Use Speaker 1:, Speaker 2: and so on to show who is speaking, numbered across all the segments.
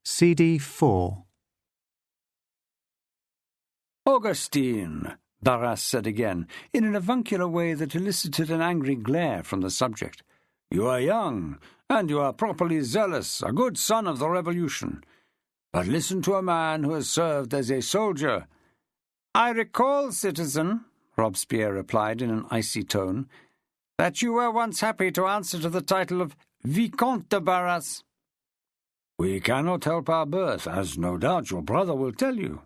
Speaker 1: CD 4.
Speaker 2: "Augustine," Barras said again, in an avuncular way that elicited an angry glare from the subject. "You are young, and you are properly zealous, a good son of the Revolution. But listen to a man who has served as a soldier." "I recall, citizen," Robespierre replied in an icy tone, "that you were once happy to answer to the title of Vicomte de Barras." "We cannot help our birth, as no doubt your brother will tell you.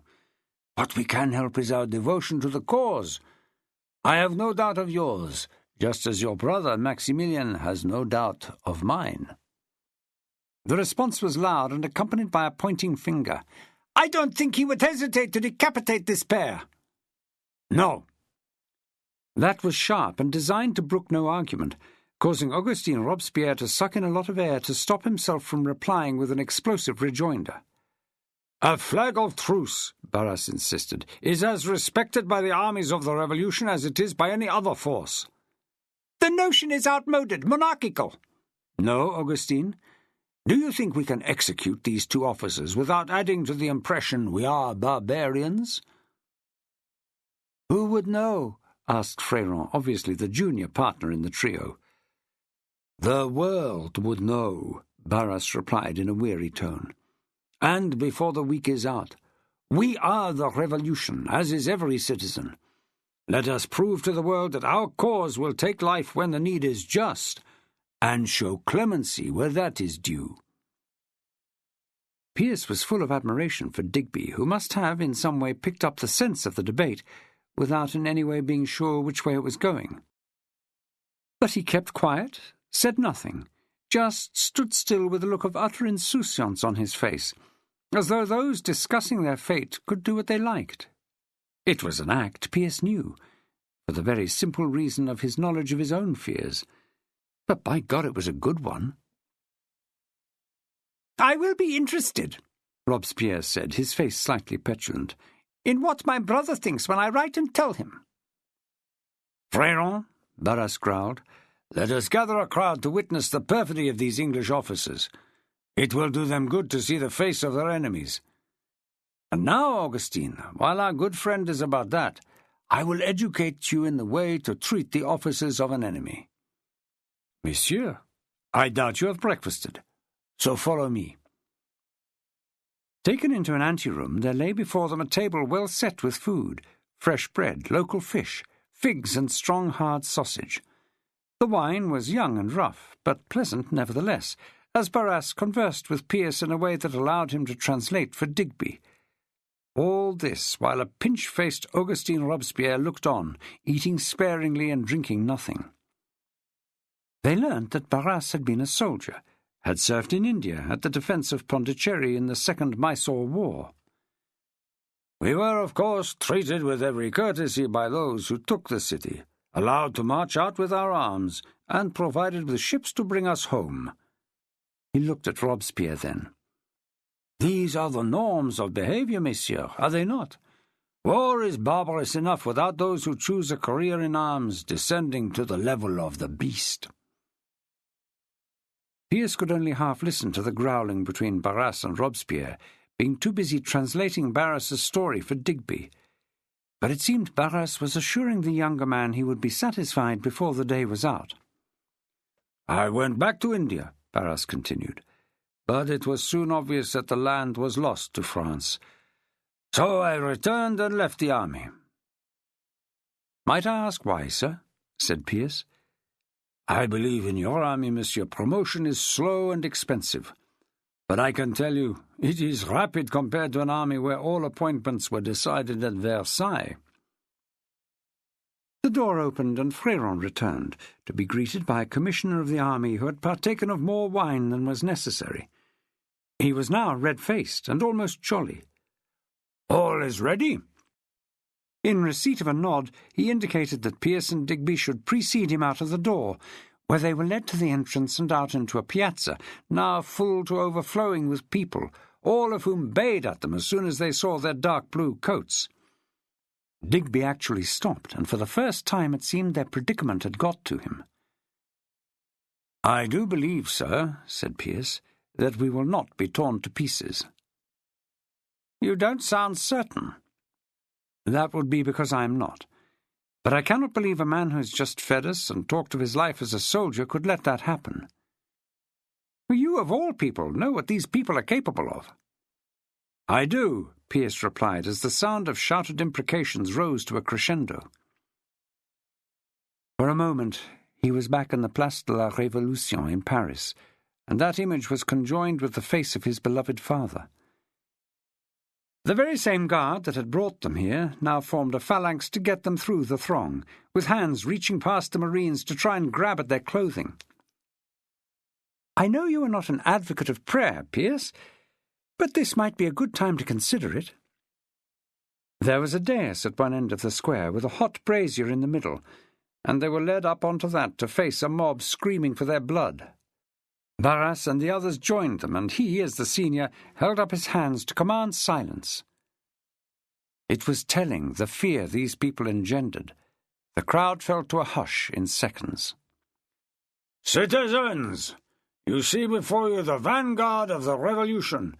Speaker 2: What we can help is our devotion to the cause. I have no doubt of yours, just as your brother Maximilian has no doubt of mine." The response was loud and accompanied by a pointing finger. "I don't think he would hesitate to decapitate this pair." "No." That was sharp and designed to brook no argument, causing Augustin Robespierre to suck in a lot of air to stop himself from replying with an explosive rejoinder. "A flag of truce," Barras insisted, "is as respected by the armies of the Revolution as it is by any other force." "The notion is outmoded, monarchical." "No, Augustine. Do you think we can execute these two officers without adding to the impression we are barbarians?" "Who would know?" asked Fréron, obviously the junior partner in the trio. "The world would know," Barras replied in a weary tone. "And before the week is out. We are the Revolution, as is every citizen. Let us prove to the world that our cause will take life when the need is just, and show clemency where that is due." Pearce was full of admiration for Digby, who must have in some way picked up the sense of the debate, without in any way being sure which way it was going. But he kept quiet, said nothing, just stood still with a look of utter insouciance on his face, as though those discussing their fate could do what they liked. It was an act, Pearce knew, for the very simple reason of his knowledge of his own fears. But by God, it was a good one. "I will be interested," Robespierre said, his face slightly petulant, "in what my brother thinks when I write and tell him." "Fréron," Barras growled, "let us gather a crowd to witness the perfidy of these English officers. It will do them good to see the face of their enemies. And now, Augustine, while our good friend is about that, I will educate you in the way to treat the officers of an enemy. Monsieur, I doubt you have breakfasted, so follow me." Taken into an anteroom, there lay before them a table well set with food, fresh bread, local fish, figs and strong hard sausage. The wine was young and rough, but pleasant nevertheless, as Barras conversed with Pearce in a way that allowed him to translate for Digby. All this while a pinch-faced Augustin Robespierre looked on, eating sparingly and drinking nothing. They learnt that Barras had been a soldier, had served in India at the defence of Pondicherry in the Second Mysore War. "We were, of course, treated with every courtesy by those who took the city, allowed to march out with our arms, and provided with ships to bring us home." He looked at Robespierre then. "These are the norms of behaviour, messieurs, are they not? War is barbarous enough without those who choose a career in arms descending to the level of the beast." Pearce could only half listen to the growling between Barras and Robespierre, being too busy translating Barras's story for Digby. But it seemed Barras was assuring the younger man he would be satisfied before the day was out. "I went back to India," Barras continued, "but it was soon obvious that the land was lost to France. So I returned and left the army." "Might I ask why, sir?" said Pearce. "I believe in your army, monsieur. Promotion is slow and expensive. But I can tell you, it is rapid compared to an army where all appointments were decided at Versailles." The door opened and Fréron returned, to be greeted by a commissioner of the army who had partaken of more wine than was necessary. He was now red-faced and almost jolly. "All is ready." In receipt of a nod, he indicated that Pearce and Digby should precede him out of the door, where they were led to the entrance and out into a piazza, now full to overflowing with people, all of whom bayed at them as soon as they saw their dark blue coats. Digby actually stopped, and for the first time it seemed their predicament had got to him. "I do believe, sir," said Pearce, that we will not be torn to pieces." "You don't sound certain." "That would be because I am not. But I cannot believe a man who has just fed us and talked of his life as a soldier could let that happen." "You, of all people, know what these people are capable of." "I do," Pearce replied, as the sound of shouted imprecations rose to a crescendo. For a moment he was back in the Place de la Révolution in Paris, and that image was conjoined with the face of his beloved father. The very same guard that had brought them here now formed a phalanx to get them through the throng, with hands reaching past the Marines to try and grab at their clothing. "I know you are not an advocate of prayer, Pearce, but this might be a good time to consider it." There was a dais at one end of the square, with a hot brazier in the middle, and they were led up onto that to face a mob screaming for their blood. Barras and the others joined them, and he, as the senior, held up his hands to command silence. It was telling the fear these people engendered. The crowd fell to a hush in seconds. "Citizens, you see before you the vanguard of the revolution,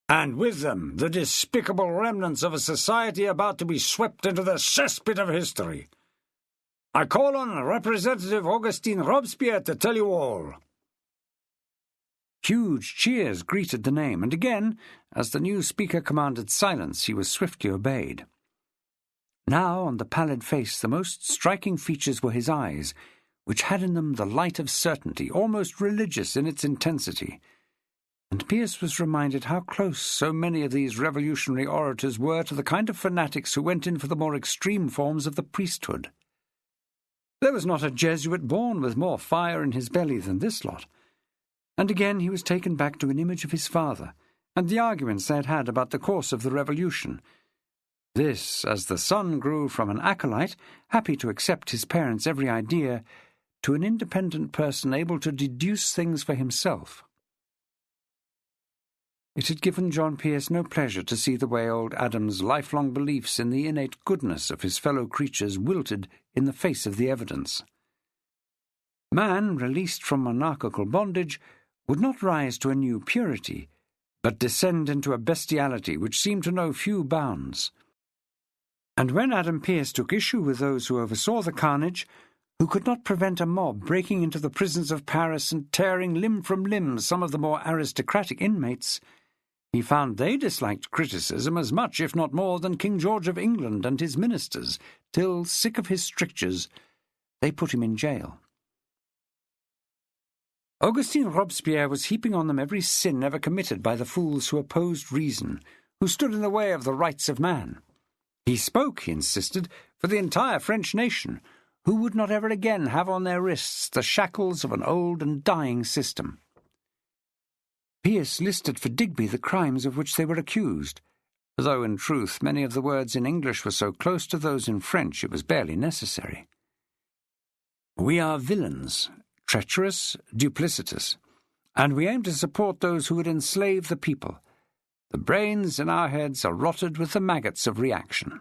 Speaker 2: and with them the despicable remnants of a society about to be swept into the cesspit of history. I call on Representative Augustin Robespierre to tell you all." Huge cheers greeted the name, and again, as the new speaker commanded silence, he was swiftly obeyed. Now, on the pallid face, the most striking features were his eyes, which had in them the light of certainty, almost religious in its intensity. And Pearce was reminded how close so many of these revolutionary orators were to the kind of fanatics who went in for the more extreme forms of the priesthood. There was not a Jesuit born with more fire in his belly than this lot. And again he was taken back to an image of his father, and the arguments they had had about the course of the revolution. This, as the son grew from an acolyte, happy to accept his parents' every idea, to an independent person able to deduce things for himself. It had given John Pearce no pleasure to see the way old Adam's lifelong beliefs in the innate goodness of his fellow creatures wilted in the face of the evidence. Man, released from monarchical bondage, would not rise to a new purity, but descend into a bestiality which seemed to know few bounds. And when Adam Pearce took issue with those who oversaw the carnage, who could not prevent a mob breaking into the prisons of Paris and tearing limb from limb some of the more aristocratic inmates, he found they disliked criticism as much, if not more, than King George of England and his ministers, till, sick of his strictures, they put him in jail. Augustin Robespierre was heaping on them every sin ever committed by the fools who opposed reason, who stood in the way of the rights of man. He spoke, he insisted, for the entire French nation, who would not ever again have on their wrists the shackles of an old and dying system. Pearce listed for Digby the crimes of which they were accused, though in truth many of the words in English were so close to those in French it was barely necessary. "We are villains, treacherous, duplicitous, and we aim to support those who would enslave the people. The brains in our heads are rotted with the maggots of reaction."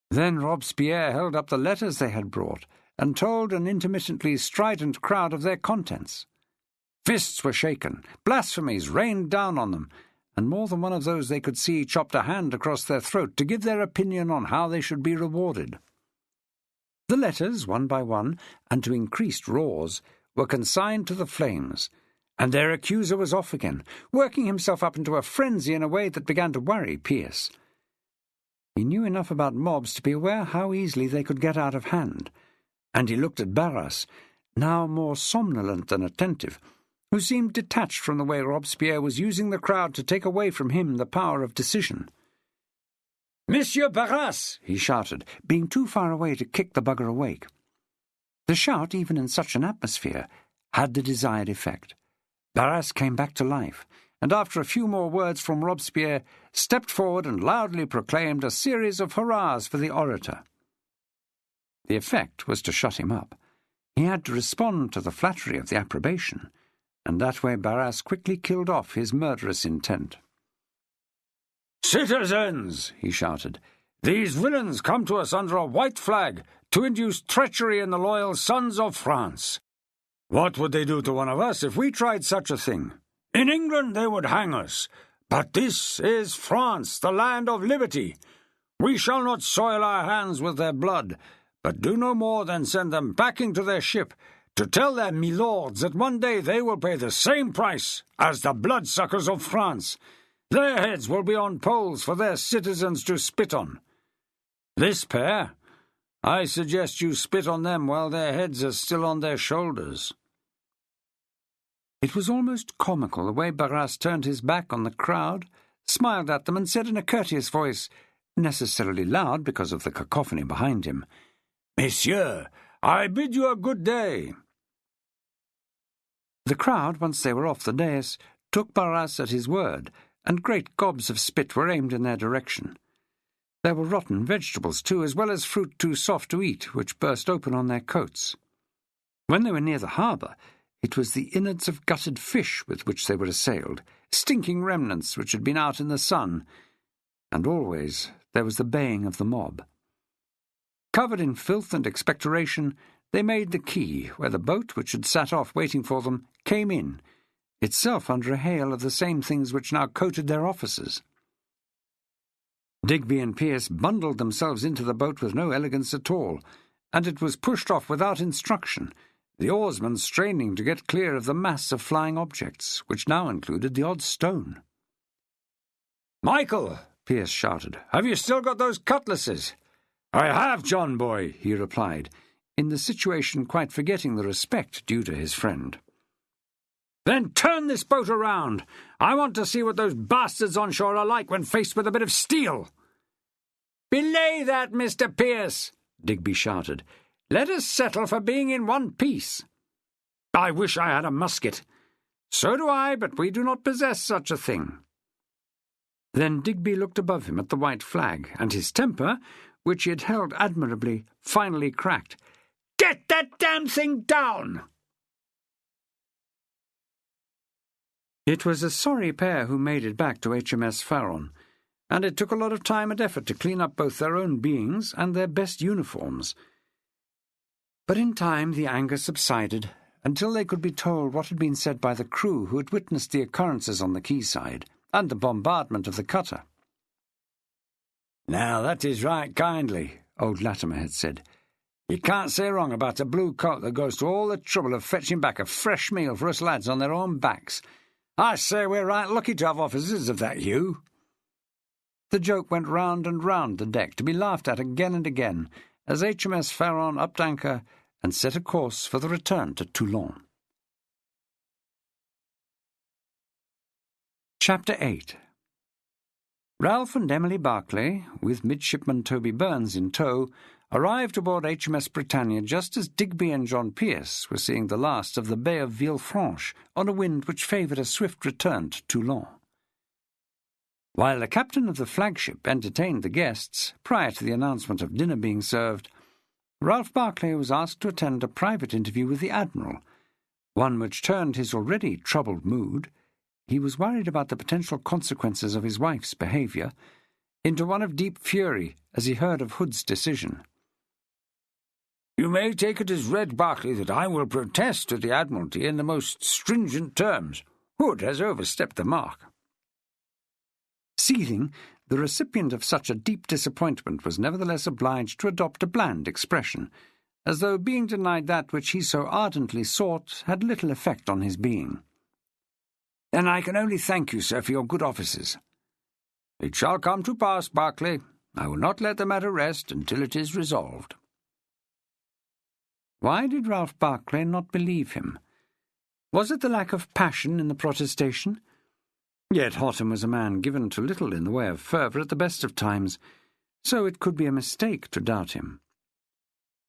Speaker 2: Then Robespierre held up the letters they had brought, and told an intermittently strident crowd of their contents. Fists were shaken, blasphemies rained down on them, and more than one of those they could see chopped a hand across their throat to give their opinion on how they should be rewarded. The letters, one by one, and to increased roars, were consigned to the flames, and their accuser was off again, working himself up into a frenzy in a way that began to worry Pearce. He knew enough about mobs to be aware how easily they could get out of hand, and he looked at Barras, now more somnolent than attentive, who seemed detached from the way Robespierre was using the crowd to take away from him the power of decision. "Monsieur Barras!" he shouted, being too far away to kick the bugger awake. The shout, even in such an atmosphere, had the desired effect. Barras came back to life, and after a few more words from Robespierre, stepped forward and loudly proclaimed a series of hurrahs for the orator. The effect was to shut him up. He had to respond to the flattery of the approbation, and that way Barras quickly killed off his murderous intent. "Citizens," he shouted, "these villains come to us under a white flag to induce treachery in the loyal sons of France. What would they do to one of us if we tried such a thing? In England they would hang us. But this is France, the land of liberty. We shall not soil our hands with their blood, but do no more than send them packing to their ship, to tell their milords that one day they will pay the same price as the bloodsuckers of France. Their heads will be on poles for their citizens to spit on. This pair, I suggest you spit on them while their heads are still on their shoulders." It was almost comical the way Barras turned his back on the crowd, smiled at them, and said in a courteous voice, necessarily loud because of the cacophony behind him, "Messieurs, I bid you a good day." The crowd, once they were off the dais, took Barras at his word, and great gobs of spit were aimed in their direction. There were rotten vegetables, too, as well as fruit too soft to eat, which burst open on their coats. When they were near the harbour, it was the innards of gutted fish with which they were assailed, stinking remnants which had been out in the sun, and always there was the baying of the mob. Covered in filth and expectoration, they made the quay, where the boat, which had sat off waiting for them, came in, itself under a hail of the same things which now coated their officers. Digby and Pearce bundled themselves into the boat with no elegance at all, and it was pushed off without instruction, the oarsmen straining to get clear of the mass of flying objects, which now included the odd stone. "Michael," Pearce shouted, "have you still got those cutlasses?" "I have, John boy," he replied, in the situation quite forgetting the respect due to his friend. "Then turn this boat around. I want to see what those bastards on shore are like when faced with a bit of steel." "Belay that, Mr. Pearce," Digby shouted. "Let us settle for being in one piece." "I wish I had a musket." "So do I, but we do not possess such a thing." Then Digby looked above him at the white flag, and his temper, which he had held admirably, finally cracked. "Get that damn thing down!" It was a sorry pair who made it back to HMS Pharaon, and it took a lot of time and effort to clean up both their own beings and their best uniforms. But in time the anger subsided, until they could be told what had been said by the crew who had witnessed the occurrences on the quayside, and the bombardment of the cutter. "Now that is right kindly," old Latimer had said. "You can't say wrong about a blue coat that goes to all the trouble of fetching back a fresh meal for us lads on their own backs. I say we're right lucky to have officers of that hue." The joke went round and round the deck, to be laughed at again and again, as HMS Pharaon upped anchor and set a course for the return to Toulon. Chapter 8. Ralph and Emily Barclay, with Midshipman Toby Burns in tow, arrived aboard HMS Britannia just as Digby and John Pearce were seeing the last of the Bay of Villefranche on a wind which favoured a swift return to Toulon. While the captain of the flagship entertained the guests, prior to the announcement of dinner being served, Ralph Barclay was asked to attend a private interview with the Admiral, one which turned his already troubled mood — he was worried about the potential consequences of his wife's behaviour — into one of deep fury as he heard of Hood's decision. "You may take it as read, Barclay, that I will protest to the Admiralty in the most stringent terms. Hood has overstepped the mark." Seething, the recipient of such a deep disappointment was nevertheless obliged to adopt a bland expression, as though being denied that which he so ardently sought had little effect on his being. "Then I can only thank you, sir, for your good offices." "It shall come to pass, Barclay. I will not let the matter rest until it is resolved." Why did Ralph Barclay not believe him? Was it the lack of passion in the protestation? Yet Hotham was a man given to little in the way of fervour at the best of times, so it could be a mistake to doubt him.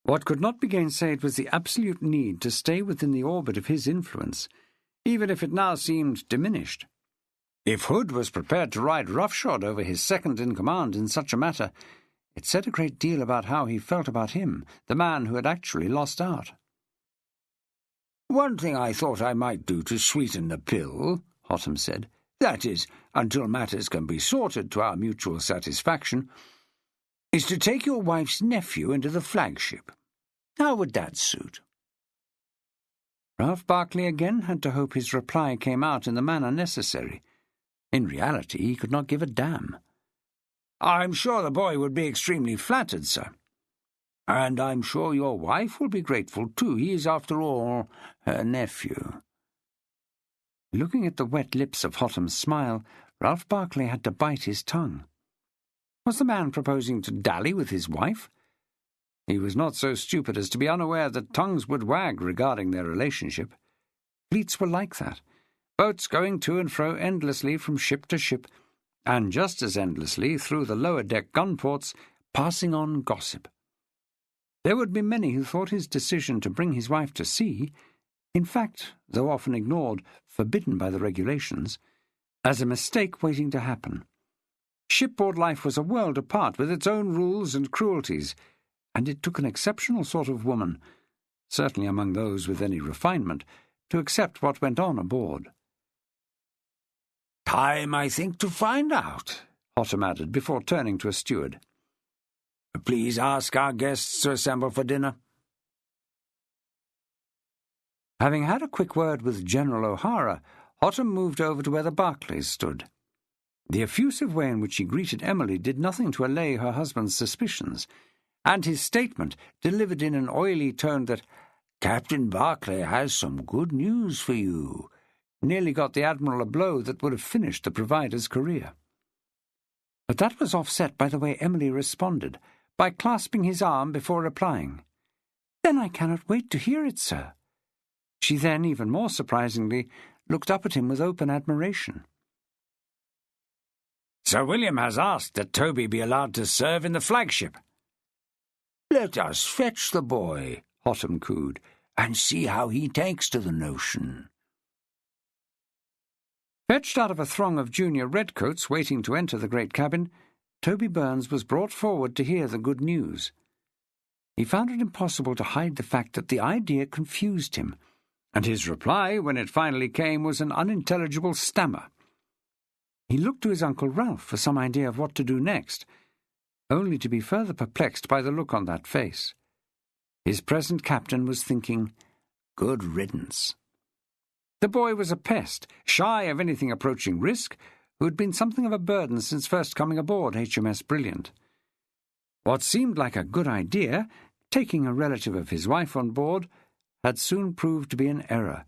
Speaker 2: What could not be gainsaid was the absolute need to stay within the orbit of his influence, even if it now seemed diminished. If Hood was prepared to ride roughshod over his second-in-command in such a matter, it said a great deal about how he felt about him, the man who had actually lost out. "One thing I thought I might do to sweeten the pill," Hotham said, "that is, until matters can be sorted to our mutual satisfaction, is to take your wife's nephew into the flagship. How would that suit?" Ralph Barclay again had to hope his reply came out in the manner necessary. In reality, he could not give a damn. "I'm sure the boy would be extremely flattered, sir. And I'm sure your wife will be grateful too. He is, after all, her nephew." Looking at the wet lips of Hotham's smile, Ralph Barclay had to bite his tongue. Was the man proposing to dally with his wife? He was not so stupid as to be unaware that tongues would wag regarding their relationship. Fleets were like that, boats going to and fro endlessly from ship to ship, and just as endlessly through the lower-deck gun-ports, passing on gossip. There would be many who thought his decision to bring his wife to sea, in fact, though often ignored, forbidden by the regulations, as a mistake waiting to happen. Shipboard life was a world apart, with its own rules and cruelties, and it took an exceptional sort of woman, certainly among those with any refinement, to accept what went on aboard. "Time, I think, to find out," Hotham added, before turning to a steward. "Please ask our guests to assemble for dinner." Having had a quick word with General O'Hara, Hotham moved over to where the Barclays stood. The effusive way in which he greeted Emily did nothing to allay her husband's suspicions, and his statement, delivered in an oily tone that "Captain Barclay has some good news for you," nearly got the Admiral a blow that would have finished the provider's career. But that was offset by the way Emily responded, by clasping his arm before replying. "Then I cannot wait to hear it, sir." She then, even more surprisingly, looked up at him with open admiration. "Sir William has asked that Toby be allowed to serve in the flagship." "Let us fetch the boy," Hotham cooed, "and see how he takes to the notion." Fetched out of a throng of junior redcoats waiting to enter the great cabin, Toby Burns was brought forward to hear the good news. He found it impossible to hide the fact that the idea confused him, and his reply, when it finally came, was an unintelligible stammer. He looked to his Uncle Ralph for some idea of what to do next, only to be further perplexed by the look on that face. His present captain was thinking, "Good riddance." The boy was a pest, shy of anything approaching risk, who had been something of a burden since first coming aboard HMS Brilliant. What seemed like a good idea, taking a relative of his wife on board, had soon proved to be an error,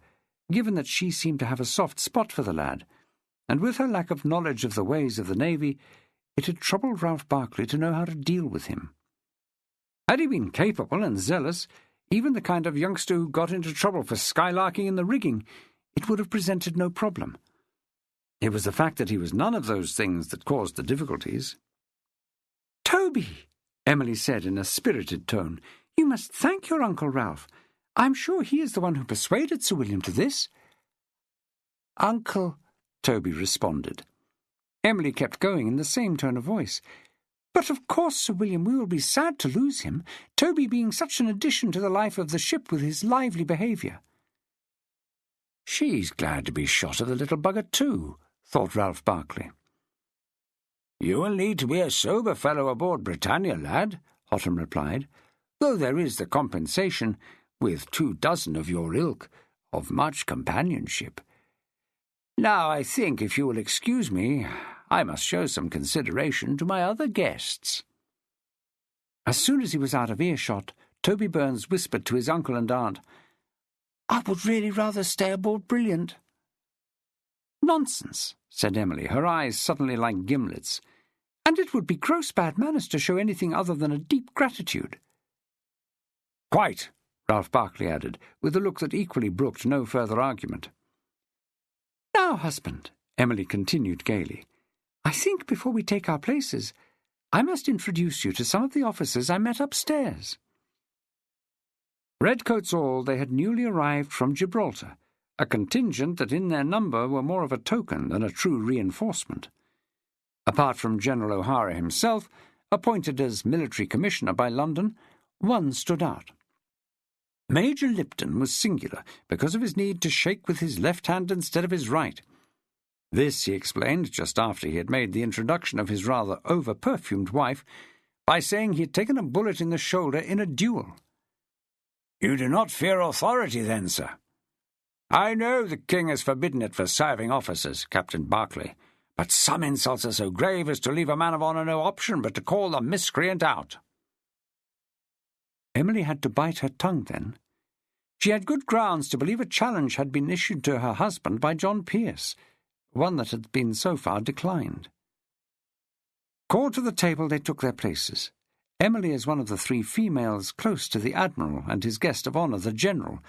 Speaker 2: given that she seemed to have a soft spot for the lad, and with her lack of knowledge of the ways of the Navy, it had troubled Ralph Barclay to know how to deal with him. Had he been capable and zealous, even the kind of youngster who got into trouble for skylarking in the rigging, it would have presented no problem. It was the fact that he was none of those things that caused the difficulties. "Toby," Emily said in a spirited tone, "you must thank your Uncle Ralph. I'm sure he is the one who persuaded Sir William to this." "Uncle," Toby responded. Emily kept going in the same tone of voice. "But of course, Sir William, we will be sad to lose him, Toby being such an addition to the life of the ship with his lively behaviour." "She's glad to be shot of the little bugger too," thought Ralph Barclay. "You will need to be a sober fellow aboard Britannia, lad," Hotham replied, "though there is the compensation, with 24 of your ilk, of much companionship. Now, I think, if you will excuse me, I must show some consideration to my other guests." As soon as he was out of earshot, Toby Burns whispered to his uncle and aunt, "I would really rather stay aboard Brilliant." "Nonsense," said Emily, her eyes suddenly like gimlets, "and it would be gross bad manners to show anything other than a deep gratitude." "Quite," Ralph Barclay added, with a look that equally brooked no further argument. "Now, husband," Emily continued gaily, "I think before we take our places, I must introduce you to some of the officers I met upstairs." Redcoats all, they had newly arrived from Gibraltar, a contingent that in their number were more of a token than a true reinforcement. Apart from General O'Hara himself, appointed as military commissioner by London, one stood out. Major Lipton was singular because of his need to shake with his left hand instead of his right. This, he explained, just after he had made the introduction of his rather over-perfumed wife, by saying he had taken a bullet in the shoulder in a duel. "You do not fear authority, then, sir?" I know the king has forbidden it for serving officers, Captain Barclay, but some insults are so grave as to leave a man of honour no option but to call the miscreant out. Emily had to bite her tongue then. She had good grounds to believe a challenge had been issued to her husband by John Pearce, one that had been so far declined. Called to the table, they took their places. Emily as one of the three females close to the Admiral and his guest of honour, the General,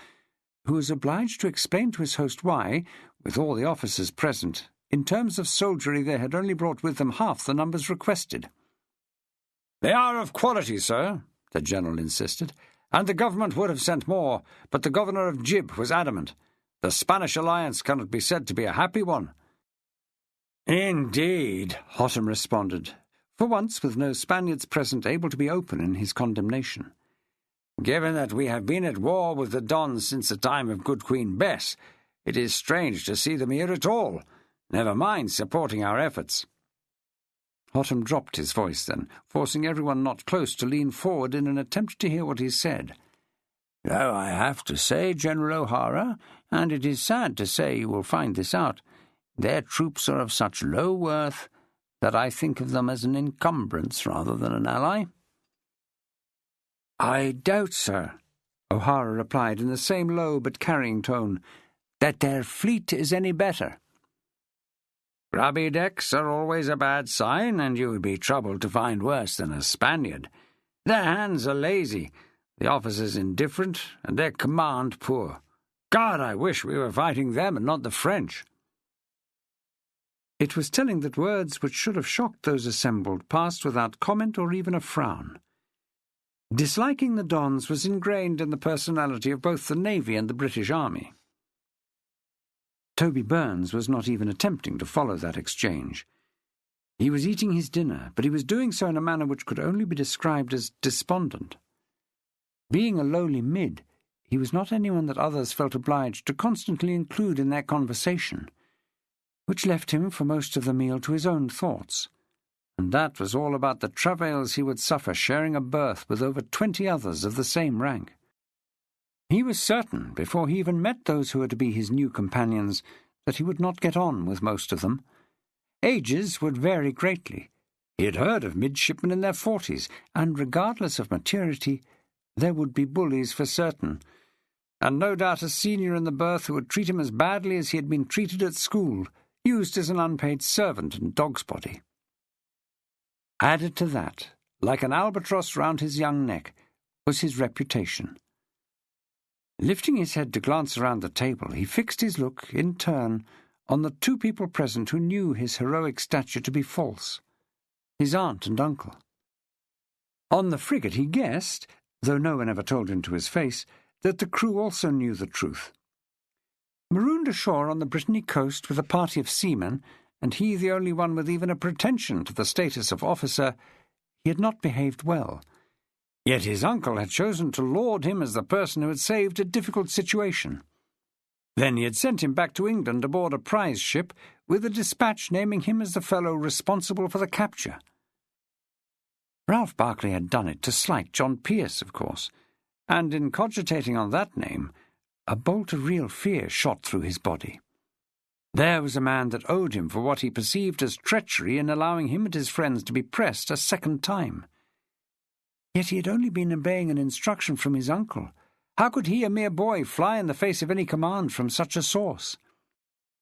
Speaker 2: who was obliged to explain to his host why, with all the officers present, in terms of soldiery they had only brought with them half the numbers requested. "They are of quality, sir," the General insisted, "and the government would have sent more, but the Governor of Gib was adamant. The Spanish alliance cannot be said to be a happy one." "Indeed," Hotham responded, for once with no Spaniards present able to be open in his condemnation. "Given that we have been at war with the Dons since the time of good Queen Bess, it is strange to see them here at all, never mind supporting our efforts." Hotham dropped his voice then, forcing everyone not close to lean forward in an attempt to hear what he said. "Though I have to say, General O'Hara, and it is sad to say you will find this out, their troops are of such low worth that I think of them as an encumbrance rather than an ally." "I doubt, sir," O'Hara replied in the same low but carrying tone, "that their fleet is any better." "Grubby decks are always a bad sign, and you would be troubled to find worse than a Spaniard. Their hands are lazy, the officers indifferent, and their command poor. God, I wish we were fighting them and not the French." It was telling that words which should have shocked those assembled passed without comment or even a frown. Disliking the Dons was ingrained in the personality of both the Navy and the British Army. Toby Burns was not even attempting to follow that exchange. He was eating his dinner, but he was doing so in a manner which could only be described as despondent. Being a lowly mid, he was not anyone that others felt obliged to constantly include in their conversation, which left him for most of the meal to his own thoughts, and that was all about the travails he would suffer sharing a berth with over 20 others of the same rank. He was certain, before he even met those who were to be his new companions, that he would not get on with most of them. Ages would vary greatly. He had heard of midshipmen in their 40s, and regardless of maturity, there would be bullies for certain, and no doubt a senior in the berth who would treat him as badly as he had been treated at school, used as an unpaid servant in dog's body. Added to that, like an albatross round his young neck, was his reputation. Lifting his head to glance around the table, he fixed his look, in turn, on the two people present who knew his heroic stature to be false, his aunt and uncle. On the frigate he guessed, though no one ever told him to his face, that the crew also knew the truth. Marooned ashore on the Brittany coast with a party of seamen, and he the only one with even a pretension to the status of officer, he had not behaved well. Yet his uncle had chosen to laud him as the person who had saved a difficult situation. Then he had sent him back to England aboard a prize ship, with a dispatch naming him as the fellow responsible for the capture. Ralph Barclay had done it to slight John Pearce, of course, and in cogitating on that name, a bolt of real fear shot through his body. There was a man that owed him for what he perceived as treachery in allowing him and his friends to be pressed a second time. Yet he had only been obeying an instruction from his uncle. How could he, a mere boy, fly in the face of any command from such a source?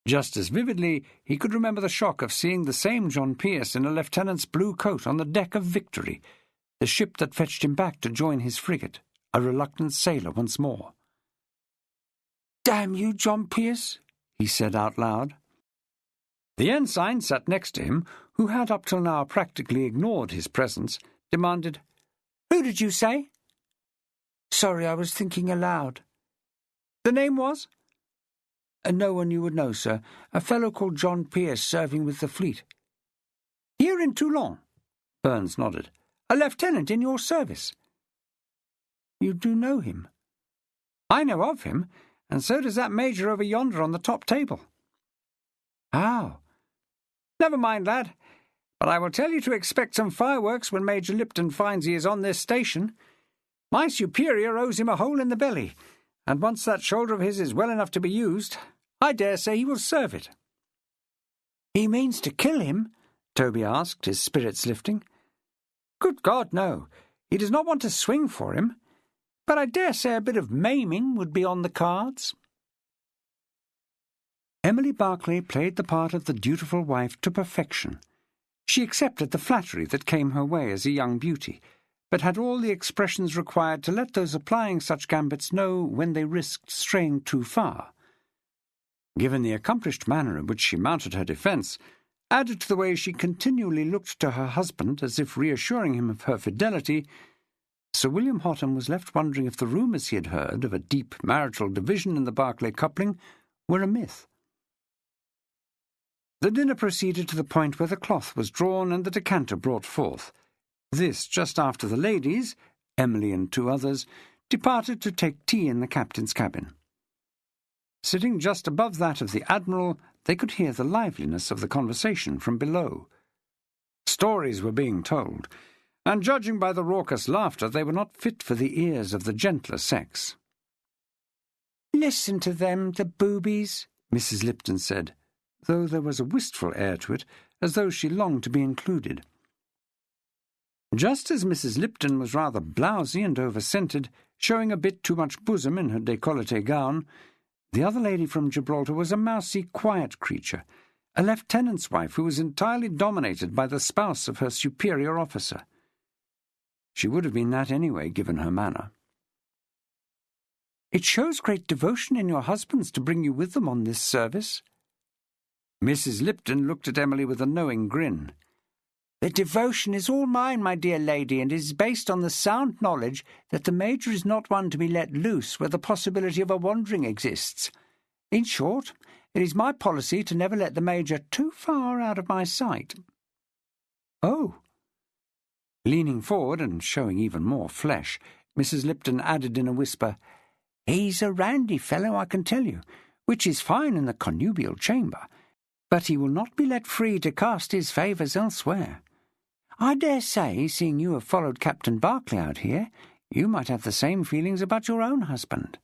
Speaker 2: Just as vividly, he could remember the shock of seeing the same John Pearce in a lieutenant's blue coat on the deck of Victory, the ship that fetched him back to join his frigate, a reluctant sailor once more. "Damn you, John Pearce," he said out loud. The ensign sat next to him, who had up till now practically ignored his presence, demanded, "Who did you say?" "Sorry, I was thinking aloud." "The name was?" "No one you would know, sir. A fellow called John Pearce serving with the fleet." "Here in Toulon?" Burns nodded. "A lieutenant in your service?" "You do know him?" "I know of him, and so does that major over yonder on the top table." "How?" "Never mind, lad. But I will tell you to expect some fireworks when Major Lipton finds he is on this station. My superior owes him a hole in the belly, and once that shoulder of his is well enough to be used, I dare say he will serve it." "He means to kill him?" Toby asked, his spirits lifting. "Good God, no. He does not want to swing for him, but I dare say a bit of maiming would be on the cards." Emily Barclay played the part of the dutiful wife to perfection. She accepted the flattery that came her way as a young beauty, but had all the expressions required to let those applying such gambits know when they risked straying too far. Given the accomplished manner in which she mounted her defence, added to the way she continually looked to her husband as if reassuring him of her fidelity, Sir William Hotham was left wondering if the rumours he had heard of a deep marital division in the Barclay coupling were a myth. The dinner proceeded to the point where the cloth was drawn and the decanter brought forth. This just after the ladies, Emily and 2 others, departed to take tea in the captain's cabin. Sitting just above that of the Admiral, they could hear the liveliness of the conversation from below. Stories were being told, and judging by the raucous laughter, they were not fit for the ears of the gentler sex. "Listen to them, the boobies," Mrs. Lipton said, though there was a wistful air to it, as though she longed to be included. Just as Mrs. Lipton was rather blousy and over-scented, showing a bit too much bosom in her décolleté gown, the other lady from Gibraltar was a mousy, quiet creature, a lieutenant's wife who was entirely dominated by the spouse of her superior officer. She would have been that anyway, given her manner. "It shows great devotion in your husbands to bring you with them on this service." Mrs. Lipton looked at Emily with a knowing grin. "The devotion is all mine, my dear lady, and is based on the sound knowledge that the Major is not one to be let loose where the possibility of a wandering exists. In short, it is my policy to never let the Major too far out of my sight." "Oh." Leaning forward and showing even more flesh, Mrs. Lipton added in a whisper, "He's a randy fellow, I can tell you, which is fine in the connubial chamber, but he will not be let free to cast his favours elsewhere. I dare say, seeing you have followed Captain Barclay out here, you might have the same feelings about your own husband."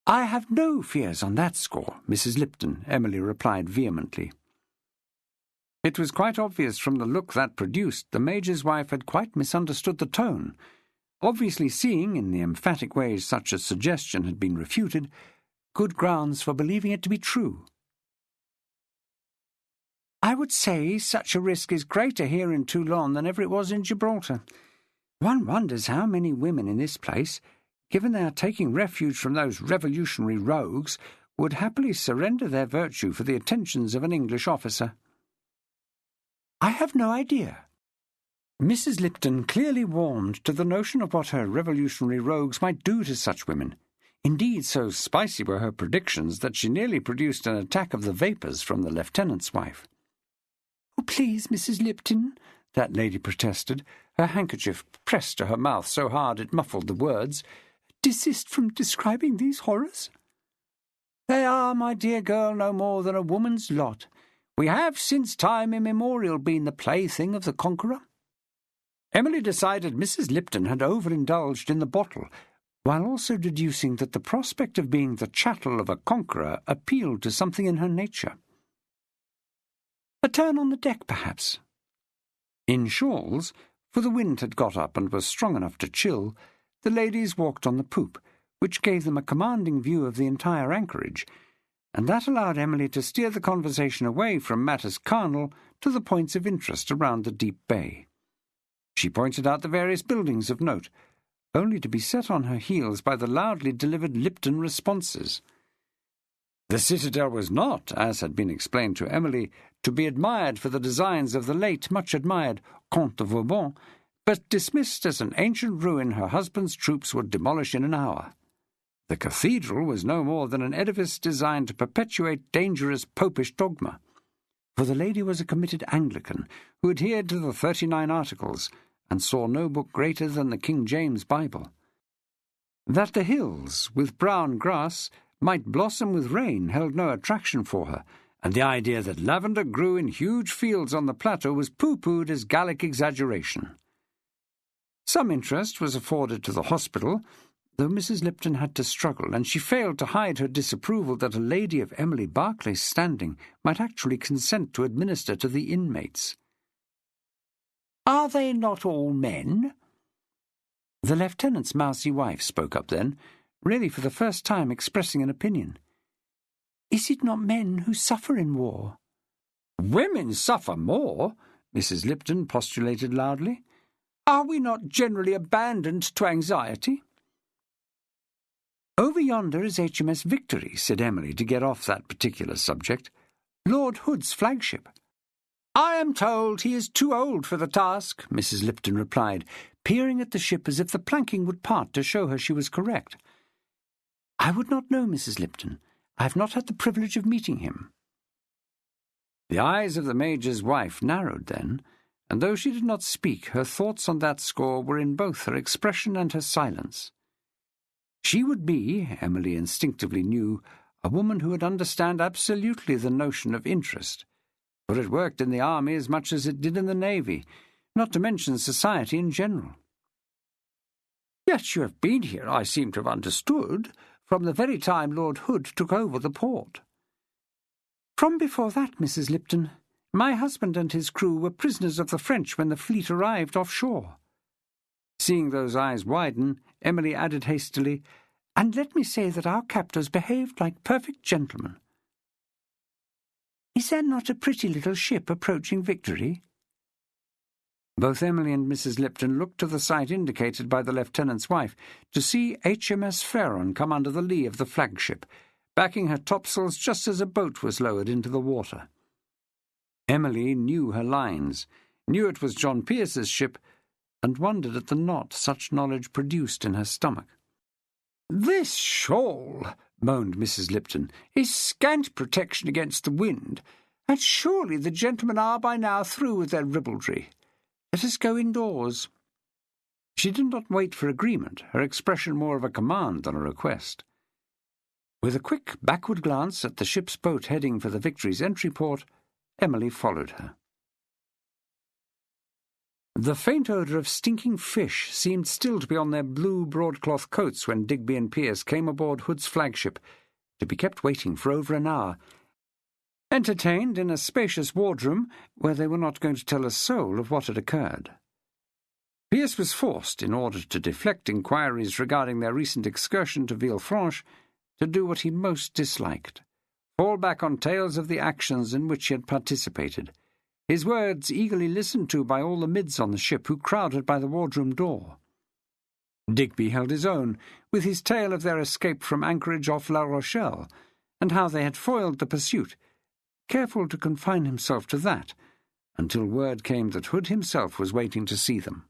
Speaker 2: "I have no fears on that score, Mrs. Lipton," Emily replied vehemently. It was quite obvious from the look that produced the Major's wife had quite misunderstood the tone, obviously seeing, in the emphatic ways such a suggestion had been refuted, good grounds for believing it to be true. "I would say such a risk is greater here in Toulon than ever it was in Gibraltar. One wonders how many women in this place, given they are taking refuge from those revolutionary rogues, would happily surrender their virtue for the attentions of an English officer." "I have no idea." Mrs. Lipton clearly warmed to the notion of what her revolutionary rogues might do to such women. Indeed, so spicy were her predictions that she nearly produced an attack of the vapours from the lieutenant's wife. "Oh, please, Mrs. Lipton," that lady protested, her handkerchief pressed to her mouth so hard it muffled the words, "desist from describing these horrors." "They are, my dear girl, no more than a woman's lot. We have, since time immemorial, been the plaything of the conqueror." Emily decided Mrs. Lipton had overindulged in the bottle, while also deducing that the prospect of being the chattel of a conqueror appealed to something in her nature. A turn on the deck, perhaps. In shawls, for the wind had got up and was strong enough to chill, the ladies walked on the poop, which gave them a commanding view of the entire anchorage, and that allowed Emily to steer the conversation away from matters carnal to the points of interest around the deep bay. She pointed out the various buildings of note, only to be set on her heels by the loudly delivered Lipton responses. The citadel was not, as had been explained to Emily, to be admired for the designs of the late much-admired Comte de Vauban, but dismissed as an ancient ruin her husband's troops would demolish in an hour. The cathedral was no more than an edifice designed to perpetuate dangerous popish dogma, for the lady was a committed Anglican who adhered to the 39 Articles and saw no book greater than the King James Bible. That the hills, with brown grass, might blossom with rain held no attraction for her, and the idea that lavender grew in huge fields on the plateau was pooh-poohed as Gallic exaggeration. Some interest was afforded to the hospital, though Mrs. Lipton had to struggle, and she failed to hide her disapproval that a lady of Emily Barclay's standing might actually consent to administer to the inmates. "Are they not all men?" The lieutenant's mousy wife spoke up then, really for the first time expressing an opinion. "Is it not men who suffer in war?" "Women suffer more," Mrs. Lipton postulated loudly. "Are we not generally abandoned to anxiety?" "Over yonder is HMS Victory," said Emily, to get off that particular subject. "Lord Hood's flagship." "I am told he is too old for the task," Mrs. Lipton replied, peering at the ship as if the planking would part to show her she was correct. "I would not know, Mrs. Lipton. I have not had the privilege of meeting him." The eyes of the Major's wife narrowed then, and though she did not speak, her thoughts on that score were in both her expression and her silence. She would be, Emily instinctively knew, a woman who would understand absolutely the notion of interest, for it worked in the army as much as it did in the navy, not to mention society in general. "Yet you have been here, I seem to have understood, from the very time Lord Hood took over the port." "From before that, Mrs. Lipton. My husband and his crew were prisoners of the French when the fleet arrived offshore." Seeing those eyes widen, Emily added hastily, "And let me say that our captors behaved like perfect gentlemen." "Is that not a pretty little ship approaching Victory?" Both Emily and Mrs. Lipton looked to the site indicated by the lieutenant's wife to see HMS Pharaon come under the lee of the flagship, backing her topsails just as a boat was lowered into the water. Emily knew her lines, knew it was John Pearce's ship, and wondered at the knot such knowledge produced in her stomach. "This shawl," moaned Mrs. Lipton, "is scant protection against the wind, and surely the gentlemen are by now through with their ribaldry. Let us go indoors." She did not wait for agreement, her expression more of a command than a request. With a quick backward glance at the ship's boat heading for the Victory's entry port, Emily followed her. The faint odour of stinking fish seemed still to be on their blue broadcloth coats when Digby and Pearce came aboard Hood's flagship, to be kept waiting for over an hour, entertained in a spacious wardroom where they were not going to tell a soul of what had occurred. Pearce was forced, in order to deflect inquiries regarding their recent excursion to Villefranche, to do what he most disliked, fall back on tales of the actions in which he had participated, his words eagerly listened to by all the mids on the ship who crowded by the wardroom door. Digby held his own, with his tale of their escape from anchorage off La Rochelle, and how they had foiled the pursuit, careful to confine himself to that, until word came that Hood himself was waiting to see them.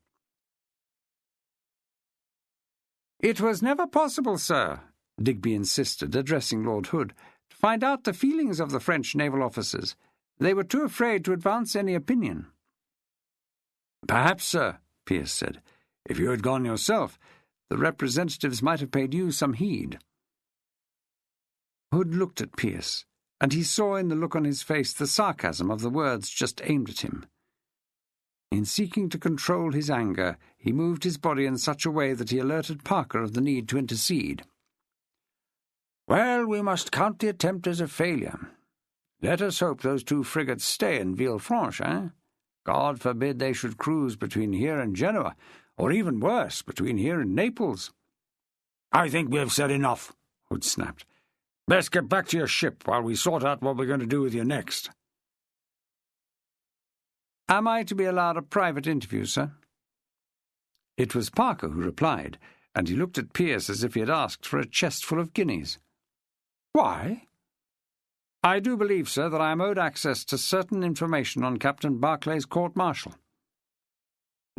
Speaker 2: "It was never possible, sir," Digby insisted, addressing Lord Hood, "to find out the feelings of the French naval officers. They were too afraid to advance any opinion." "Perhaps, sir," Pearce said, "if you had gone yourself, the representatives might have paid you some heed." Hood looked at Pearce, and he saw in the look on his face the sarcasm of the words just aimed at him. In seeking to control his anger, he moved his body in such a way that he alerted Parker of the need to intercede. "Well, we must count the attempt as a failure. Let us hope those two frigates stay in Villefranche, eh? God forbid they should cruise between here and Genoa, or even worse, between here and Naples." "I think we have said enough," Hood snapped. "Best get back to your ship while we sort out what we're going to do with you next." "Am I to be allowed a private interview, sir?" It was Parker who replied, and he looked at Pearce as if he had asked for a chest full of guineas. "Why?" "I do believe, sir, that I am owed access to certain information on Captain Barclay's court-martial."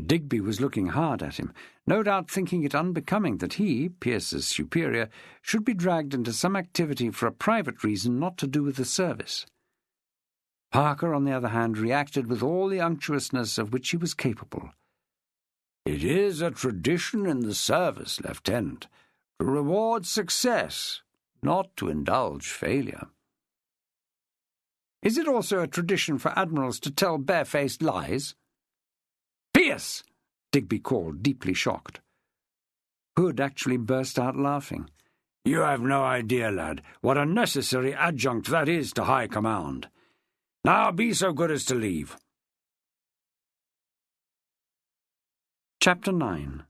Speaker 2: Digby was looking hard at him, no doubt thinking it unbecoming that he, Pearce's superior, should be dragged into some activity for a private reason not to do with the service. Parker, on the other hand, reacted with all the unctuousness of which he was capable. "It is a tradition in the service, Lieutenant, to reward success, not to indulge failure." "Is it also a tradition for admirals to tell barefaced lies?" "Pearce!" Digby called, deeply shocked. Hood actually burst out laughing. "You have no idea, lad, what a necessary adjunct that is to high command. Now be so good as to leave." Chapter 9.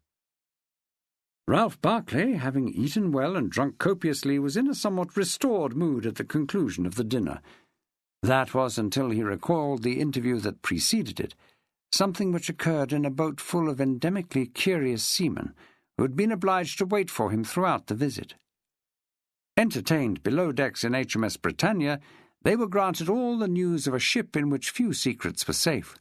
Speaker 2: Ralph Barclay, having eaten well and drunk copiously, was in a somewhat restored mood at the conclusion of the dinner. That was until he recalled the interview that preceded it, something which occurred in a boat full of endemically curious seamen who had been obliged to wait for him throughout the visit. Entertained below decks in HMS Britannia, they were granted all the news of a ship in which few secrets were safe.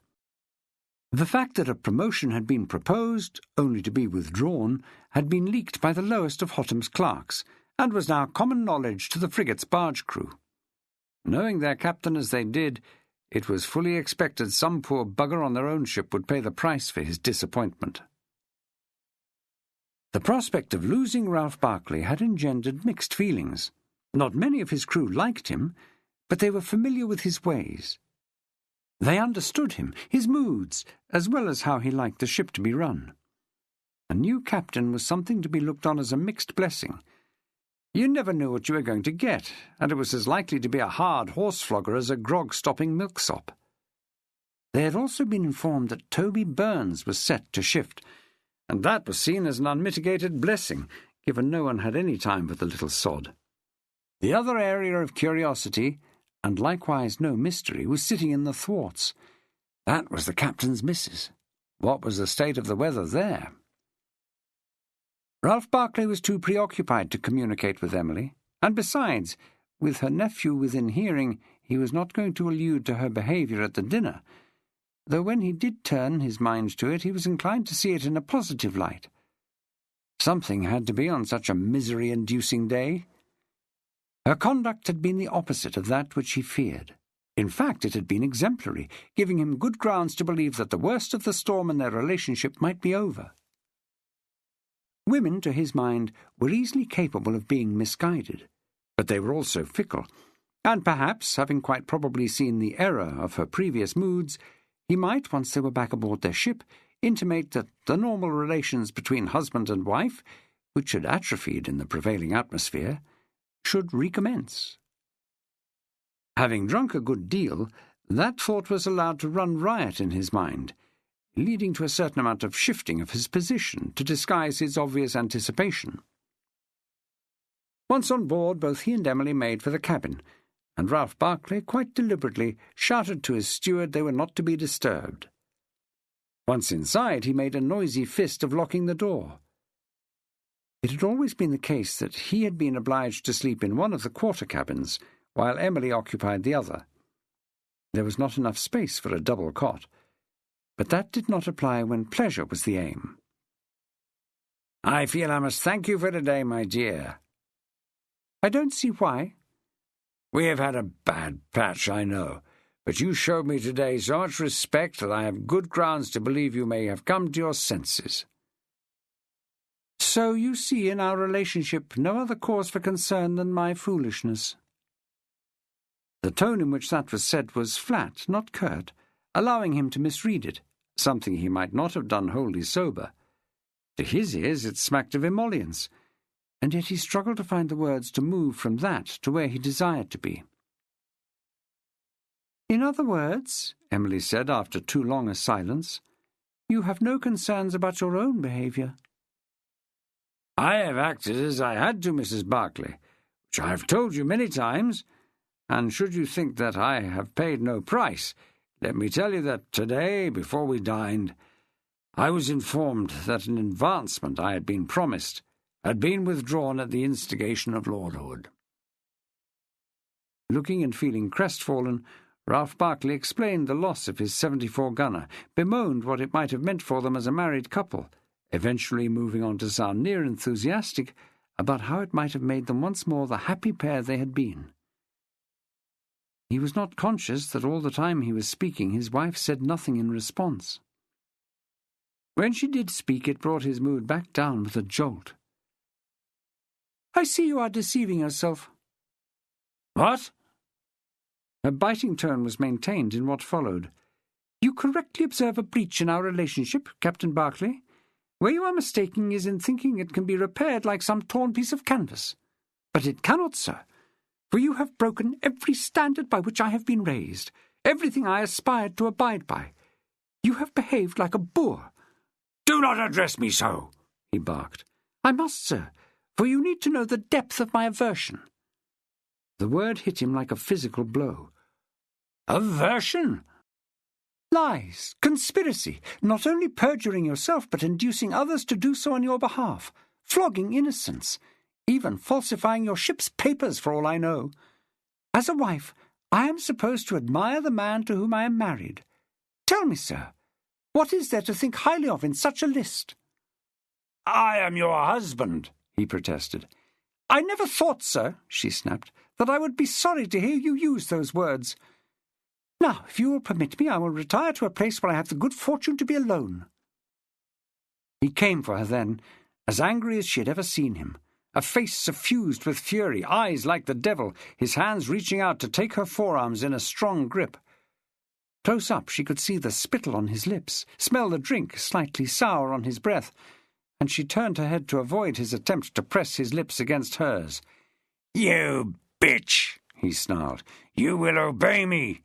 Speaker 2: The fact that a promotion had been proposed, only to be withdrawn, had been leaked by the lowest of Hotham's clerks, and was now common knowledge to the frigate's barge crew. Knowing their captain as they did, it was fully expected some poor bugger on their own ship would pay the price for his disappointment. The prospect of losing Ralph Barclay had engendered mixed feelings. Not many of his crew liked him, but they were familiar with his ways. They understood him, his moods, as well as how he liked the ship to be run. A new captain was something to be looked on as a mixed blessing. You never knew what you were going to get, and it was as likely to be a hard horse-flogger as a grog-stopping milksop. They had also been informed that Toby Burns was set to shift, and that was seen as an unmitigated blessing, given no one had any time for the little sod. The other area of curiosity, and likewise no mystery, was sitting in the thwarts. That was the captain's missus. What was the state of the weather there? Ralph Barclay was too preoccupied to communicate with Emily, and besides, with her nephew within hearing, he was not going to allude to her behaviour at the dinner, though when he did turn his mind to it, he was inclined to see it in a positive light. Something had to be on such a misery-inducing day. Her conduct had been the opposite of that which he feared. In fact, it had been exemplary, giving him good grounds to believe that the worst of the storm in their relationship might be over. Women, to his mind, were easily capable of being misguided, but they were also fickle, and perhaps, having quite probably seen the error of her previous moods, he might, once they were back aboard their ship, intimate that the normal relations between husband and wife, which had atrophied in the prevailing atmosphere, should recommence. Having drunk a good deal, that thought was allowed to run riot in his mind, leading to a certain amount of shifting of his position to disguise his obvious anticipation. Once on board, both he and Emily made for the cabin, and Ralph Barclay quite deliberately shouted to his steward they were not to be disturbed. Once inside, he made a noisy fist of locking the door. It had always been the case that he had been obliged to sleep in one of the quarter cabins, while Emily occupied the other. There was not enough space for a double cot, but that did not apply when pleasure was the aim. "I feel I must thank you for today, my dear." "I don't see why." "We have had a bad patch, I know, but you showed me today so much respect that I have good grounds to believe you may have come to your senses." "So you see in our relationship no other cause for concern than my foolishness." The tone in which that was said was flat, not curt, allowing him to misread it, something he might not have done wholly sober. To his ears it smacked of emollients, and yet he struggled to find the words to move from that to where he desired to be. "In other words," Emily said after too long a silence, "you have no concerns about your own behaviour." "I have acted as I had to, Mrs. Barclay, which I have told you many times, and should you think that I have paid no price, let me tell you that today, before we dined, I was informed that an advancement I had been promised had been withdrawn at the instigation of Lord Hood." Looking and feeling crestfallen, Ralph Barclay explained the loss of his 74-gunner, bemoaned what it might have meant for them as a married couple, eventually moving on to sound near enthusiastic about how it might have made them once more the happy pair they had been. He was not conscious that all the time he was speaking his wife said nothing in response. When she did speak, it brought his mood back down with a jolt. "I see you are deceiving yourself." "What?" Her biting tone was maintained in what followed. "You correctly observe a breach in our relationship, Captain Barclay, Where you are mistaken is in thinking it can be repaired like some torn piece of canvas. But it cannot, sir, for you have broken every standard by which I have been raised, everything I aspired to abide by. You have behaved like a boor."
Speaker 1: "Do not address me so," he barked.
Speaker 2: "I must, sir, for you need to know the depth of my aversion." The word hit him like a physical blow.
Speaker 1: "Aversion?"
Speaker 2: "Lies, conspiracy, not only perjuring yourself but inducing others to do so on your behalf, flogging innocents, even falsifying your ship's papers for all I know. As a wife, I am supposed to admire the man to whom I am married. Tell me, sir, what is there to think highly of in such a list?"
Speaker 1: "I am your husband," he protested.
Speaker 2: "I never thought, sir," she snapped, "that I would be sorry to hear you use those words. Now, if you will permit me, I will retire to a place where I have the good fortune to be alone." He came for her then, as angry as she had ever seen him, a face suffused with fury, eyes like the devil, his hands reaching out to take her forearms in a strong grip. Close up she could see the spittle on his lips, smell the drink slightly sour on his breath, and she turned her head to avoid his attempt to press his lips against hers.
Speaker 1: "You bitch," he snarled. "You will obey me."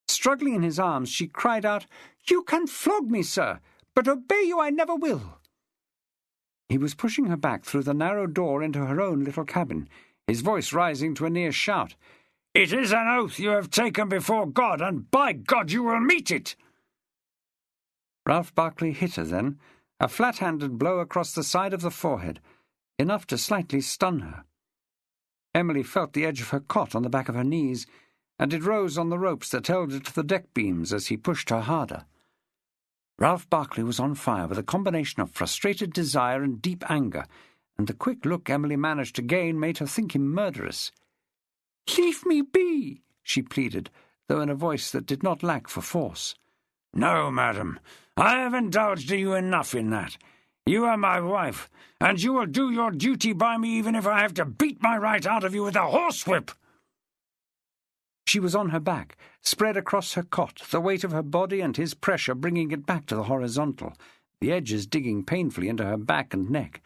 Speaker 2: Struggling in his arms, she cried out, "You can flog me, sir, but obey you I never will." He was pushing her back through the narrow door into her own little cabin, his voice rising to a near shout.
Speaker 1: "It is an oath you have taken before God, and by God you will meet it!"
Speaker 2: Ralph Barkley hit her then, a flat-handed blow across the side of the forehead, enough to slightly stun her. Emily felt the edge of her cot on the back of her knees, and it rose on the ropes that held it to the deck beams as he pushed her harder. Ralph Barkley was on fire with a combination of frustrated desire and deep anger, and the quick look Emily managed to gain made her think him murderous. "Leave me be," she pleaded, though in a voice that did not lack for force.
Speaker 1: "No, madam, I have indulged you enough in that. You are my wife, and you will do your duty by me even if I have to beat my right out of you with a horsewhip."
Speaker 2: She was on her back, spread across her cot, the weight of her body and his pressure bringing it back to the horizontal, the edges digging painfully into her back and neck.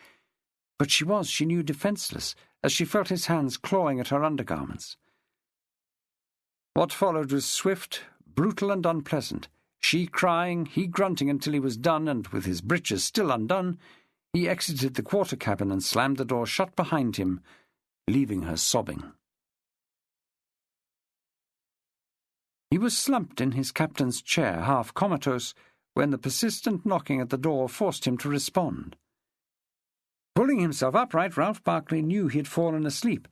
Speaker 2: But she was, she knew, defenceless, as she felt his hands clawing at her undergarments. What followed was swift, brutal and unpleasant, she crying, he grunting until he was done, and with his breeches still undone, he exited the quarter cabin and slammed the door shut behind him, leaving her sobbing. He was slumped in his captain's chair, half comatose, when the persistent knocking at the door forced him to respond. Pulling himself upright, Ralph Barkley knew he had fallen asleep,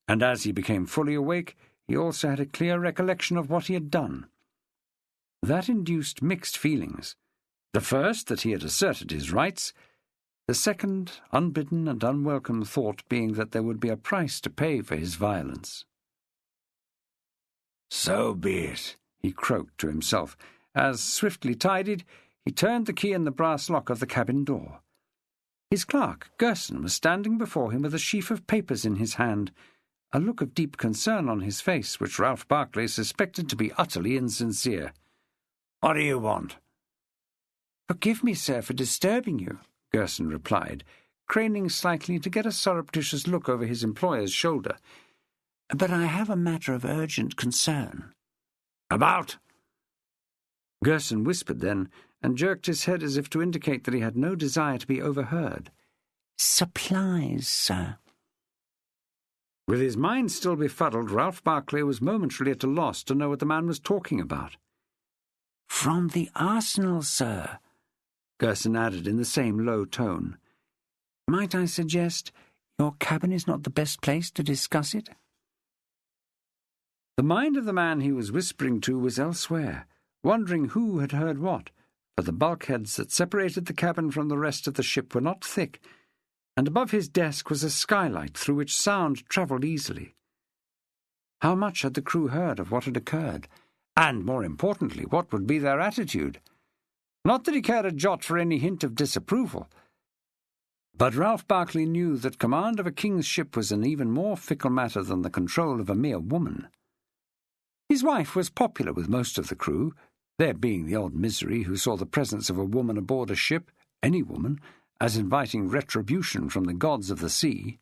Speaker 2: and as he became fully awake, he also had a clear recollection of what he had done. That induced mixed feelings. The first, that he had asserted his rights. The second, unbidden and unwelcome thought being that there would be a price to pay for his violence.
Speaker 1: "So be it,"
Speaker 2: he croaked to himself, as, swiftly tidied, he turned the key in the brass lock of the cabin door. His clerk, Gerson, was standing before him with a sheaf of papers in his hand, a look of deep concern on his face which Ralph Barkley suspected to be utterly insincere.
Speaker 1: "What do you want?"
Speaker 2: "Forgive me, sir, for disturbing you," Gerson replied, craning slightly to get a surreptitious look over his employer's shoulder. "But I have a matter of urgent concern."
Speaker 1: "About?"
Speaker 2: Gerson whispered then, and jerked his head as if to indicate that he had no desire to be overheard. "Supplies, sir." With his mind still befuddled, Ralph Barkley was momentarily at a loss to know what the man was talking about. "From the Arsenal, sir," Gerson added in the same low tone. "Might I suggest your cabin is not the best place to discuss it?" The mind of the man he was whispering to was elsewhere, wondering who had heard what, for the bulkheads that separated the cabin from the rest of the ship were not thick, and above his desk was a skylight through which sound travelled easily. How much had the crew heard of what had occurred? And, more importantly, what would be their attitude? Not that he cared a jot for any hint of disapproval, but Ralph Barkley knew that command of a king's ship was an even more fickle matter than the control of a mere woman. His wife was popular with most of the crew, there being the old misery who saw the presence of a woman aboard a ship, any woman, as inviting retribution from the gods of the sea.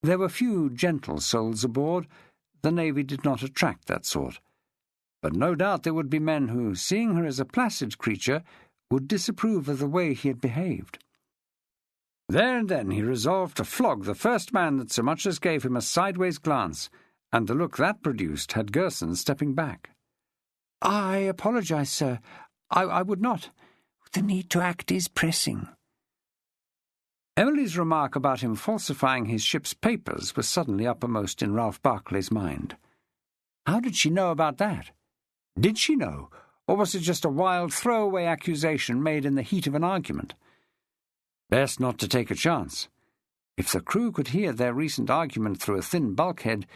Speaker 2: There were few gentle souls aboard. The Navy did not attract that sort. But no doubt there would be men who, seeing her as a placid creature, would disapprove of the way he had behaved. There and then he resolved to flog the first man that so much as gave him a sideways glance, and the look that produced had Gerson stepping back. "I apologize, sir. I would not. The need to act is pressing." Emily's remark about him falsifying his ship's papers was suddenly uppermost in Ralph Barclay's mind. How did she know about that? Did she know, or was it just a wild throwaway accusation made in the heat of an argument? Best not to take a chance. If the crew could hear their recent argument through a thin bulkhead,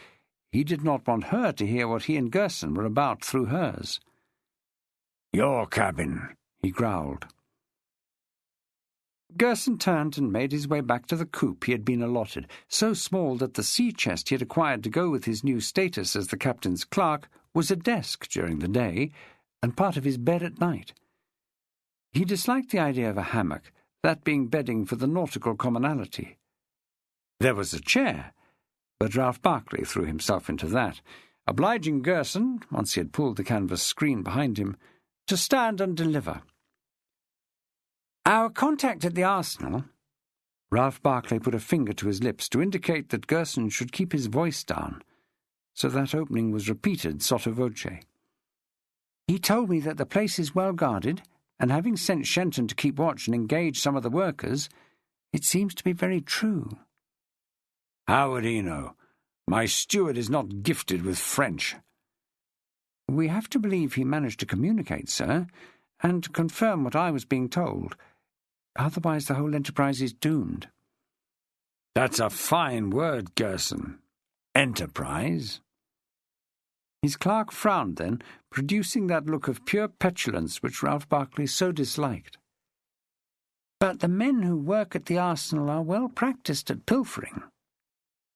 Speaker 2: he did not want her to hear what he and Gerson were about through hers. "Your cabin," he growled. Gerson turned and made his way back to the coop he had been allotted, so small that the sea chest he had acquired to go with his new status as the captain's clerk was a desk during the day and part of his bed at night. He disliked the idea of a hammock, that being bedding for the nautical commonalty. There was a chair, but Ralph Barclay threw himself into that, obliging Gerson, once he had pulled the canvas screen behind him, to stand and deliver. "Our contact at the Arsenal—" Ralph Barclay put a finger to his lips to indicate that Gerson should keep his voice down, so that opening was repeated sotto voce. "He told me that the place is well guarded, and having sent Shenton to keep watch and engage some of the workers, it seems to be very true." "How would he know? My steward is not gifted with French." "We have to believe he managed to communicate, sir, and to confirm what I was being told. Otherwise the whole enterprise is doomed." "That's a fine word, Gerson. Enterprise?" His clerk frowned then, producing that look of pure petulance which Ralph Barclay so disliked. "But the men who work at the Arsenal are well practised at pilfering."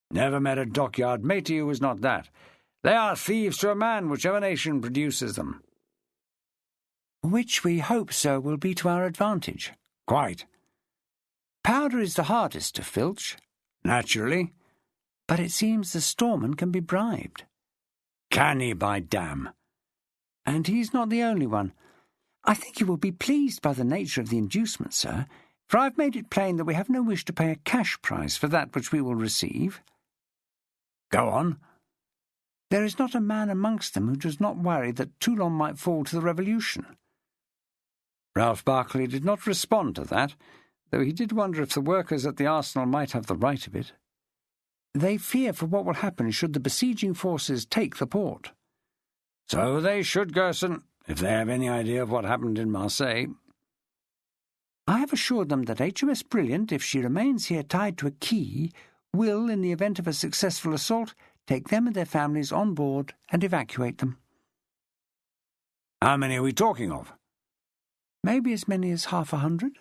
Speaker 2: "Never met a dockyard matey who was not that. They are thieves to a man, whichever nation produces them." "Which we hope, sir, will be to our advantage." "Quite." "Powder is the hardest to filch." "Naturally." "But it seems the storeman can be bribed." "Can he, by damn?" "And he's not the only one. I think you will be pleased by the nature of the inducement, sir, for I've made it plain that we have no wish to pay a cash price for that which we will receive." "Go on." "There is not a man amongst them who does not worry that Toulon might fall to the Revolution." Ralph Barclay did not respond to that, though he did wonder if the workers at the Arsenal might have the right of it. "They fear for what will happen should the besieging forces take the port." "So they should, Gerson, if they have any idea of what happened in Marseille." "I have assured them that HMS Brilliant, if she remains here tied to a quay, will, in the event of a successful assault, take them and their families on board and evacuate them." "How many are we talking of?" "Maybe as many as 100.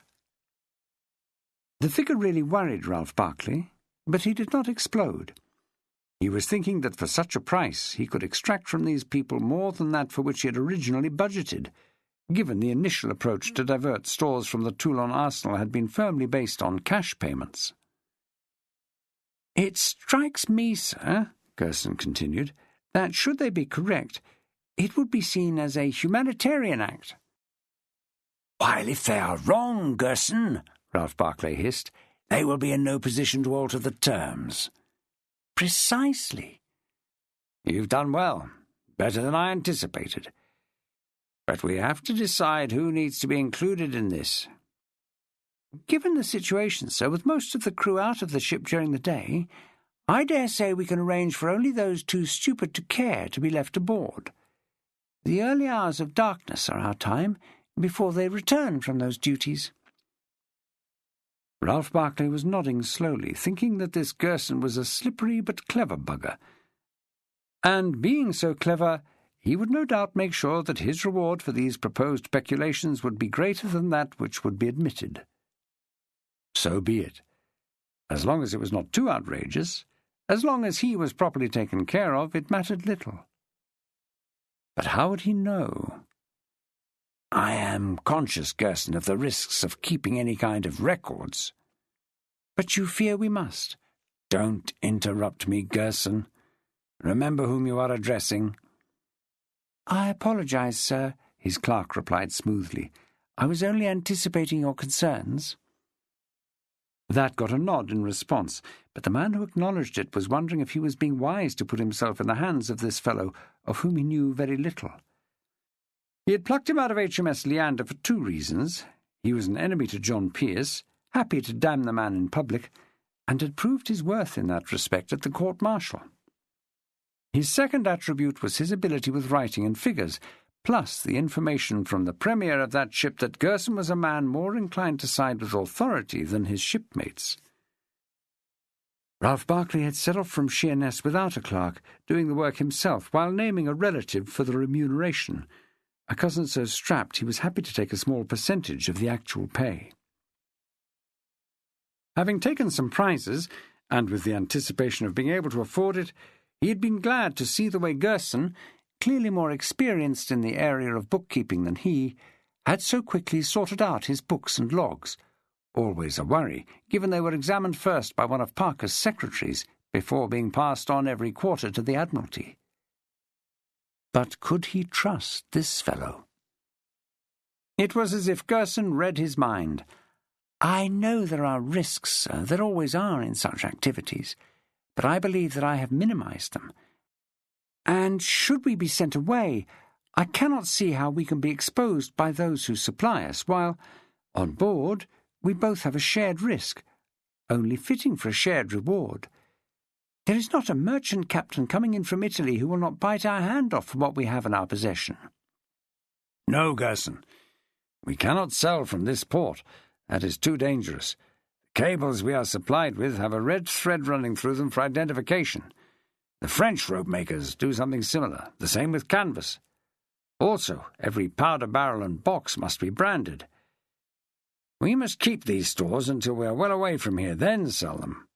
Speaker 2: The figure really worried Ralph Barclay, but he did not explode. He was thinking that for such a price he could extract from these people more than that for which he had originally budgeted, given the initial approach to divert stores from the Toulon Arsenal had been firmly based on cash payments. "It strikes me, sir," Gerson continued, "that should they be correct, it would be seen as a humanitarian act." "While if they are wrong, Gerson," Ralph Barclay hissed, "they will be in no position to alter the terms." "Precisely." "You've done well. Better than I anticipated. But we have to decide who needs to be included in this." "Given the situation, sir, with most of the crew out of the ship during the day, I dare say we can arrange for only those too stupid to care to be left aboard. The early hours of darkness are our time, before they return from those duties." Ralph Barclay was nodding slowly, thinking that this Gerson was a slippery but clever bugger. And being so clever, he would no doubt make sure that his reward for these proposed peculations would be greater than that which would be admitted. So be it. As long as it was not too outrageous, as long as he was properly taken care of, it mattered little. But how would he know?
Speaker 1: I am conscious, Gerson, of the risks of keeping any kind of records.
Speaker 2: But you fear we must?
Speaker 1: Don't interrupt me, Gerson. Remember whom you are addressing.
Speaker 2: I apologize, sir, his clerk replied smoothly. I was only anticipating your concerns. That got a nod in response, but the man who acknowledged it was wondering if he was being wise to put himself in the hands of this fellow, of whom he knew very little. He had plucked him out of HMS Leander for two reasons. He was an enemy to John Pearce, happy to damn the man in public, and had proved his worth in that respect at the court-martial. His second attribute was his ability with writing and figures, plus the information from the premier of that ship that Gerson was a man more inclined to side with authority than his shipmates. Ralph Barclay had set off from Sheerness without a clerk, doing the work himself, while naming a relative for the remuneration. A cousin so strapped he was happy to take a small percentage of the actual pay. Having taken some prizes, and with the anticipation of being able to afford it, he had been glad to see the way Gerson, clearly more experienced in the area of bookkeeping than he, had so quickly sorted out his books and logs, always a worry, given they were examined first by one of Parker's secretaries before being passed on every quarter to the Admiralty. But could he trust this fellow? It was as if Gerson read his mind. I know there are risks, sir, there always are in such activities, but I believe that I have minimized them. And should we be sent away, I cannot see how we can be exposed by those who supply us, while, on board, we both have a shared risk, only fitting for a shared reward. There is not a merchant captain coming in from Italy who will not bite our hand off for what we have in our possession.
Speaker 1: No, Gerson. We cannot sell from this port. That is too dangerous. The cables we are supplied with have a red thread running through them for identification. The French rope makers do something similar, the same with canvas. Also, every powder barrel and box must be branded. We must keep these stores until we are well away from here, then sell them.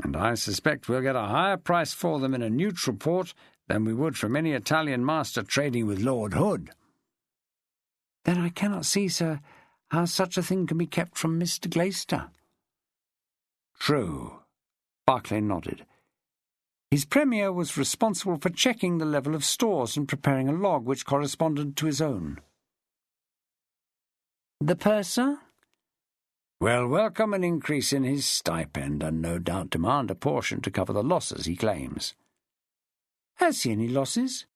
Speaker 1: And I suspect we'll get a higher price for them in a neutral port than we would from any Italian master trading with Lord Hood.
Speaker 2: Then I cannot see, sir, how such a thing can be kept from Mr. Glaister.
Speaker 1: True.
Speaker 2: Barclay nodded. His premier was responsible for checking the level of stores and preparing a log which corresponded to his own. The purser?
Speaker 1: Will welcome an increase in his stipend and no doubt demand a portion to cover the losses he claims.
Speaker 2: Has he any losses?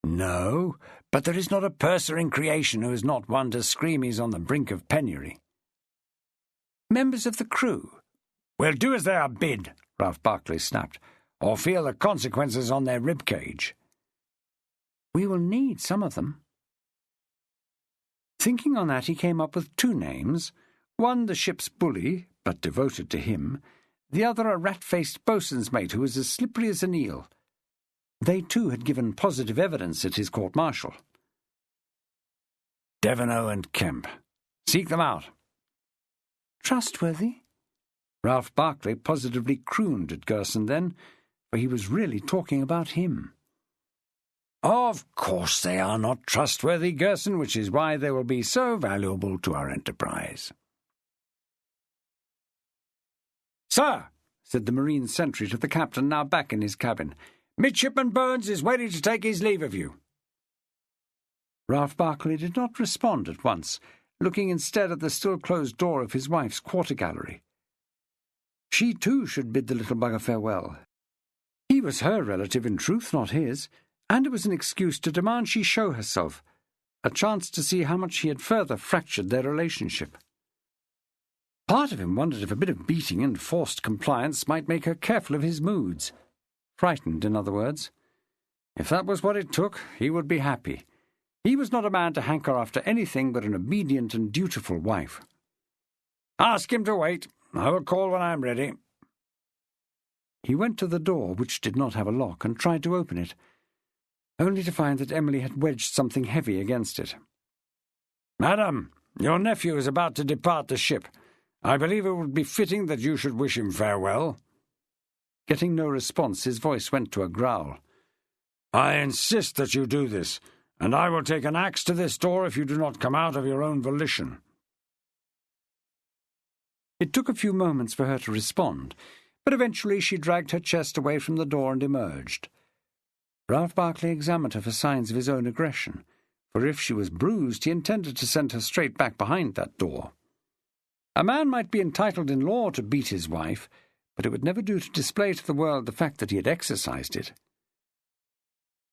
Speaker 1: No, but there is not a purser in creation who is not one to scream he's on the brink of penury.
Speaker 2: Members of the crew?
Speaker 1: Will do as they are bid, Ralph Barclay snapped, or feel the consequences on their ribcage.
Speaker 2: We will need some of them. Thinking on that, he came up with two names, one the ship's bully, but devoted to him, the other a rat-faced boatswain's mate who was as slippery as an eel. They too had given positive evidence at his court-martial.
Speaker 1: Devereux and Kemp. Seek them out.
Speaker 2: Trustworthy?
Speaker 1: Ralph Barclay positively crooned at Gerson then, for he was really talking about him. Of course they are not trustworthy, Gerson, which is why they will be so valuable to our enterprise.
Speaker 2: Sir, said the marine sentry to the captain, now back in his cabin, Midshipman Burns is ready to take his leave of you. Ralph Barclay did not respond at once, looking instead at the still-closed door of his wife's quarter-gallery. She too should bid the little bugger farewell. He was her relative in truth, not his, and it was an excuse to demand she show herself, a chance to see how much he had further fractured their relationship. Part of him wondered if a bit of beating and forced compliance might make her careful of his moods. Frightened, in other words. If that was what it took, he would be happy. He was not a man to hanker after anything but an obedient and dutiful wife.
Speaker 1: Ask him to wait. I will call when I am ready.
Speaker 2: He went to the door, which did not have a lock, and tried to open it, only to find that Emily had wedged something heavy against it.
Speaker 1: Madam, your nephew is about to depart the ship. I believe it would be fitting that you should wish him farewell.
Speaker 2: Getting no response, his voice went to a growl.
Speaker 1: I insist that you do this. and I will take an axe to this door if you do not come out of your own volition."
Speaker 2: It took a few moments for her to respond, but eventually she dragged her chest away from the door and emerged. Ralph Barclay examined her for signs of his own aggression, for if she was bruised, he intended to send her straight back behind that door. A man might be entitled in law to beat his wife, but it would never do to display to the world the fact that he had exercised it.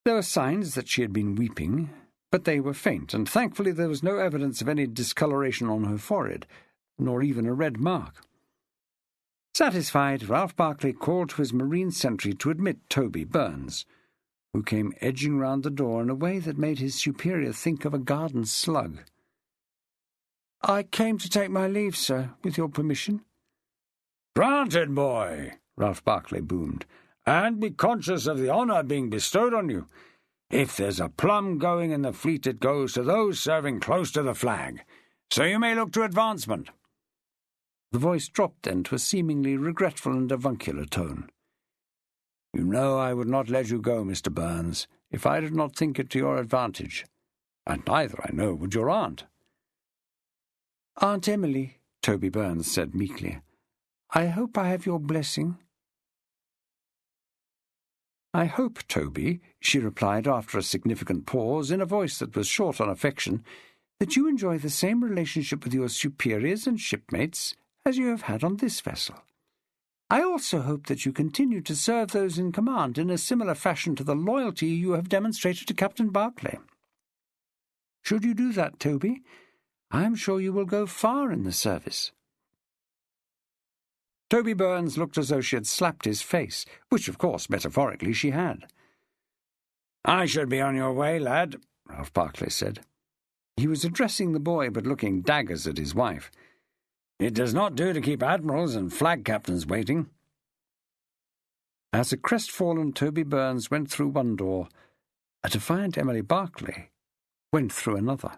Speaker 2: There were signs that she had been weeping, but they were faint, and thankfully there was no evidence of any discoloration on her forehead, nor even a red mark. Satisfied, Ralph Barclay called to his marine sentry to admit Toby Burns, who came edging round the door in a way that made his superior think of a garden slug. "I came to take my leave, sir, with your permission."
Speaker 1: "Granted, boy," Ralph Barclay boomed, "and be conscious of the honour being bestowed on you. If there's a plum going in the fleet, it goes to those serving close to the flag, so you may look to advancement."
Speaker 2: The voice dropped then to a seemingly regretful and avuncular tone.
Speaker 1: "You know I would not let you go, Mr. Burns, if I did not think it to your advantage, and neither, I know, would your aunt."
Speaker 2: "Aunt Emily," Toby Burns said meekly, "I hope I have your blessing." "I hope, Toby," she replied after a significant pause, in a voice that was short on affection, "that you enjoy the same relationship with your superiors and shipmates as you have had on this vessel. I also hope that you continue to serve those in command in a similar fashion to the loyalty you have demonstrated to Captain Barclay. Should you do that, Toby, I am sure you will go far in the service." Toby Burns looked as though she had slapped his face, which, of course, metaphorically, she had.
Speaker 1: "I should be on your way, lad,"
Speaker 2: Ralph Barclay said. He was addressing the boy, but looking daggers at his wife.
Speaker 1: "It does not do to keep admirals and flag captains waiting."
Speaker 2: As a crestfallen Toby Burns went through one door, a defiant Emily Barclay went through another.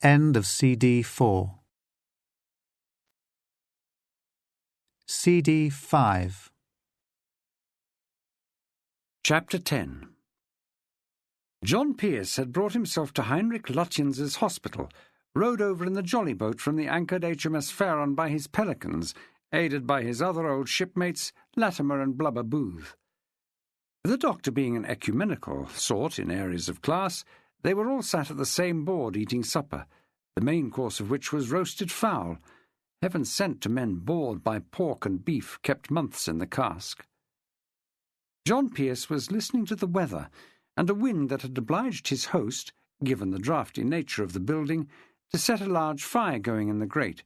Speaker 3: End of CD 4. CD 5.
Speaker 2: Chapter 10. John Pearce had brought himself to Heinrich Lutyens's hospital, rowed over in the jolly boat from the anchored HMS Pharaon by his Pelicans, aided by his other old shipmates, Latimer and Blubber Booth. The doctor being an ecumenical sort in areas of class, they were all sat at the same board eating supper, the main course of which was roasted fowl, heaven sent to men bored by pork and beef kept months in the cask. John Pearce was listening to the weather, and a wind that had obliged his host, given the draughty nature of the building, to set a large fire going in the grate.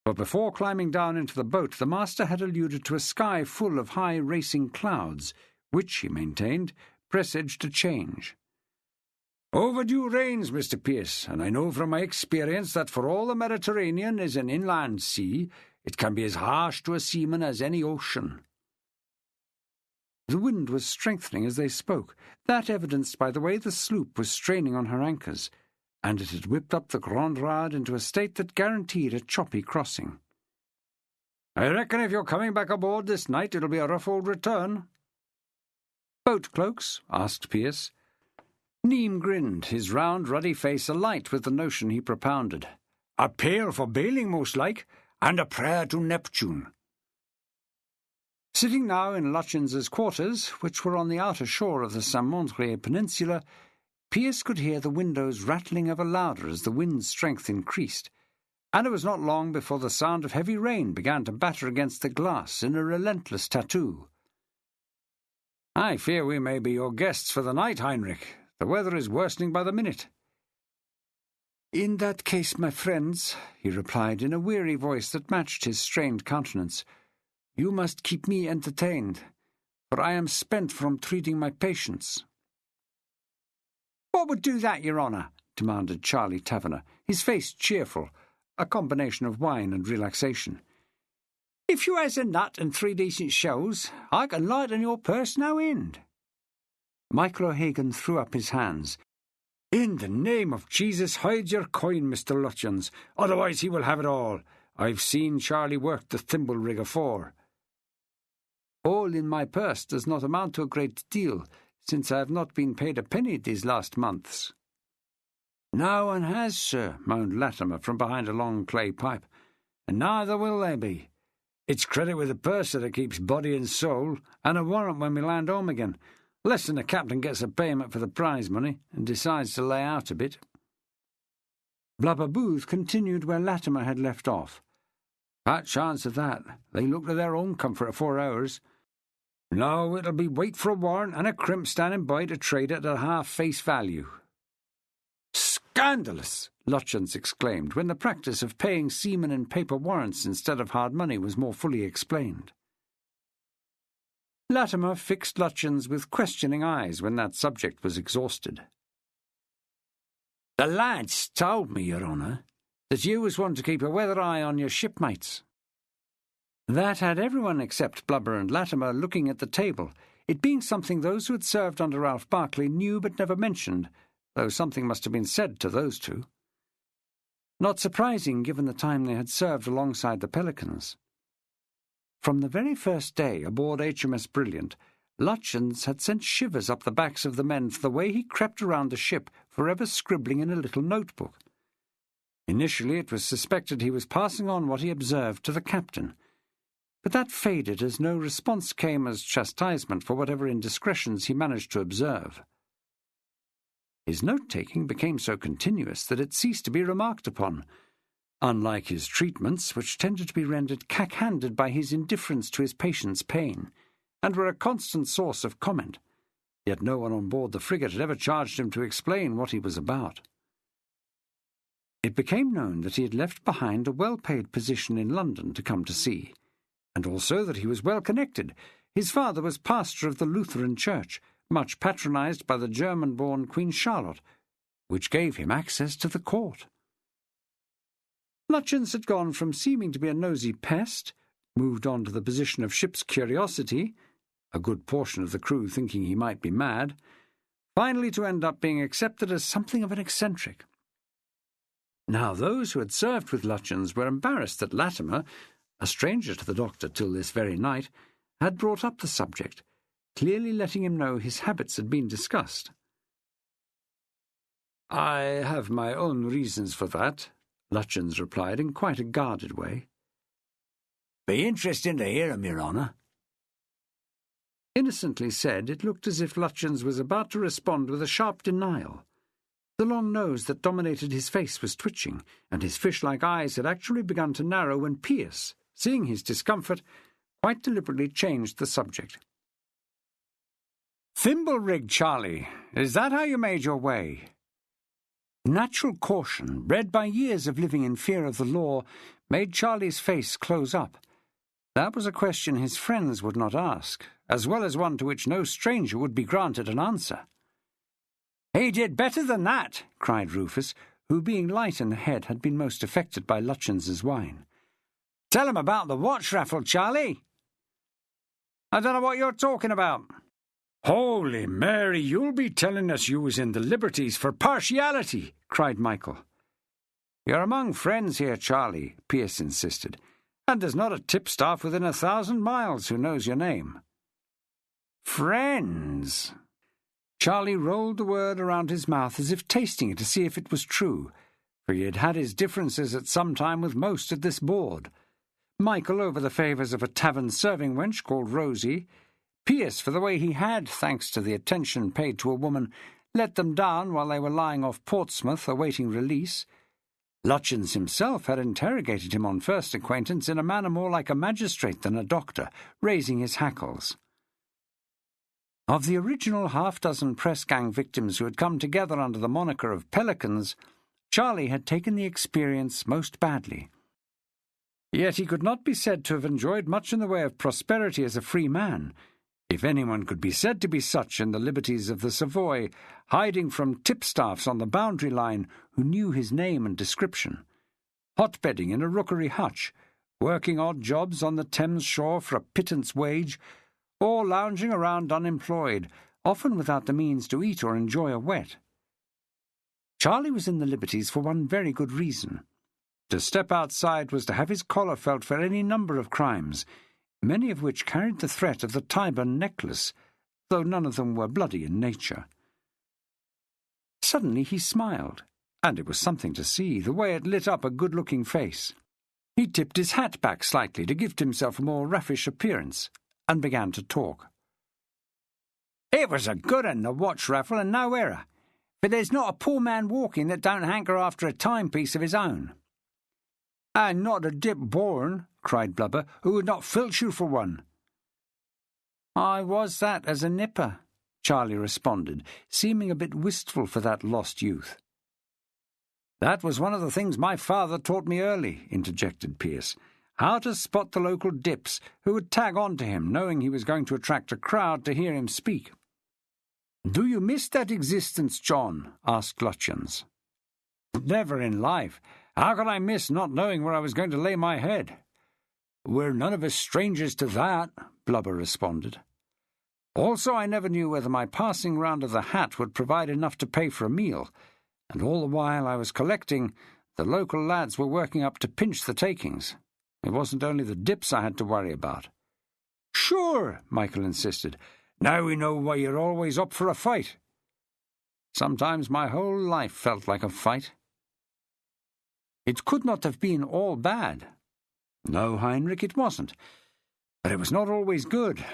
Speaker 2: But before climbing down into the boat, the master had alluded to a sky full of high racing clouds, which, he maintained, presaged a change.
Speaker 1: "Overdue rains, Mr. Pearce, and I know from my experience that for all the Mediterranean is an inland sea, it can be as harsh to a seaman as any ocean."
Speaker 2: The wind was strengthening as they spoke, that evidenced by the way the sloop was straining on her anchors, and it had whipped up the Grand Rade into a state that guaranteed a choppy crossing.
Speaker 1: "I reckon if you're coming back aboard this night, it'll be a rough old return."
Speaker 2: "Boat cloaks?" asked Pearce. Neame grinned, his round, ruddy face alight with the notion he propounded.
Speaker 1: "A pail for bailing, most like, and a prayer to Neptune."
Speaker 2: Sitting now in Lutyens's quarters, which were on the outer shore of the Saint-Mandrier peninsula, Pearce could hear the windows rattling ever louder as the wind's strength increased, and it was not long before the sound of heavy rain began to batter against the glass in a relentless tattoo.
Speaker 1: "I fear we may be your guests for the night, Heinrich. The weather is worsening by the minute."
Speaker 2: "In that case, my friends," he replied in a weary voice that matched his strained countenance, "you must keep me entertained, for I am spent from treating my patients."
Speaker 1: "What would do that, your honour?"
Speaker 2: demanded Charlie Taverner, his face cheerful, a combination of wine and relaxation.
Speaker 1: "If you has a nut and 3 decent shows, I can lighten your purse no end."
Speaker 2: Michael O'Hagan threw up his hands.
Speaker 1: "In the name of Jesus, hide your coin, Mr. Lutyens, otherwise he will have it all. I've seen Charlie work the thimble rig afore." All in my purse does not amount to a great deal, since I have not been paid a penny these last months." "No one has, sir," moaned Latimer from behind a long clay pipe, "and neither will they be. It's credit with the purser that keeps body and soul, and a warrant when we land home again, less than the captain gets a payment for the prize money and decides to lay out a bit." Blubber Booth continued where Latimer had left off. "Fat chance of that. They look to their own comfort afore ours. No, it'll be wait for a warrant and a crimp standing by to trade it at half face value." "Scandalous!" Lutyens exclaimed, when the practice of paying seamen in paper warrants instead of hard money was more fully explained. Latimer fixed Lutyens with questioning eyes when that subject was exhausted. "The lads told me, your honour, that you was one to keep a weather eye on your shipmates." That had everyone except Blubber and Latimer looking at the table, it being something those who had served under Ralph Barclay knew but never mentioned, though something must have been said to those two. Not surprising, given the time they had served alongside the Pelicans. From the very first day aboard HMS Brilliant, Lutyens had sent shivers up the backs of the men for the way he crept around the ship, forever scribbling in a little notebook. Initially it was suspected he was passing on what he observed to the captain, but that faded as no response came as chastisement for whatever indiscretions he managed to observe. His note-taking became so continuous that it ceased to be remarked upon, unlike his treatments, which tended to be rendered cack-handed by his indifference to his patient's pain, and were a constant source of comment, yet no one on board the frigate had ever charged him to explain what he was about. It became known that he had left behind a well-paid position in London to come to sea, and also that he was well connected. His father was pastor of the Lutheran Church, much patronised by the German-born Queen Charlotte, which gave him access to the court. Lutyens had gone from seeming to be a nosy pest, moved on to the position of ship's curiosity, a good portion of the crew thinking he might be mad, finally to end up being accepted as something of an eccentric. Now those who had served with Lutyens were embarrassed that Latimer, a stranger to the doctor till this very night, had brought up the subject, clearly letting him know his habits had been discussed. "I have my own reasons for that," Lutyens replied in quite a guarded way. "Be interesting to hear 'em, your honour." Innocently said, it looked as if Lutyens was about to respond with a sharp denial. The long nose that dominated his face was twitching, and his fish-like eyes had actually begun to narrow when Pearce, seeing his discomfort, quite deliberately changed the subject. "Thimble-rig, Charlie, is that how you made your way?" Natural caution, bred by years of living in fear of the law, made Charlie's face close up. That was a question his friends would not ask, as well as one to which no stranger would be granted an answer. "He did better than that," cried Rufus, who, being light in the head, had been most affected by Lutyens's wine. "Tell him about the watch raffle, Charlie." "I don't know what you're talking about." "Holy Mary, you'll be telling us you was in the Liberties for partiality," cried Michael. "You're among friends here, Charlie," Pearce insisted, "and there's not a tipstaff within 1,000 miles who knows your name." "Friends?" Charlie rolled the word around his mouth as if tasting it to see if it was true, for he had had his differences at some time with most of this board. Michael over the favours of a tavern serving wench called Rosie, Pearce for the way he had, thanks to the attention paid to a woman, let them down while they were lying off Portsmouth awaiting release. Lutyens himself had interrogated him on first acquaintance in a manner more like a magistrate than a doctor, raising his hackles. Of the original half-dozen press-gang victims who had come together under the moniker of Pelicans, Charlie had taken the experience most badly. Yet he could not be said to have enjoyed much in the way of prosperity as a free man, if anyone could be said to be such in the liberties of the Savoy, hiding from tipstaffs on the boundary line who knew his name and description, hotbedding in a rookery hutch, working odd jobs on the Thames shore for a pittance wage, or lounging around unemployed, often without the means to eat or enjoy a wet. Charlie was in the Liberties for one very good reason. To step outside was to have his collar felt for any number of crimes,
Speaker 2: many of which carried the threat of the Tyburn necklace, though none of them were bloody in nature. Suddenly he smiled, and it was something to see, the way it lit up a good-looking face. He tipped his hat back slightly to give himself a more raffish appearance, and began to talk. "It was a good un, the watch raffle, and no error, for there's not a poor man walking that don't hanker after a timepiece of his own." "And not a dip born," cried Blubber, "who would not filch you for one." "I was that as a nipper," Charlie responded, seeming a bit wistful for that lost youth. "That was one of the things my father taught me early," interjected Pearce, "how to spot the local dips who would tag on to him, knowing he was going to attract a crowd to hear him speak." "Do you miss that existence, John?" asked Lutyens. "Never in life. How could I miss not knowing where I was going to lay my head?" "We're none of us strangers to that," Blubber responded. "Also, I never knew whether my passing round of the hat would provide enough to pay for a meal, and all the while I was collecting, the local lads were working up to pinch the takings. It wasn't only the dips I had to worry about." "Sure," Michael insisted. "Now we know why you're always up for a fight." "Sometimes my whole life felt like a fight." "It could not have been all bad." "No, Heinrich, it wasn't. But it was not always good.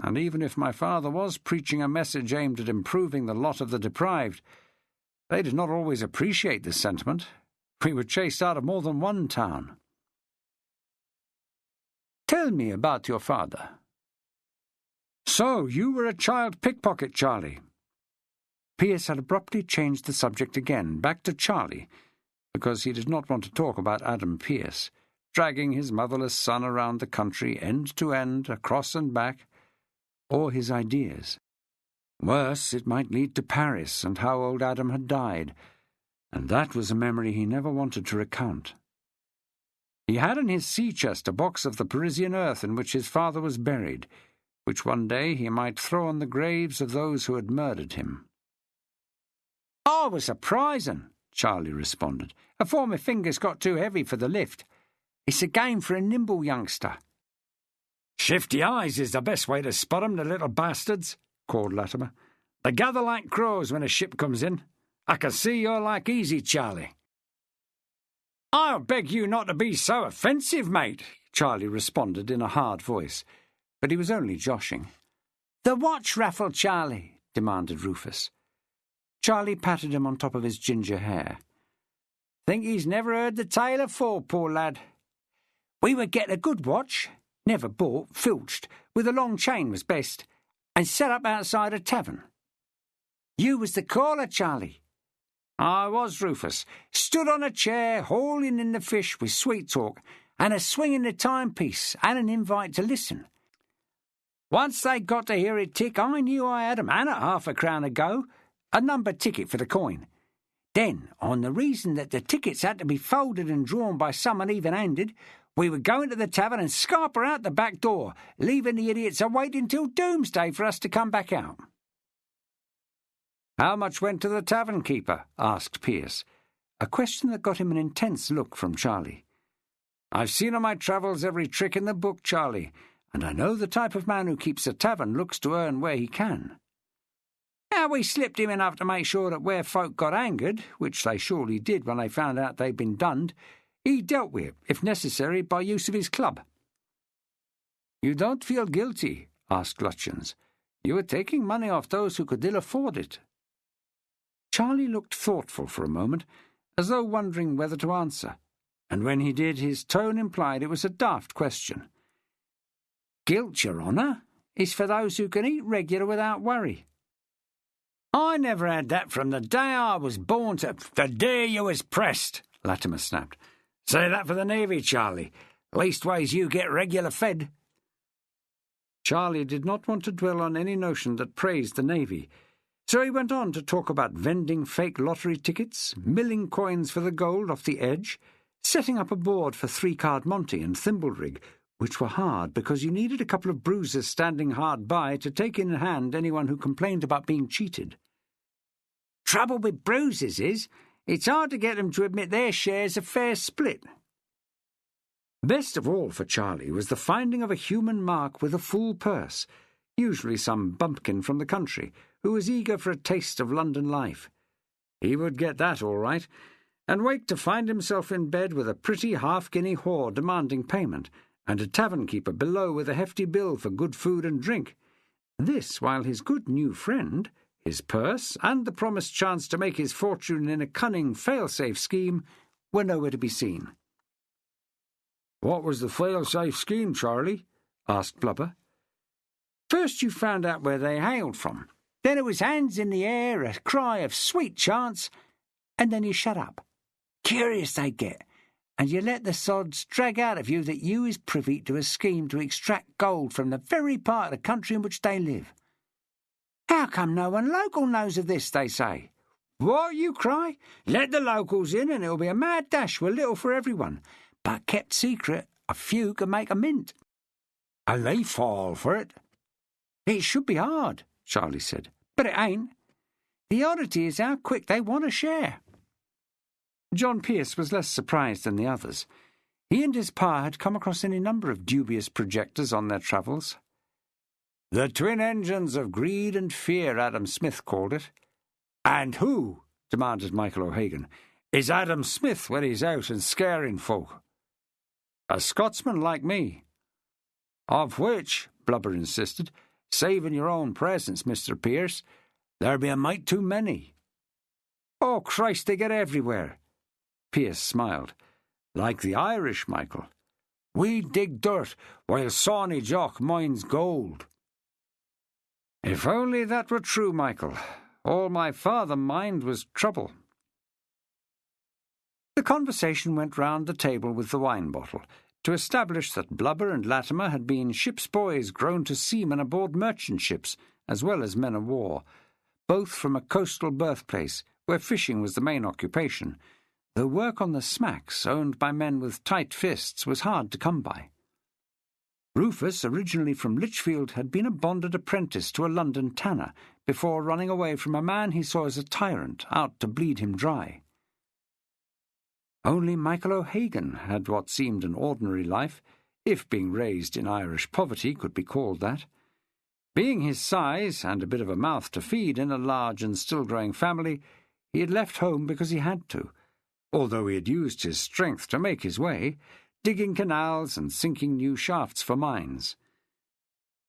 Speaker 2: And even if my father was preaching a message aimed at improving the lot of the deprived, they did not always appreciate this sentiment. We were chased out of more than one town." "Tell me about your father." "So, you were a child pickpocket, Charlie." Pearce had abruptly changed the subject again, back to Charlie, because he did not want to talk about Adam Pearce, dragging his motherless son around the country, end to end, across and back, or his ideas. Worse, it might lead to Paris and how old Adam had died, and that was a memory he never wanted to recount. He had in his sea chest a box of the Parisian earth in which his father was buried, which one day he might throw on the graves of those who had murdered him. "I was surprising," Charlie responded, "afore my fingers got too heavy for the lift. It's a game for a nimble youngster." "Shifty eyes is the best way to spot 'em, the little bastards," called Latimer. "They gather like crows when a ship comes in. I can see you're like easy, Charlie." "I'll beg you not to be so offensive, mate," Charlie responded in a hard voice, but he was only joshing. "The watch raffle, Charlie," demanded Rufus. Charlie patted him on top of his ginger hair. "Think he's never heard the tale afore, poor lad. We would get a good watch, never bought, filched, with a long chain was best, and set up outside a tavern. You was the caller, Charlie." "I was, Rufus. Stood on a chair, hauling in the fish with sweet talk, and a swinging the timepiece, and an invite to listen. Once they got to hear it tick, I knew I had 'em, and at £0.50 a go, a number ticket for the coin. Then, on the reason that the tickets had to be folded and drawn by someone even-handed, we would go into the tavern and scarper out the back door, leaving the idiots a-waiting till doomsday for us to come back out." "How much went to the tavern keeper?" asked Pearce, a question that got him an intense look from Charlie. "I've seen on my travels every trick in the book, Charlie, and I know the type of man who keeps a tavern looks to earn where he can." "Now we slipped him enough to make sure that where folk got angered, which they surely did when they found out they'd been dunned, he dealt with it, if necessary, by use of his club." "You don't feel guilty?" asked Lutyens. "You were taking money off those who could ill afford it." Charlie looked thoughtful for a moment, as though wondering whether to answer, and when he did, his tone implied it was a daft question. "Guilt, your honour, is for those who can eat regular without worry." "I never had that from the day I was born to—" "The day you was pressed," Latimer snapped. "Say that for the Navy, Charlie. Leastways you get regular fed." Charlie did not want to dwell on any notion that praised the Navy, so he went on to talk about vending fake lottery tickets, milling coins for the gold off the edge, setting up a board for 3-card Monty and thimble rig, which were hard because you needed a couple of bruisers standing hard by to take in hand anyone who complained about being cheated. "Trouble with bruisers is, it's hard to get them to admit their share's a fair split." Best of all for Charlie was the finding of a human mark with a full purse, usually some bumpkin from the country, who was eager for a taste of London life. He would get that all right, and wake to find himself in bed with a pretty half-guinea whore demanding payment, and a tavern-keeper below with a hefty bill for good food and drink. This while his good new friend, his purse, and the promised chance to make his fortune in a cunning fail-safe scheme were nowhere to be seen.
Speaker 1: "What was the fail-safe scheme, Charlie?"
Speaker 2: asked Blubber. "First you found out where they hailed from. Then it was hands in the air, a cry of sweet chance, and then you shut up. Curious they get, and you let the sods drag out of you that you is privy to a scheme to extract gold from the very part of the country in which they live. How come no one local knows of this, they say. What, you cry? Let the locals in and it'll be a mad dash with little for everyone. But kept secret, a few can make a mint. And they fall for it. It should be hard, Charlie said, but it ain't. The oddity is how quick they want to share." John Pearce was less surprised than the others. He and his pa had come across any number of dubious projectors on their travels. "The twin engines of greed and fear," Adam Smith called it. "And who," demanded Michael O'Hagan, "is Adam Smith when he's out and scaring folk?" "A Scotsman like me." "Of which," Blubber insisted, "saving your own presence, Mr. Pearce, there be a mite too many." "Oh, Christ, they get everywhere." Pearce smiled. "Like the Irish, Michael. We dig dirt, while Sawney Jock mines gold." "If only that were true, Michael. All my father mined was trouble." The conversation went round the table with the wine bottle, to establish that Blubber and Latimer had been ship's boys grown to seamen aboard merchant ships, as well as men of war, both from a coastal birthplace, where fishing was the main occupation, though work on the smacks, owned by men with tight fists, was hard to come by. Rufus, originally from Lichfield, had been a bonded apprentice to a London tanner, before running away from a man he saw as a tyrant, out to bleed him dry. Only Michael O'Hagan had what seemed an ordinary life, if being raised in Irish poverty could be called that. Being his size, and a bit of a mouth to feed in a large and still-growing family, he had left home because he had to, although he had used his strength to make his way, digging canals and sinking new shafts for mines.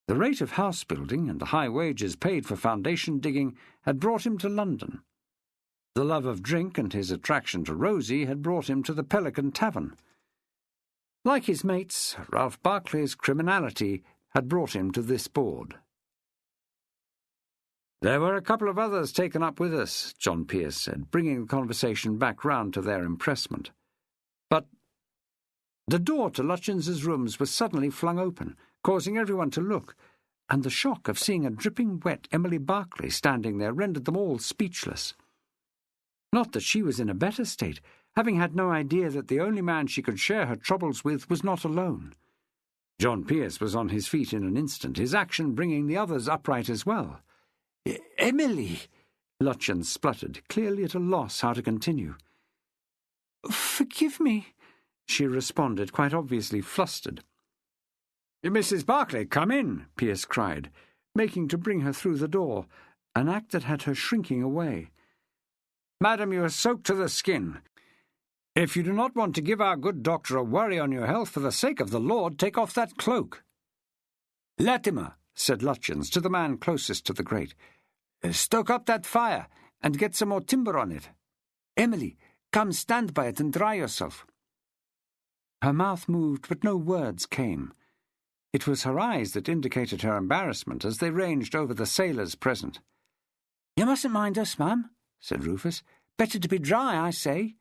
Speaker 2: The rate of house-building and the high wages paid for foundation digging had brought him to London. The love of drink and his attraction to Rosie had brought him to the Pelican Tavern. Like his mates, Ralph Barclay's criminality had brought him to this board. "There were a couple of others taken up with us," John Pearce said, bringing the conversation back round to their impressment. But the door to Lutchens's rooms was suddenly flung open, causing everyone to look, and the shock of seeing a dripping wet Emily Barclay standing there rendered them all speechless. Not that she was in a better state, having had no idea that the only man she could share her troubles with was not alone. John Pearce was on his feet in an instant, his action bringing the others upright as well. "Emily!" Lutchens spluttered, clearly at a loss how to continue. "Forgive me," she responded, quite obviously flustered. "Mrs. Barclay, come in," Pearce cried, making to bring her through the door, an act that had her shrinking away. "Madam, you are soaked to the skin. If you do not want to give our good doctor a worry on your health, for the sake of the Lord, take off that cloak." "Latimer," said Lutchens to the man closest to the grate, "stoke up that fire, and get some more timber on it. Emily, come stand by it and dry yourself." Her mouth moved, but no words came. It was her eyes that indicated her embarrassment as they ranged over the sailors present. "You mustn't mind us, ma'am," said Rufus. "Better to be dry, I say."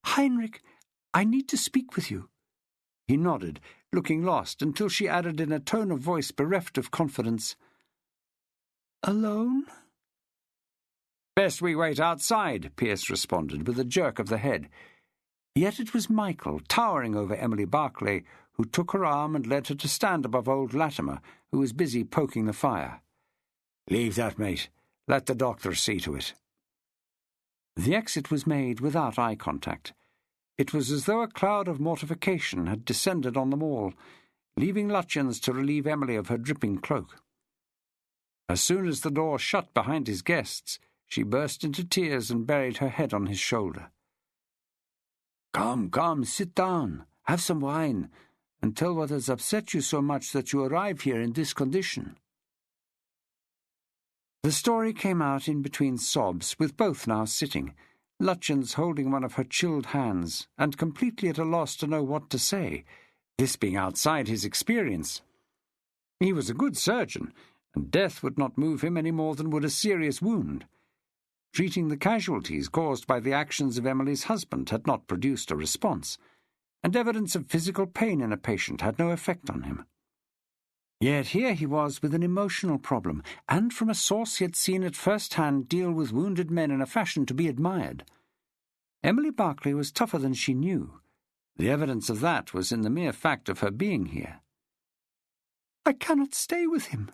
Speaker 2: "Heinrich, I need to speak with you." He nodded, looking lost, until she added in a tone of voice bereft of confidence, "Alone?" "Best we wait outside," Pearce responded, with a jerk of the head. Yet it was Michael, towering over Emily Barclay, who took her arm and led her to stand above old Latimer, who was busy poking the fire. "Leave that, mate. Let the doctor see to it." The exit was made without eye contact. It was as though a cloud of mortification had descended on them all, leaving Lutyens to relieve Emily of her dripping cloak. As soon as the door shut behind his guests, she burst into tears and buried her head on his shoulder. "Come, come, sit down, have some wine, and tell what has upset you so much that you arrive here in this condition." The story came out in between sobs, with both now sitting, Lutyens holding one of her chilled hands, and completely at a loss to know what to say, this being outside his experience. He was a good surgeon, and death would not move him any more than would a serious wound. Treating the casualties caused by the actions of Emily's husband had not produced a response, and evidence of physical pain in a patient had no effect on him. Yet here he was with an emotional problem, and from a source he had seen at first hand deal with wounded men in a fashion to be admired. Emily Barclay was tougher than she knew. The evidence of that was in the mere fact of her being here. "I cannot stay with him."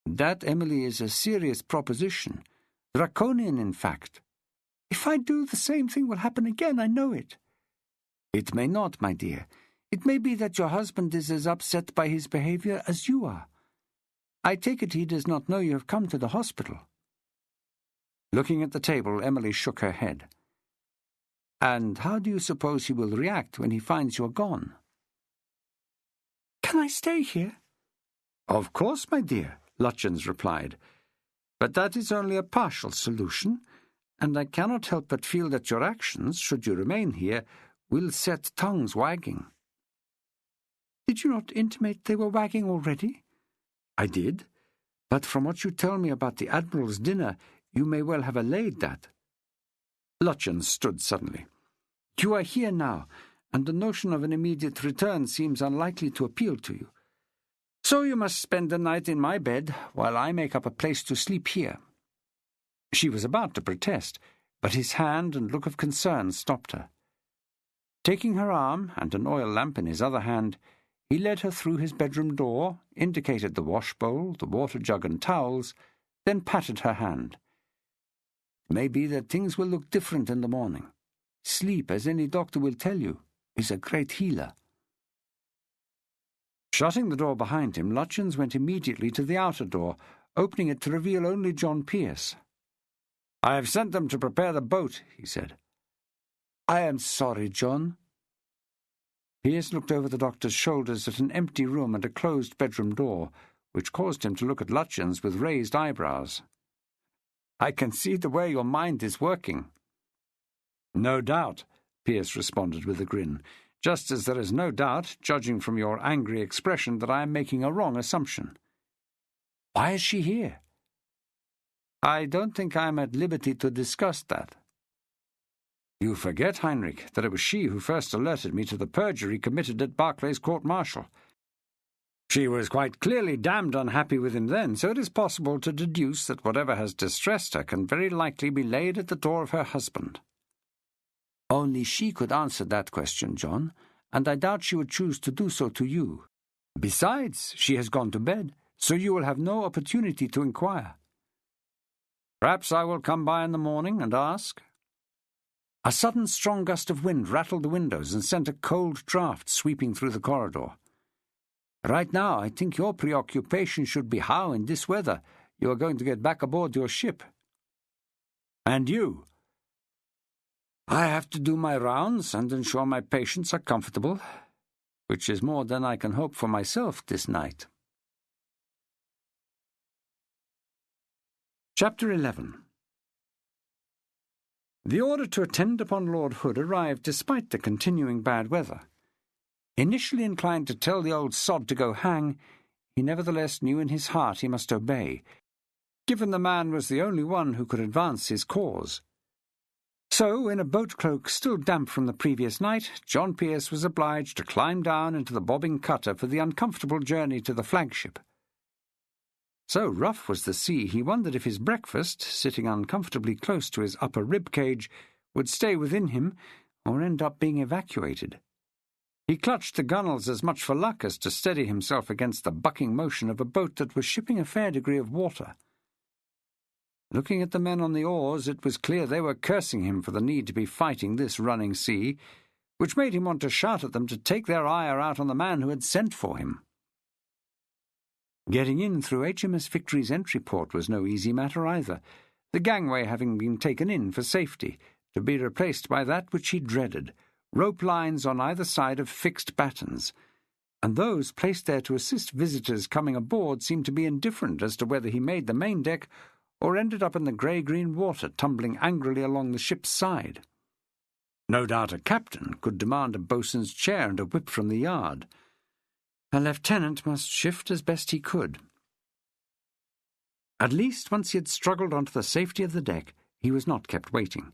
Speaker 2: "That, Emily, is a serious proposition. Draconian, in fact. If I do, the same thing will happen again, I know it." "It may not, my dear. It may be that your husband is as upset by his behavior as you are. I take it he does not know you have come to the hospital." Looking at the table, Emily shook her head. "And how do you suppose he will react when he finds you are gone?" "Can I stay here?" "Of course, my dear," Lutyens replied. "But that is only a partial solution, and I cannot help but feel that your actions, should you remain here, will set tongues wagging." "Did you not intimate they were wagging already?" "I did, but from what you tell me about the Admirals' dinner, you may well have allayed that." Lutyens stood suddenly. "You are here now, and the notion of an immediate return seems unlikely to appeal to you. So you must spend the night in my bed, while I make up a place to sleep here." She was about to protest, but his hand and look of concern stopped her. Taking her arm, and an oil lamp in his other hand, he led her through his bedroom door, indicated the wash-bowl, the water-jug and towels, then patted her hand. "It may be that things will look different in the morning. Sleep, as any doctor will tell you, is a great healer." Shutting the door behind him, Lutyens went immediately to the outer door, opening it to reveal only John Pearce. "I have sent them to prepare the boat," he said. "I am sorry, John." Pearce looked over the doctor's shoulders at an empty room and a closed bedroom door, which caused him to look at Lutyens with raised eyebrows. "I can see the way your mind is working." "No doubt," Pearce responded with a grin, "just as there is no doubt, judging from your angry expression, that I am making a wrong assumption." "Why is she here?" "I don't think I am at liberty to discuss that." "You forget, Heinrich, that it was she who first alerted me to the perjury committed at Barclay's court-martial. She was quite clearly damned unhappy with him then, so it is possible to deduce that whatever has distressed her can very likely be laid at the door of her husband." "Only she could answer that question, John, and I doubt she would choose to do so to you. Besides, she has gone to bed, so you will have no opportunity to inquire." "Perhaps I will come by in the morning and ask." A sudden strong gust of wind rattled the windows and sent a cold draught sweeping through the corridor. "Right now, I think your preoccupation should be how, in this weather, you are going to get back aboard your ship." "And you?" "I have to do my rounds and ensure my patients are comfortable, which is more than I can hope for myself this night." Chapter 11. The order to attend upon Lord Hood arrived despite the continuing bad weather. Initially inclined to tell the old sod to go hang, he nevertheless knew in his heart he must obey, given the man was the only one who could advance his cause. So, in a boat cloak still damp from the previous night, John Pearce was obliged to climb down into the bobbing cutter for the uncomfortable journey to the flagship. So rough was the sea, he wondered if his breakfast, sitting uncomfortably close to his upper rib-cage, would stay within him or end up being evacuated. He clutched the gunwales as much for luck as to steady himself against the bucking motion of a boat that was shipping a fair degree of water. Looking at the men on the oars, it was clear they were cursing him for the need to be fighting this running sea, which made him want to shout at them to take their ire out on the man who had sent for him. Getting in through HMS Victory's entry port was no easy matter either, the gangway having been taken in for safety, to be replaced by that which he dreaded, rope lines on either side of fixed battens, and those placed there to assist visitors coming aboard seemed to be indifferent as to whether he made the main deck or ended up in the grey-green water tumbling angrily along the ship's side. No doubt a captain could demand a boatswain's chair and a whip from the yard. A lieutenant must shift as best he could. At least once he had struggled onto the safety of the deck, he was not kept waiting.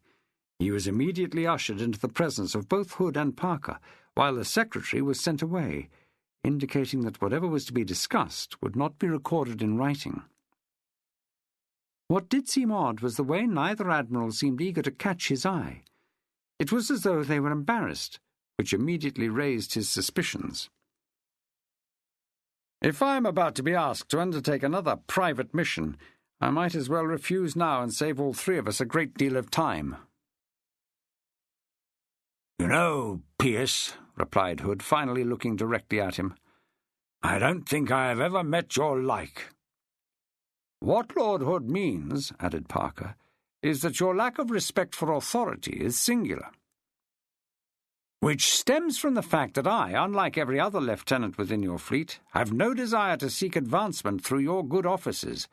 Speaker 2: He was immediately ushered into the presence of both Hood and Parker, while the secretary was sent away, indicating that whatever was to be discussed would not be recorded in writing. What did seem odd was the way neither admiral seemed eager to catch his eye. It was as though they were embarrassed, which immediately raised his suspicions.
Speaker 1: "If I am about to be asked to undertake another private mission, I might as well refuse now and save all three of us a great deal of time."
Speaker 2: "You know, Pearce," replied Hood, finally looking directly at him, "I don't think I have ever met your like."
Speaker 1: "What Lord Hood means," added Parker, "is that your lack of respect for authority is singular." "Which stems from the fact that I, unlike every other lieutenant within your fleet, have no desire to seek advancement through your good offices.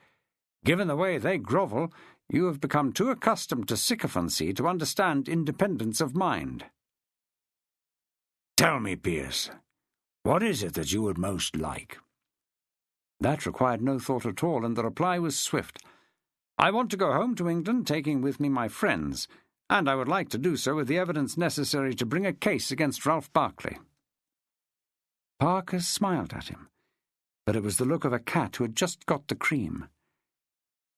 Speaker 1: Given the way they grovel, you have become too accustomed to sycophancy to understand independence of mind."
Speaker 2: "Tell me, Pearce, what is it that you would most like?"
Speaker 1: That required no thought at all, and the reply was swift. "I want to go home to England, taking with me my friends, and I would like to do so with the evidence necessary to bring a case against Ralph Barclay." Parker smiled at him, but it was the look of a cat who had just got the cream.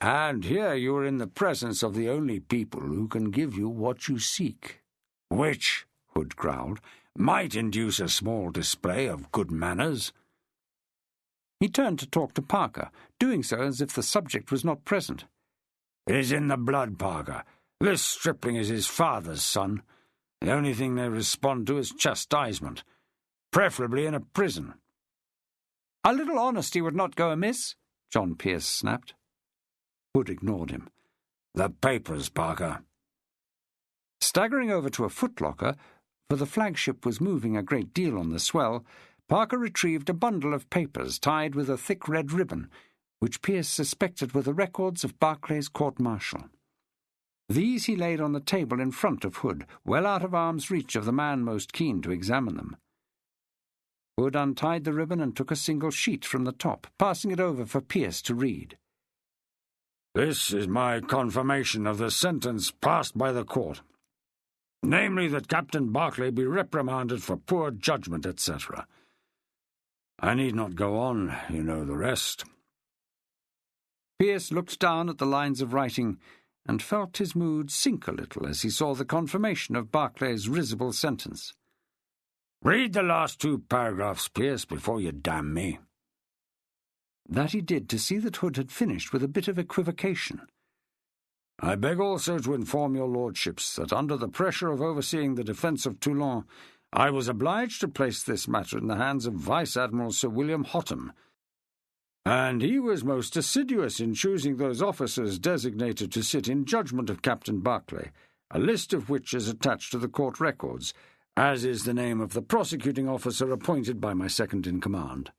Speaker 2: "And here you are in the presence of the only people who can give you what you seek, which," Hood growled, "might induce a small display of good manners."
Speaker 1: He turned to talk to Parker, doing so as if the subject was not present.
Speaker 2: "It is in the blood, Parker. This stripling is his father's son. The only thing they respond to is chastisement, preferably in a prison."
Speaker 1: "A little honesty would not go amiss," John Pearce snapped. Hood ignored him.
Speaker 2: "The papers, Parker."
Speaker 1: Staggering over to a footlocker, for the flagship was moving a great deal on the swell, Parker retrieved a bundle of papers tied with a thick red ribbon, which Pearce suspected were the records of Barclay's court-martial. These he laid on the table in front of Hood, well out of arm's reach of the man most keen to examine them. Hood untied the ribbon and took a single sheet from the top, passing it over for Pearce to read.
Speaker 2: "This is my confirmation of the sentence passed by the court, namely that Captain Barclay be reprimanded for poor judgment, etc. I need not go on, you know the rest."
Speaker 1: Pearce looked down at the lines of writing and felt his mood sink a little as he saw the confirmation of Barclay's risible sentence.
Speaker 2: "Read the last 2 paragraphs, Pearce, before you damn me."
Speaker 1: That he did, to see that Hood had finished with a bit of equivocation.
Speaker 2: "I beg also to inform your lordships that under the pressure of overseeing the defence of Toulon, I was obliged to place this matter in the hands of Vice-Admiral Sir William Hotham, and he was most assiduous in choosing those officers designated to sit in judgment of Captain Barclay, a list of which is attached to the court records, as is the name of the prosecuting officer appointed by my second-in-command.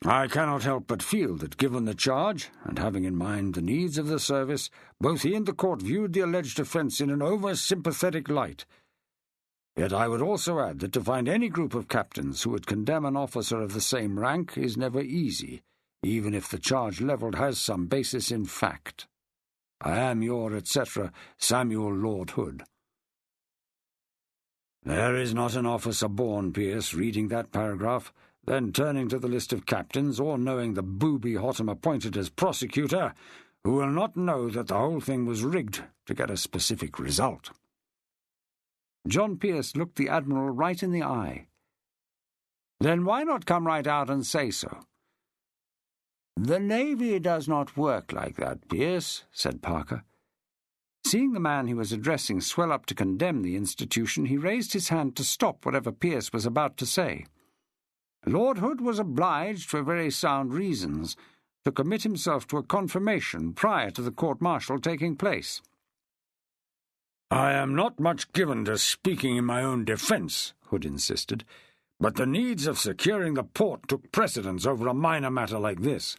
Speaker 2: I cannot help but feel that, given the charge, and having in mind the needs of the service, both he and the court viewed the alleged offence in an over-sympathetic light. Yet I would also add that to find any group of captains who would condemn an officer of the same rank is never easy, even if the charge levelled has some basis in fact. I am your, etc., Samuel Lord Hood." There is not an officer born, Pearce, reading that paragraph, then turning to the list of captains, or knowing the booby Hotham appointed as prosecutor, who will not know that the whole thing was rigged to get a specific result.
Speaker 1: John Pearce looked the Admiral right in the eye. "Then why not come right out and say so?"
Speaker 2: "The Navy does not work like that, Pearce," said Parker. Seeing the man he was addressing swell up to condemn the institution, he raised his hand to stop whatever Pearce was about to say. Lord Hood was obliged, for very sound reasons, to commit himself to a confirmation prior to the court-martial taking place.
Speaker 1: "I am not much given to speaking in my own defence," Hood insisted, "but the needs of securing the port took precedence over a minor matter like this."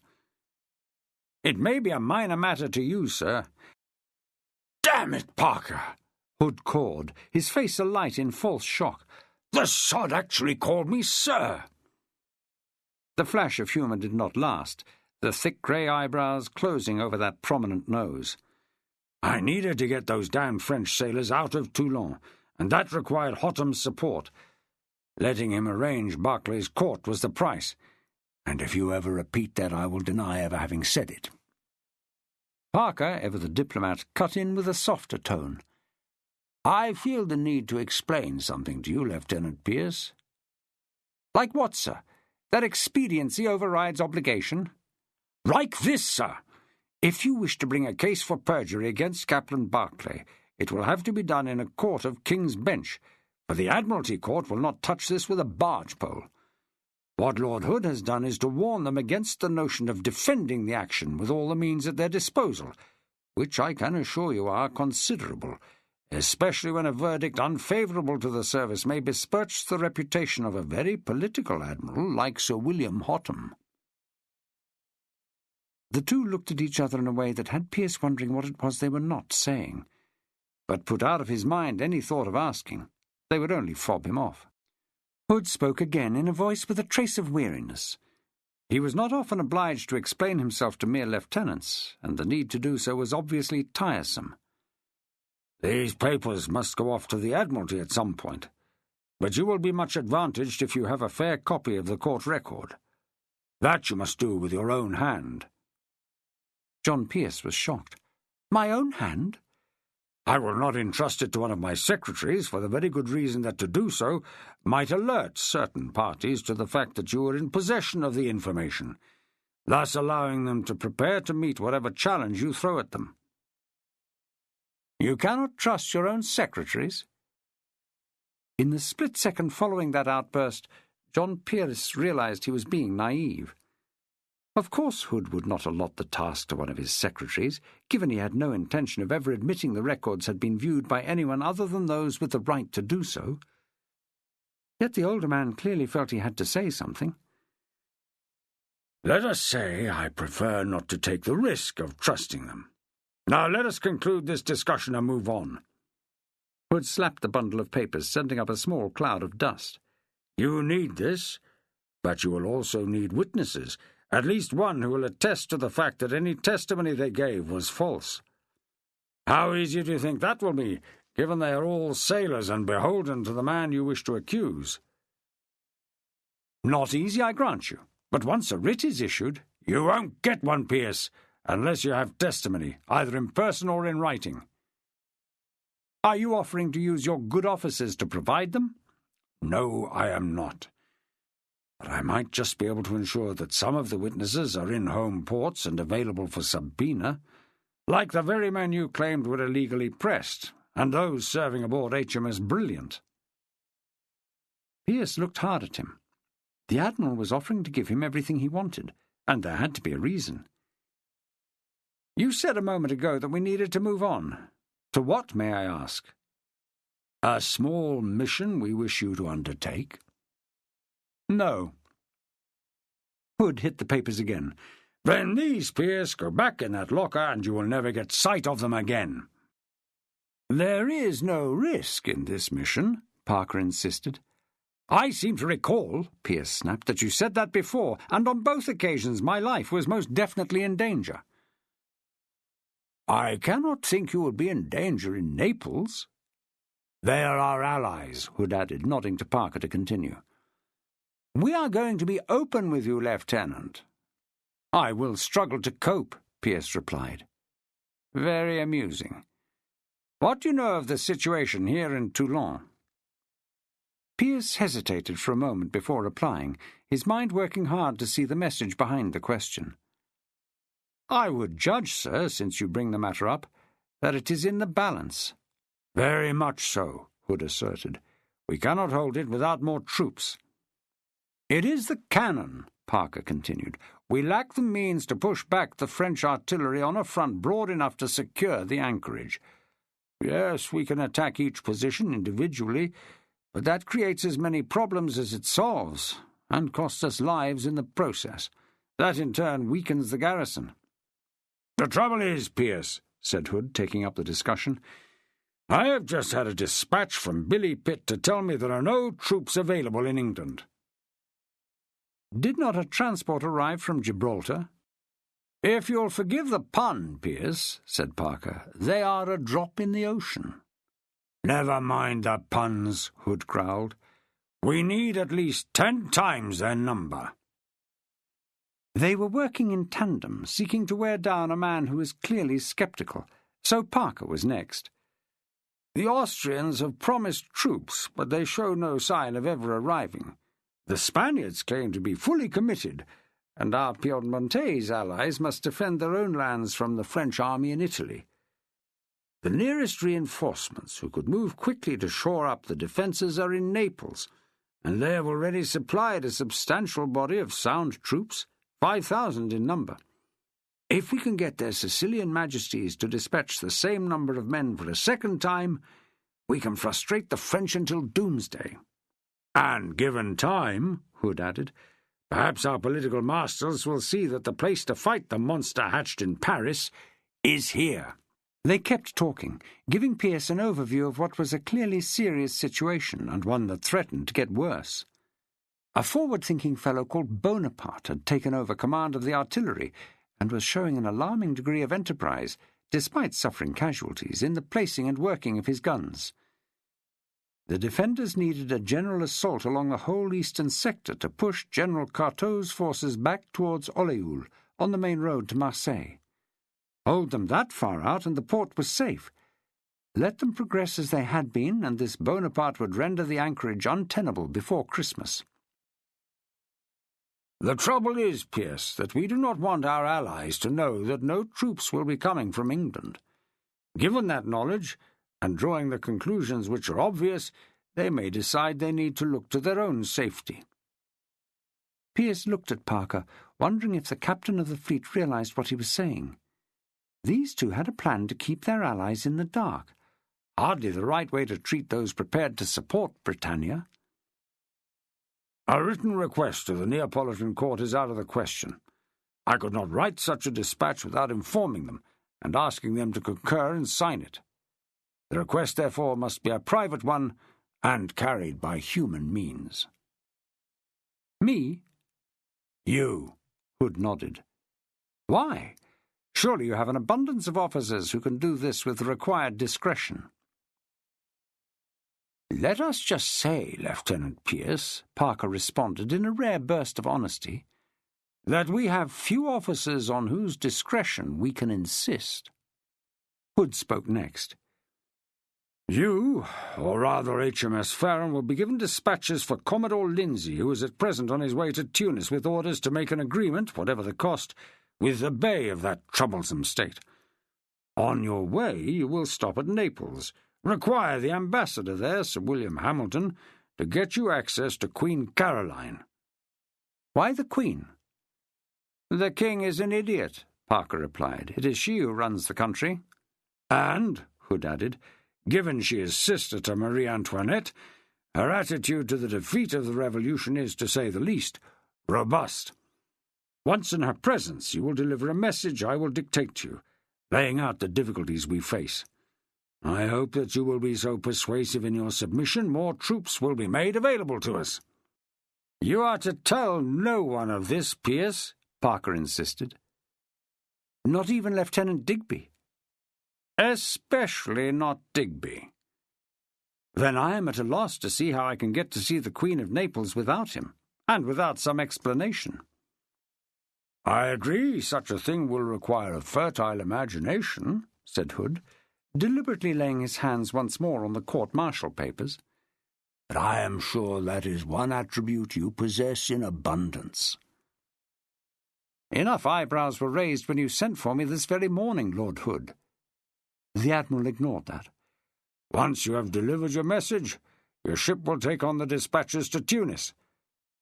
Speaker 2: "It may be a minor matter to you, sir."
Speaker 1: "Damn it, Parker!"
Speaker 2: Hood cawed, his face alight in false shock.
Speaker 1: "The sod actually called me sir!"
Speaker 2: The flash of humour did not last, the thick grey eyebrows closing over that prominent nose.
Speaker 1: "I needed to get those damned French sailors out of Toulon, and that required Hotham's support. Letting him arrange Barclay's court was the price, and if you ever repeat that, I will deny ever having said it."
Speaker 2: Parker, ever the diplomat, cut in with a softer tone. "I feel the need to explain something to you, Lieutenant Pearce." "Like what, sir? That expediency overrides obligation?"
Speaker 1: "Like this, sir.
Speaker 2: If you wish to bring a case for perjury against Captain Barclay, it will have to be done in a court of King's Bench, for the Admiralty Court will not touch this with a barge pole. What Lord Hood has done is to warn them against the notion of defending the action with all the means at their disposal, which I can assure you are considerable, especially when a verdict unfavourable to the service may besmirch the reputation of a very political admiral like Sir William Hotham." The two looked at each other in a way that had Pearce wondering what it was they were not saying, but put out of his mind any thought of asking. They would only fob him off. Hood spoke again in a voice with a trace of weariness. He was not often obliged to explain himself to mere lieutenants, and the need to do so was obviously tiresome.
Speaker 1: "These papers must go off to the Admiralty at some point, but you will be much advantaged if you have a fair copy of the court record. That you must do with your own hand."
Speaker 2: John Pearce was shocked. "My own hand?"
Speaker 1: "I will not entrust it to one of my secretaries, for the very good reason that to do so might alert certain parties to the fact that you are in possession of the information, thus allowing them to prepare to meet whatever challenge you throw at them."
Speaker 2: "You cannot trust your own secretaries?" In the split second following that outburst, John Pearce realized he was being naive. Of course Hood would not allot the task to one of his secretaries, given he had no intention of ever admitting the records had been viewed by anyone other than those with the right to do so. Yet the older man clearly felt he had to say something.
Speaker 1: "Let us say I prefer not to take the risk of trusting them. Now let us conclude this discussion and move on."
Speaker 2: Hood slapped the bundle of papers, sending up a small cloud of dust.
Speaker 1: "You need this, but you will also need witnesses, at least one who will attest to the fact that any testimony they gave was false. How easy do you think that will be, given they are all sailors and beholden to the man you wish to accuse?"
Speaker 2: "Not easy, I grant you, but once a writ is issued—"
Speaker 1: "You won't get one, Pearce, unless you have testimony, either in person or in writing."
Speaker 2: "Are you offering to use your good offices to provide them?"
Speaker 1: "No, I am not. But I might just be able to ensure that some of the witnesses are in home ports and available for subpoena, like the very men you claimed were illegally pressed, and those serving aboard HMS Brilliant."
Speaker 2: Pearce looked hard at him. The Admiral was offering to give him everything he wanted, and there had to be a reason. "You said a moment ago that we needed to move on. To what, may I ask?"
Speaker 1: "A small mission we wish you to undertake."
Speaker 2: "No." Hood hit the papers again.
Speaker 1: "Then these, Pearce, go back in that locker and you will never get sight of them again."
Speaker 2: "There is no risk in this mission," Parker insisted.
Speaker 1: "I seem to recall,"
Speaker 2: Pearce snapped, "that you said that before, and on both occasions my life was most definitely in danger."
Speaker 1: "I cannot think you would be in danger in Naples."
Speaker 2: "They are our allies," Hood added, nodding to Parker to continue. "We are going to be open with you, Lieutenant." "I will struggle to cope," Pearce replied. "Very amusing. What do you know of the situation here in Toulon?" Pearce hesitated for a moment before replying, his mind working hard to see the message behind the question. I would judge, sir, since you bring the matter up, that it is in the balance.
Speaker 1: Very much so, Hood asserted. We cannot hold it without more troops.
Speaker 2: It is the cannon, Parker continued. We lack the means to push back the French artillery on a front broad enough to secure the anchorage. Yes, we can attack each position individually, but that creates as many problems as it solves, and costs us lives in the process. That in turn weakens the garrison.
Speaker 1: The trouble is, Pearce, said Hood, taking up the discussion, I have just had a dispatch from Billy Pitt to tell me there are no troops available in England.
Speaker 2: Did not a transport arrive from Gibraltar? If you'll forgive the pun, Pearce, said Parker, they are a drop in the ocean.
Speaker 1: Never mind the puns, Hood growled. We need at least 10 times their number.
Speaker 2: They were working in tandem, seeking to wear down a man who was clearly sceptical, so Parker was next. The Austrians have promised troops, but they show no sign of ever arriving. The Spaniards claim to be fully committed, and our Piedmontese allies must defend their own lands from the French army in Italy. The nearest reinforcements who could move quickly to shore up the defences are in Naples, and they have already supplied a substantial body of sound troops, 5,000 in number. If we can get their Sicilian majesties to dispatch the same number of men for a second time, we can frustrate the French until doomsday.
Speaker 1: And given time, Hood added, perhaps our political masters will see that the place to fight the monster hatched in Paris is here.
Speaker 2: They kept talking, giving Pearce an overview of what was a clearly serious situation and one that threatened to get worse. A forward-thinking fellow called Bonaparte had taken over command of the artillery and was showing an alarming degree of enterprise, despite suffering casualties, in the placing and working of his guns. The defenders needed a general assault along the whole eastern sector to push General Carteau's forces back towards Oleul, on the main road to Marseille. Hold them that far out, and the port was safe. Let them progress as they had been, and this Bonaparte would render the anchorage untenable before Christmas.
Speaker 1: The trouble is, Pearce, that we do not want our allies to know that no troops will be coming from England. Given that knowledge, and drawing the conclusions which are obvious, they may decide they need to look to their own safety.
Speaker 2: Pearce looked at Parker, wondering if the captain of the fleet realized what he was saying. These two had a plan to keep their allies in the dark. Hardly the right way to treat those prepared to support Britannia.
Speaker 1: A written request to the Neapolitan court is out of the question. I could not write such a dispatch without informing them and asking them to concur and sign it. The request, therefore, must be a private one and carried by human means.
Speaker 2: Me?
Speaker 1: You,
Speaker 2: Hood nodded. Why? Surely you have an abundance of officers who can do this with the required discretion.
Speaker 1: Let us just say, Lieutenant Pearce, Parker responded in a rare burst of honesty, that we have few officers on whose discretion we can insist.
Speaker 2: Hood spoke next.
Speaker 1: You, or rather HMS Farron, will be given dispatches for Commodore Lindsay, who is at present on his way to Tunis with orders to make an agreement, whatever the cost, with the Bey of that troublesome state. On your way you will stop at Naples, require the ambassador there, Sir William Hamilton, to get you access to Queen Caroline.
Speaker 2: Why the Queen?
Speaker 1: The King is an idiot, Parker replied. It is she who runs the country. And, Hood added, given she is sister to Marie Antoinette, her attitude to the defeat of the Revolution is, to say the least, robust. Once in her presence, you will deliver a message I will dictate to you, laying out the difficulties we face. I hope that you will be so persuasive in your submission, more troops will be made available to us. You are to tell no one of this, Pearce, Parker insisted.
Speaker 2: Not even Lieutenant Digby?
Speaker 1: Especially not Digby.
Speaker 2: Then I am at a loss to see how I can get to see the Queen of Naples without him, and without some explanation.
Speaker 1: I agree such a thing will require a fertile imagination, said Hood, deliberately laying his hands once more on the court-martial papers. But I am sure that is one attribute you possess in abundance. Enough eyebrows were raised when you sent for me this very morning, Lord Hood."
Speaker 2: The Admiral ignored that.
Speaker 1: "Once you have delivered your message, your ship will take on the dispatches to Tunis.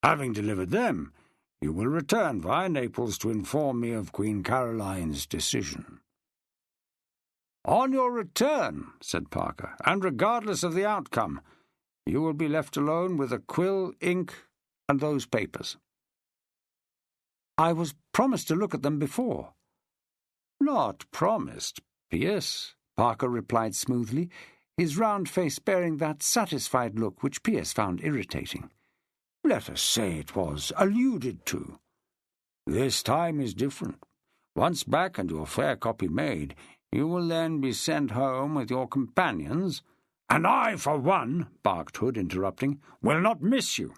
Speaker 1: Having delivered them, you will return via Naples to inform me of Queen Caroline's decision." "On your return," said Parker, "and regardless of the outcome, you will be left alone with a quill, ink, and those papers."
Speaker 2: "I was promised to look at them before."
Speaker 1: "Not promised, Pearce,"
Speaker 2: Parker replied smoothly, his round face bearing that satisfied look which Pearce found irritating.
Speaker 1: "Let us say it was alluded to. This time is different. Once back and your fair copy made, you will then be sent home with your companions, and I, for one," barked Hood, interrupting, "will not miss you."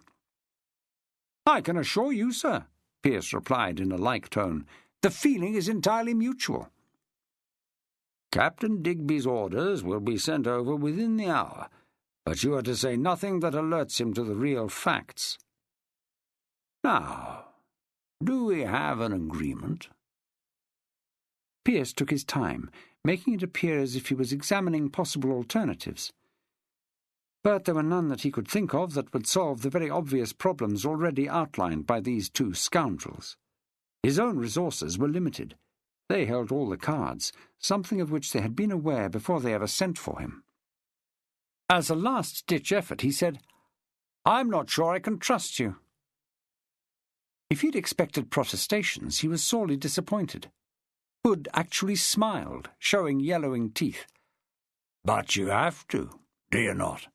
Speaker 2: "I can assure you, sir," Pearce replied in a like tone, "the feeling is entirely mutual."
Speaker 1: "Captain Digby's orders will be sent over within the hour, but you are to say nothing that alerts him to the real facts. Now, do we have an agreement?"
Speaker 2: Pearce took his time, making it appear as if he was examining possible alternatives. But there were none that he could think of that would solve the very obvious problems already outlined by these two scoundrels. His own resources were limited. They held all the cards, something of which they had been aware before they ever sent for him. As a last-ditch effort, he said, "I'm not sure I can trust you." If he'd expected protestations, he was sorely disappointed. Hood actually smiled, showing yellowing teeth.
Speaker 1: "But you have to, do you not?"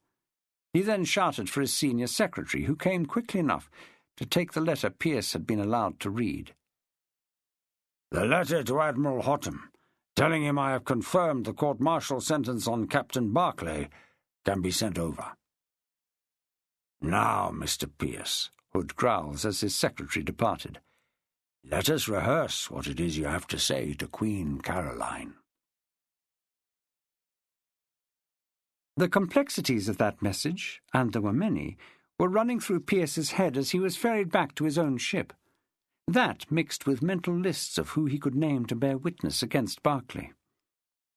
Speaker 2: He then shouted for his senior secretary, who came quickly enough to take the letter Pearce had been allowed to read.
Speaker 1: "The letter to Admiral Hotham, telling him I have confirmed the court-martial sentence on Captain Barclay, can be sent over." "Now, Mr. Pearce," Hood growls as his secretary departed, "let us rehearse what it is you have to say to Queen Caroline."
Speaker 2: The complexities of that message, and there were many, were running through Pearce's head as he was ferried back to his own ship. That mixed with mental lists of who he could name to bear witness against Barclay.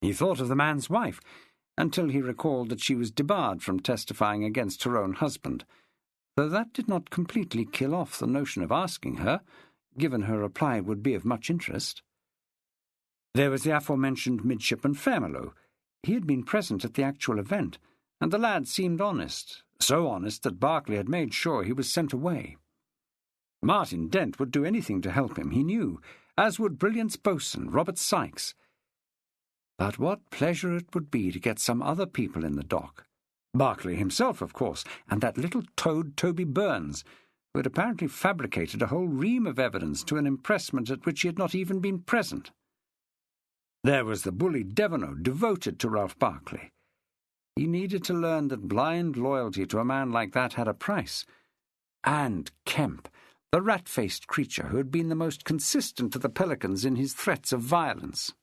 Speaker 2: He thought of the man's wife, until he recalled that she was debarred from testifying against her own husband, though that did not completely kill off the notion of asking her, given her reply would be of much interest. There was the aforementioned Midshipman Fairmelow. He had been present at the actual event, and the lad seemed honest, so honest that Barclay had made sure he was sent away. Martin Dent would do anything to help him, he knew, as would Brilliant's boatswain, Robert Sykes. But what pleasure it would be to get some other people in the dock. Barclay himself, of course, and that little toad Toby Burns, who had apparently fabricated a whole ream of evidence to an impressment at which he had not even been present. There was the bully Devereux, devoted to Ralph Barclay. He needed to learn that blind loyalty to a man like that had a price. And Kemp, the rat-faced creature who had been the most consistent to the Pelicans in his threats of violence.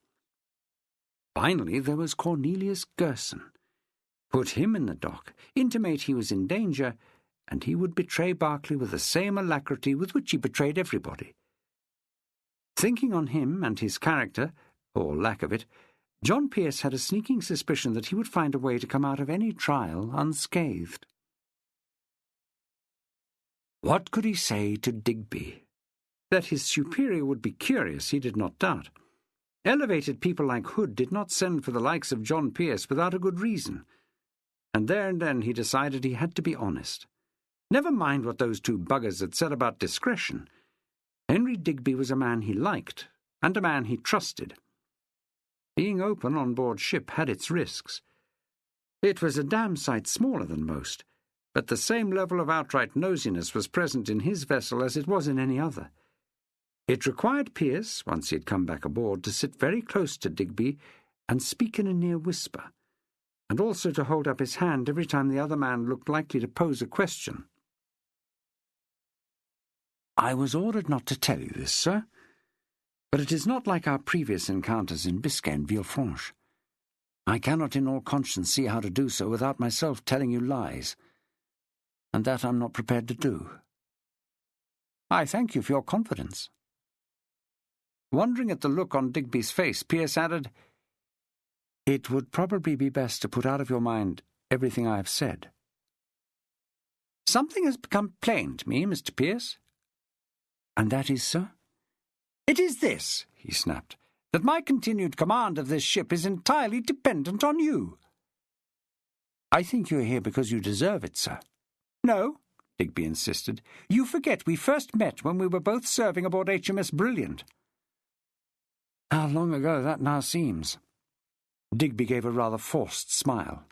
Speaker 2: Finally, there was Cornelius Gerson. Put him in the dock, intimate he was in danger, and he would betray Barclay with the same alacrity with which he betrayed everybody. Thinking on him and his character, or lack of it, John Pearce had a sneaking suspicion that he would find a way to come out of any trial unscathed. What could he say to Digby? That his superior would be curious, he did not doubt. Elevated people like Hood did not send for the likes of John Pearce without a good reason. And there and then he decided he had to be honest. Never mind what those two buggers had said about discretion. Henry Digby was a man he liked, and a man he trusted. Being open on board ship had its risks. It was a damn sight smaller than most, but the same level of outright nosiness was present in his vessel as it was in any other. It required Pearce, once he had come back aboard, to sit very close to Digby and speak in a near whisper, and also to hold up his hand every time the other man looked likely to pose a question. "I was ordered not to tell you this, sir, but it is not like our previous encounters in Biscay and Villefranche. I cannot in all conscience see how to do so without myself telling you lies, and that I'm not prepared to do. I thank you for your confidence." Wondering at the look on Digby's face, Pearce added, "It would probably be best to put out of your mind everything I have said." "Something has become plain to me, Mr. Pearce." "And that is, sir?" "It is this," he snapped, "that my continued command of this ship is entirely dependent on you." "I think you are here because you deserve it, sir." "No," Digby insisted. "You forget we first met when we were both serving aboard HMS Brilliant." "How long ago that now seems." Digby gave a rather forced smile.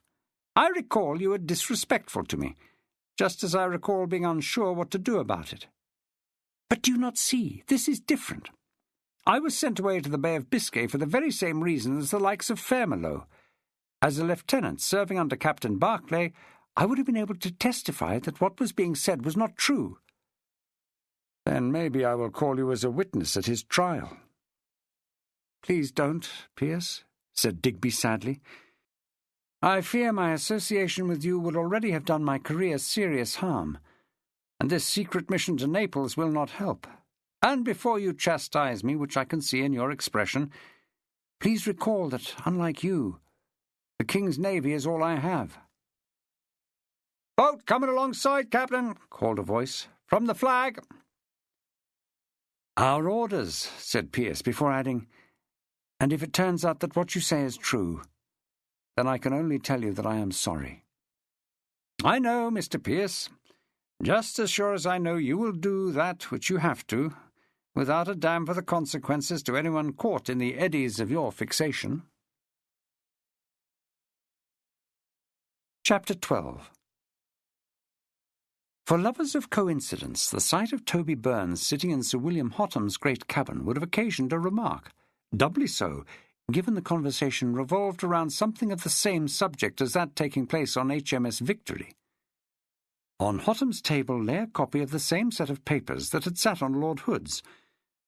Speaker 2: "I recall you were disrespectful to me, just as I recall being unsure what to do about it. But do you not see? This is different. I was sent away to the Bay of Biscay for the very same reason as the likes of Fairmelow. As a lieutenant serving under Captain Barclay, I would have been able to testify that what was being said was not true." "Then maybe I will call you as a witness at his trial." "Please don't, Pearce," said Digby sadly. "I fear my association with you would already have done my career serious harm, and this secret mission to Naples will not help. And before you chastise me, which I can see in your expression, please recall that, unlike you, the King's Navy is all I have." "Boat coming alongside, Captain," called a voice. "From the flag." "Our orders," said Pearce, before adding, "and if it turns out that what you say is true, then I can only tell you that I am sorry." "I know, Mr. Pearce. Just as sure as I know you will do that which you have to, without a damn for the consequences to anyone caught in the eddies of your fixation." Chapter 12. For lovers of coincidence, the sight of Toby Burns sitting in Sir William Hotham's great cabin would have occasioned a remark, doubly so, given the conversation revolved around something of the same subject as that taking place on HMS Victory. On Hotham's table lay a copy of the same set of papers that had sat on Lord Hood's,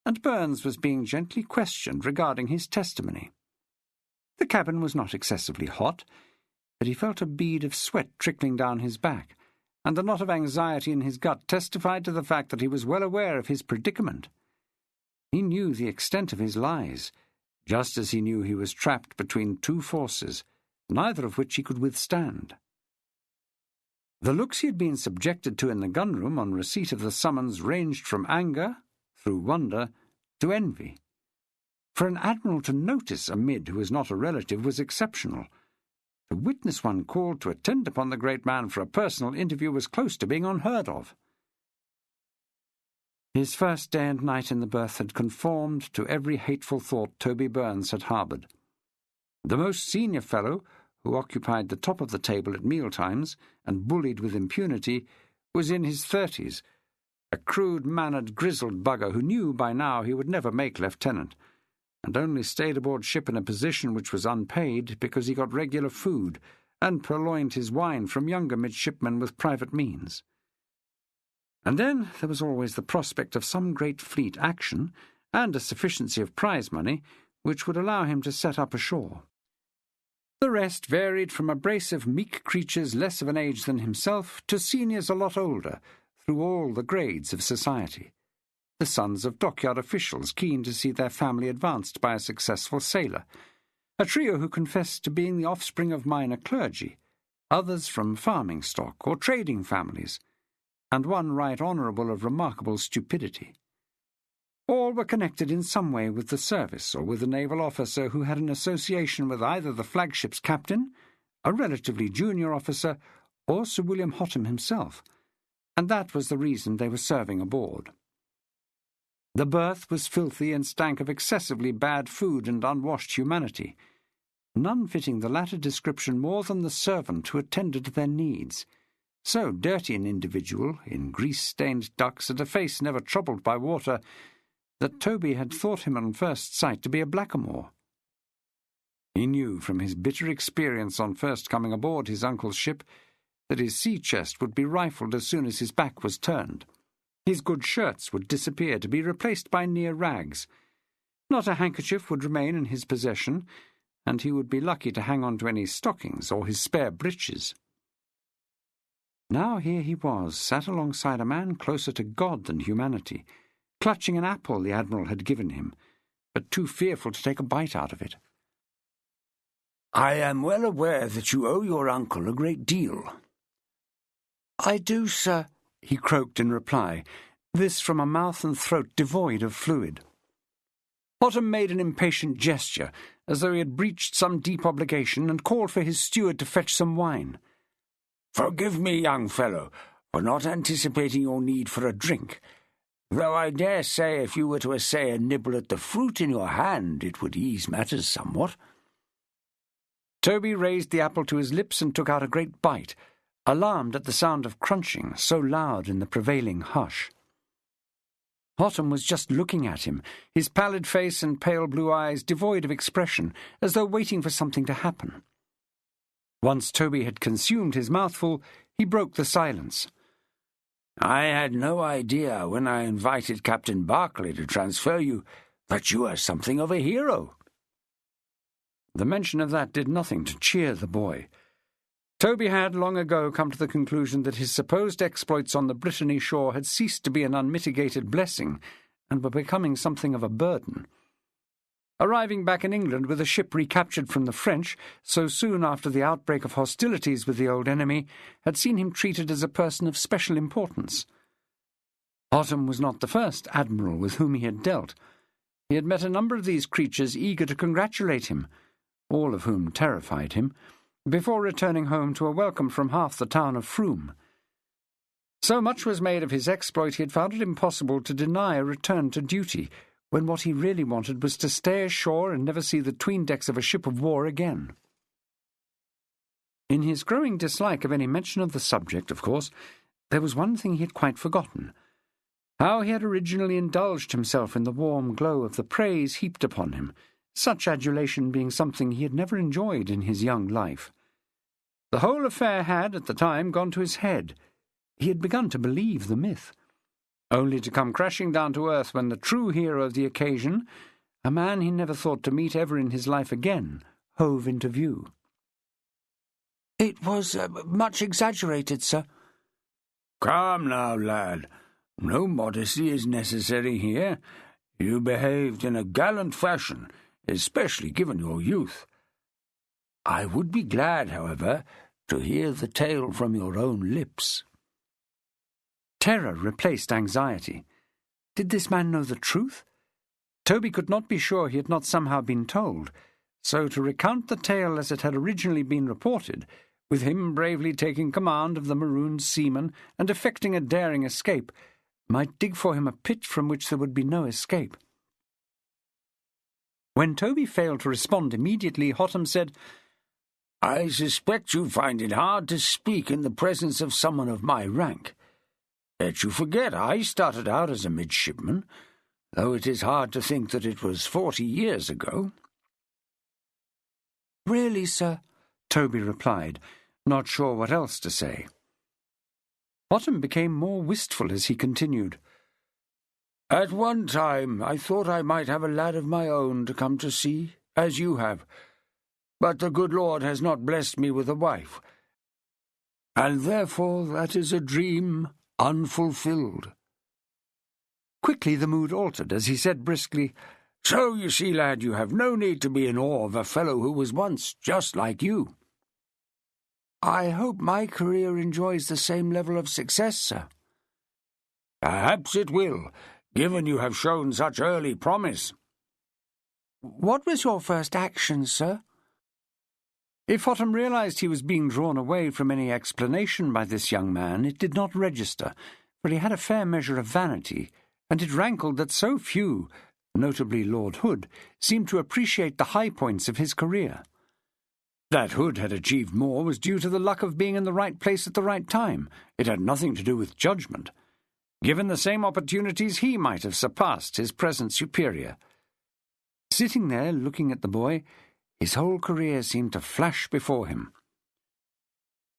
Speaker 2: and Burns was being gently questioned regarding his testimony. The cabin was not excessively hot, but he felt a bead of sweat trickling down his back, and the knot of anxiety in his gut testified to the fact that he was well aware of his predicament. He knew the extent of his lies, just as he knew he was trapped between two forces, neither of which he could withstand. The looks he had been subjected to in the gunroom on receipt of the summons ranged from anger, through wonder, to envy. For an admiral to notice a mid who was not a relative was exceptional. To witness one called to attend upon the great man for a personal interview was close to being unheard of. His first day and night in the berth had conformed to every hateful thought Toby Burns had harboured. The most senior fellow, who occupied the top of the table at mealtimes and bullied with impunity, was in his 30s, a crude-mannered, grizzled bugger who knew by now he would never make lieutenant, and only stayed aboard ship in a position which was unpaid because he got regular food and purloined his wine from younger midshipmen with private means. And then there was always the prospect of some great fleet action and a sufficiency of prize money which would allow him to set up ashore. The rest varied from a brace of meek creatures less of an age than himself to seniors a lot older, through all the grades of society. The sons of dockyard officials keen to see their family advanced by a successful sailor, a trio who confessed to being the offspring of minor clergy, others from farming stock or trading families, and one right honourable of remarkable stupidity. All were connected in some way with the service or with a naval officer who had an association with either the flagship's captain, a relatively junior officer, or Sir William Hotham himself, and that was the reason they were serving aboard. The berth was filthy and stank of excessively bad food and unwashed humanity, none fitting the latter description more than the servant who attended to their needs. So dirty an individual, in grease-stained ducks and a face never troubled by water, that Toby had thought him on first sight to be a blackamoor. He knew from his bitter experience on first coming aboard his uncle's ship that his sea-chest would be rifled as soon as his back was turned. His good shirts would disappear to be replaced by near rags. Not a handkerchief would remain in his possession, and he would be lucky to hang on to any stockings or his spare breeches. Now here he was, sat alongside a man closer to God than humanity, clutching an apple the Admiral had given him, but too fearful to take a bite out of it.
Speaker 1: "I am well aware that you owe your uncle a great deal."
Speaker 2: "I do, sir," he croaked in reply, this from a mouth and throat devoid of fluid. Hotham made an impatient gesture, as though he had breached some deep obligation, and called for his steward to fetch some wine.
Speaker 1: "Forgive me, young fellow, for not anticipating your need for a drink, though I dare say if you were to essay a nibble at the fruit in your hand, it would ease matters somewhat."
Speaker 2: Toby raised the apple to his lips and took out a great bite, alarmed at the sound of crunching so loud in the prevailing hush. Hotham was just looking at him, his pallid face and pale blue eyes devoid of expression, as though waiting for something to happen. Once Toby had consumed his mouthful, he broke the silence.
Speaker 1: "I had no idea when I invited Captain Barclay to transfer you that you are something of a hero."
Speaker 2: The mention of that did nothing to cheer the boy. Toby had long ago come to the conclusion that his supposed exploits on the Brittany shore had ceased to be an unmitigated blessing and were becoming something of a burden. Arriving back in England with a ship recaptured from the French so soon after the outbreak of hostilities with the old enemy had seen him treated as a person of special importance. Hotham was not the first admiral with whom he had dealt. He had met a number of these creatures eager to congratulate him, all of whom terrified him, before returning home to a welcome from half the town of Frome. So much was made of his exploit he had found it impossible to deny a return to duty, when what he really wanted was to stay ashore and never see the 'tween decks of a ship of war again. In his growing dislike of any mention of the subject, of course, there was one thing he had quite forgotten: how he had originally indulged himself in the warm glow of the praise heaped upon him, such adulation being something he had never enjoyed in his young life. The whole affair had, at the time, gone to his head. He had begun to believe the myth, only to come crashing down to earth when the true hero of the occasion, a man he never thought to meet ever in his life again, hove into view.
Speaker 1: "It was much exaggerated, sir." "Come now, lad. No modesty is necessary here. You behaved in a gallant fashion, especially given your youth. I would be glad, however, to hear the tale from your own lips."
Speaker 2: Terror replaced anxiety. Did this man know the truth? Toby could not be sure he had not somehow been told, so to recount the tale as it had originally been reported, with him bravely taking command of the marooned seamen and effecting a daring escape, might dig for him a pit from which there would be no escape. When Toby failed to respond immediately, Hotham said,
Speaker 1: "I suspect you find it hard to speak in the presence of someone of my rank. Yet you forget I started out as a midshipman, though it is hard to think that it was 40 years ago."
Speaker 2: "Really, sir?" Toby replied, not sure what else to say. Hotham became more wistful as he continued.
Speaker 1: "At one time I thought I might have a lad of my own to come to sea, as you have, but the good Lord has not blessed me with a wife, and therefore that is a dream unfulfilled."
Speaker 2: Quickly the mood altered as he said briskly,
Speaker 1: "So, you see, lad, you have no need to be in awe of a fellow who was once just like you."
Speaker 2: "I hope my career enjoys the same level of success, sir."
Speaker 1: "Perhaps it will, given you have shown such early promise."
Speaker 2: "What was your first action, sir?" If Hotham realized he was being drawn away from any explanation by this young man, it did not register, for he had a fair measure of vanity, and it rankled that so few, notably Lord Hood, seemed to appreciate the high points of his career. That Hood had achieved more was due to the luck of being in the right place at the right time. It had nothing to do with judgment. Given the same opportunities, he might have surpassed his present superior. Sitting there, looking at the boy, his whole career seemed to flash before him.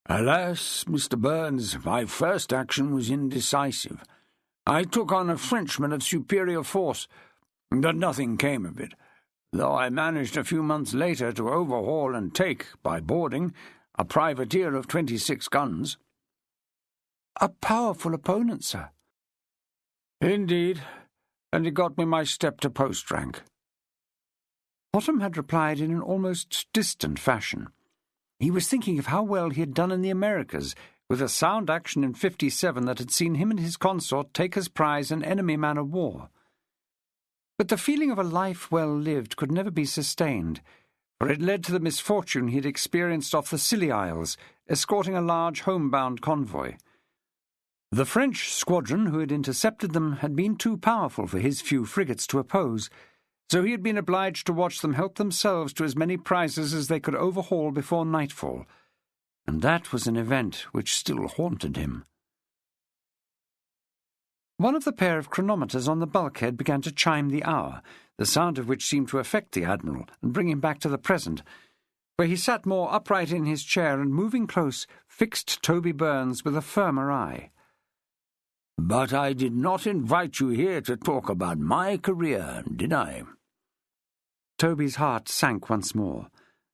Speaker 1: "Alas, Mr. Burns, my first action was indecisive. I took on a Frenchman of superior force, but nothing came of it, though I managed a few months later to overhaul and take, by boarding, a privateer of 26 guns.
Speaker 2: "A powerful opponent, sir."
Speaker 1: "Indeed, and it got me my step to post rank.
Speaker 2: Hotham had replied in an almost distant fashion. He was thinking of how well he had done in the Americas, with a sound action in 57 that had seen him and his consort take as prize an enemy man-of-war. But the feeling of a life well lived could never be sustained, for it led to the misfortune he had experienced off the Scilly Isles, escorting a large homebound convoy. The French squadron who had intercepted them had been too powerful for his few frigates to oppose, so he had been obliged to watch them help themselves to as many prizes as they could overhaul before nightfall, and that was an event which still haunted him. One of the pair of chronometers on the bulkhead began to chime the hour, the sound of which seemed to affect the Admiral and bring him back to the present, where he sat more upright in his chair and, moving close, fixed Toby Burns with a firmer eye.
Speaker 1: "But I did not invite you here to talk about my career, did I?"
Speaker 2: Toby's heart sank once more,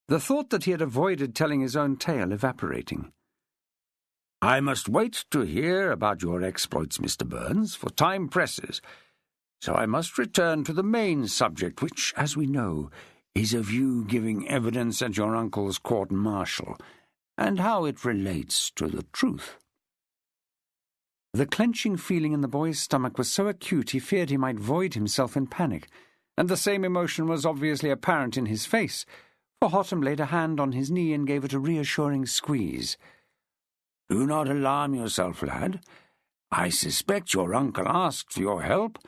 Speaker 2: the thought that he had avoided telling his own tale evaporating.
Speaker 1: "I must wait to hear about your exploits, Mr. Burns, for time presses, so I must return to the main subject, which, as we know, is of you giving evidence at your uncle's court-martial, and how it relates to the truth."
Speaker 2: The clenching feeling in the boy's stomach was so acute he feared he might void himself in panic, and the same emotion was obviously apparent in his face, for Hotham laid a hand on his knee and gave it a reassuring squeeze.
Speaker 1: "Do not alarm yourself, lad. I suspect your uncle asked for your help,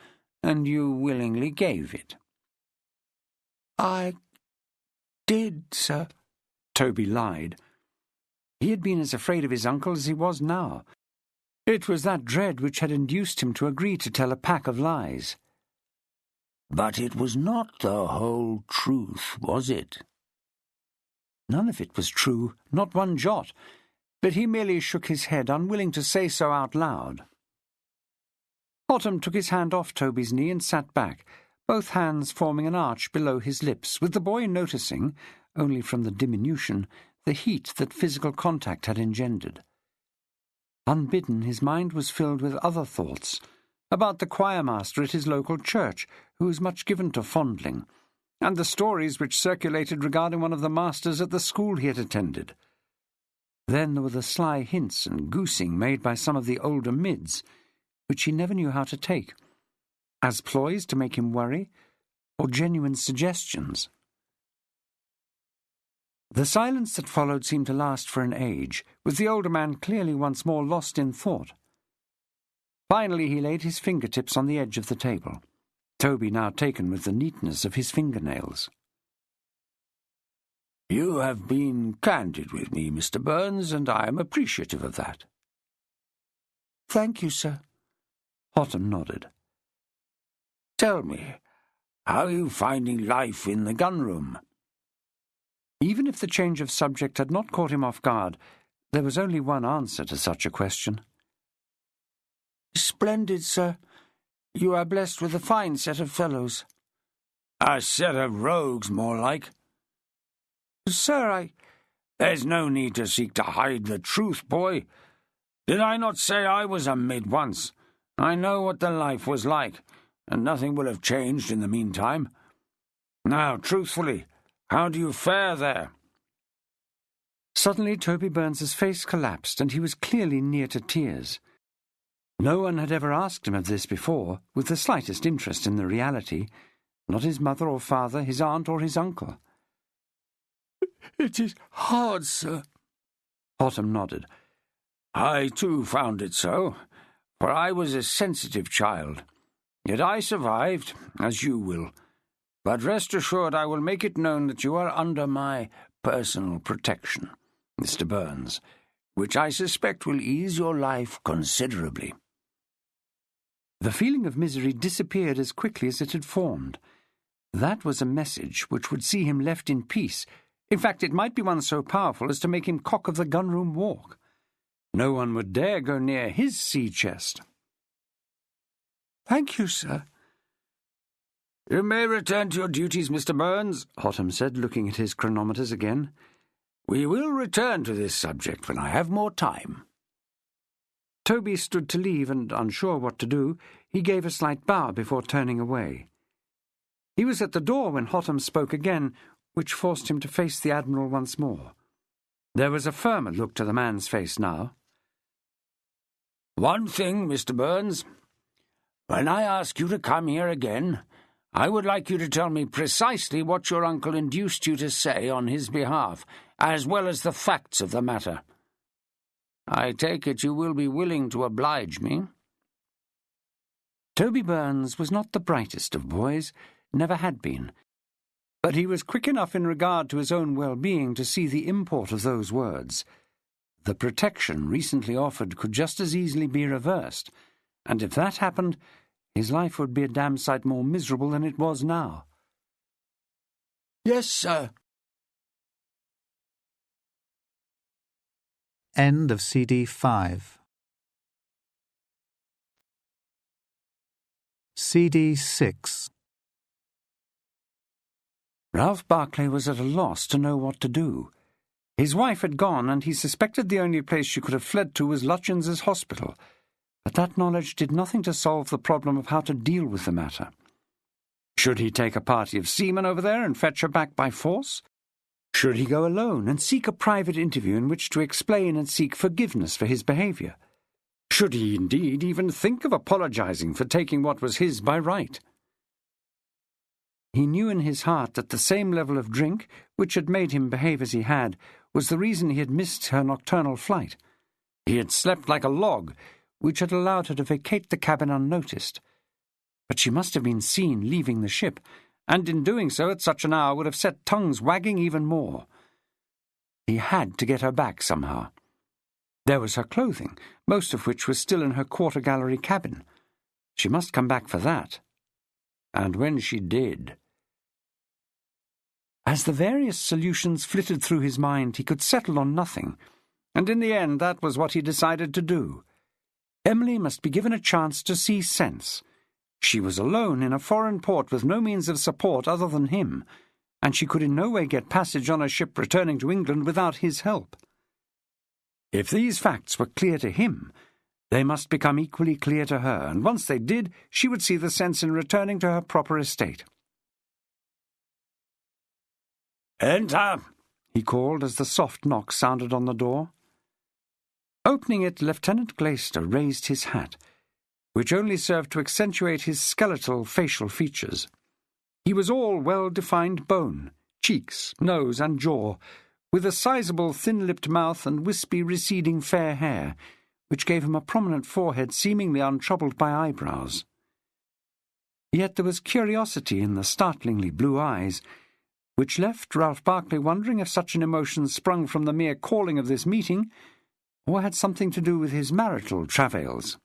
Speaker 1: and you willingly gave it."
Speaker 2: "I did, sir," Toby lied. He had been as afraid of his uncle as he was now. It was that dread which had induced him to agree to tell a pack of lies.
Speaker 1: "But it was not the whole truth, was it?"
Speaker 2: None of it was true, not one jot, but he merely shook his head, unwilling to say so out loud. Hotham took his hand off Toby's knee and sat back, both hands forming an arch below his lips, with the boy noticing, only from the diminution, the heat that physical contact had engendered. Unbidden, his mind was filled with other thoughts, about the choirmaster at his local church, who was much given to fondling, and the stories which circulated regarding one of the masters at the school he had attended. Then there were the sly hints and goosing made by some of the older mids, which he never knew how to take, as ploys to make him worry, or genuine suggestions. The silence that followed seemed to last for an age, with the older man clearly once more lost in thought. Finally he laid his fingertips on the edge of the table, Toby now taken with the neatness of his fingernails.
Speaker 1: "You have been candid with me, Mr. Burns, and I am appreciative of that."
Speaker 2: "Thank you, sir."
Speaker 1: Hotham nodded. "Tell me, how are you finding life in the gunroom?"
Speaker 2: Even if the change of subject had not caught him off guard, there was only one answer to such a question. "Splendid, sir. You are blessed with a fine set of fellows."
Speaker 1: "A set of rogues, more like."
Speaker 2: "Sir,
Speaker 1: There's no need to seek to hide the truth, boy. Did I not say I was a mid once? I know what the life was like, and nothing will have changed in the meantime. Now, truthfully, how do you fare there?"
Speaker 2: Suddenly Toby Burns's face collapsed, and he was clearly near to tears. No one had ever asked him of this before, with the slightest interest in the reality, not his mother or father, his aunt or his uncle.
Speaker 1: "It is hard, sir."
Speaker 2: Hotham nodded.
Speaker 1: "I, too, found it so, for I was a sensitive child. Yet I survived, as you will. But rest assured I will make it known that you are under my personal protection, Mr. Burns, which I suspect will ease your life considerably."
Speaker 2: The feeling of misery disappeared as quickly as it had formed. That was a message which would see him left in peace. In fact, it might be one so powerful as to make him cock of the gunroom walk. No one would dare go near his sea chest. "Thank you, sir."
Speaker 1: "You may return to your duties, Mr. Burns,"
Speaker 2: Hotham said, looking at his chronometers again.
Speaker 1: "We will return to this subject when I have more time."
Speaker 2: Toby stood to leave, and, unsure what to do, he gave a slight bow before turning away. He was at the door when Hotham spoke again, which forced him to face the Admiral once more. There was a firmer look to the man's face now.
Speaker 1: "One thing, Mr. Burns. When I ask you to come here again, I would like you to tell me precisely what your uncle induced you to say on his behalf, as well as the facts of the matter. I take it you will be willing to oblige me."
Speaker 2: Toby Burns was not the brightest of boys, never had been, but he was quick enough in regard to his own well-being to see the import of those words. The protection recently offered could just as easily be reversed, and if that happened, his life would be a damn sight more miserable than it was now.
Speaker 1: "Yes, sir."
Speaker 3: End of CD 5. CD 6.
Speaker 2: Ralph Barclay was at a loss to know what to do. His wife had gone, and he suspected the only place she could have fled to was Lutchens's hospital, but that knowledge did nothing to solve the problem of how to deal with the matter. Should he take a party of seamen over there and fetch her back by force? Should he go alone and seek a private interview in which to explain and seek forgiveness for his behaviour? Should he indeed even think of apologizing for taking what was his by right? He knew in his heart that the same level of drink, which had made him behave as he had, was the reason he had missed her nocturnal flight. He had slept like a log, which had allowed her to vacate the cabin unnoticed. But she must have been seen leaving the ship, and in doing so at such an hour would have set tongues wagging even more. He had to get her back somehow. There was her clothing, most of which was still in her quarter-gallery cabin. She must come back for that. And when she did... As the various solutions flitted through his mind, he could settle on nothing, and in the end that was what he decided to do. Emily must be given a chance to see sense. She was alone in a foreign port with no means of support other than him, and she could in no way get passage on a ship returning to England without his help. If these facts were clear to him, they must become equally clear to her, and once they did, she would see the sense in returning to her proper estate.
Speaker 1: "Enter,"
Speaker 2: he called as the soft knock sounded on the door. Opening it, Lieutenant Glaister raised his hat, which only served to accentuate his skeletal facial features. He was all well-defined bone, cheeks, nose, and jaw, with a sizable thin-lipped mouth and wispy receding fair hair, which gave him a prominent forehead seemingly untroubled by eyebrows. Yet there was curiosity in the startlingly blue eyes, which left Ralph Barclay wondering if such an emotion sprung from the mere calling of this meeting, or had something to do with his marital travails.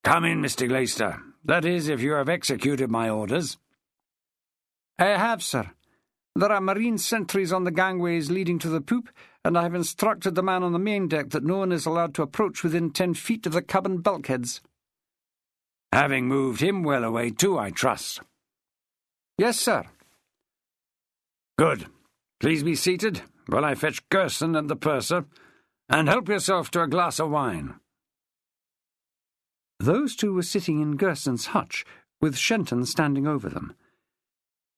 Speaker 1: "Come in, Mr. Glaister. That is, if you have executed my orders."
Speaker 2: "I have, sir. There are marine sentries on the gangways leading to the poop, and I have instructed the man on the main deck that no one is allowed to approach within 10 feet of the cabin bulkheads."
Speaker 1: "Having moved him well away too, I trust."
Speaker 2: "Yes, sir."
Speaker 1: "Good. Please be seated while I fetch Gerson and the purser, and help yourself to a glass of wine."
Speaker 2: Those two were sitting in Gerson's hutch, with Shenton standing over them.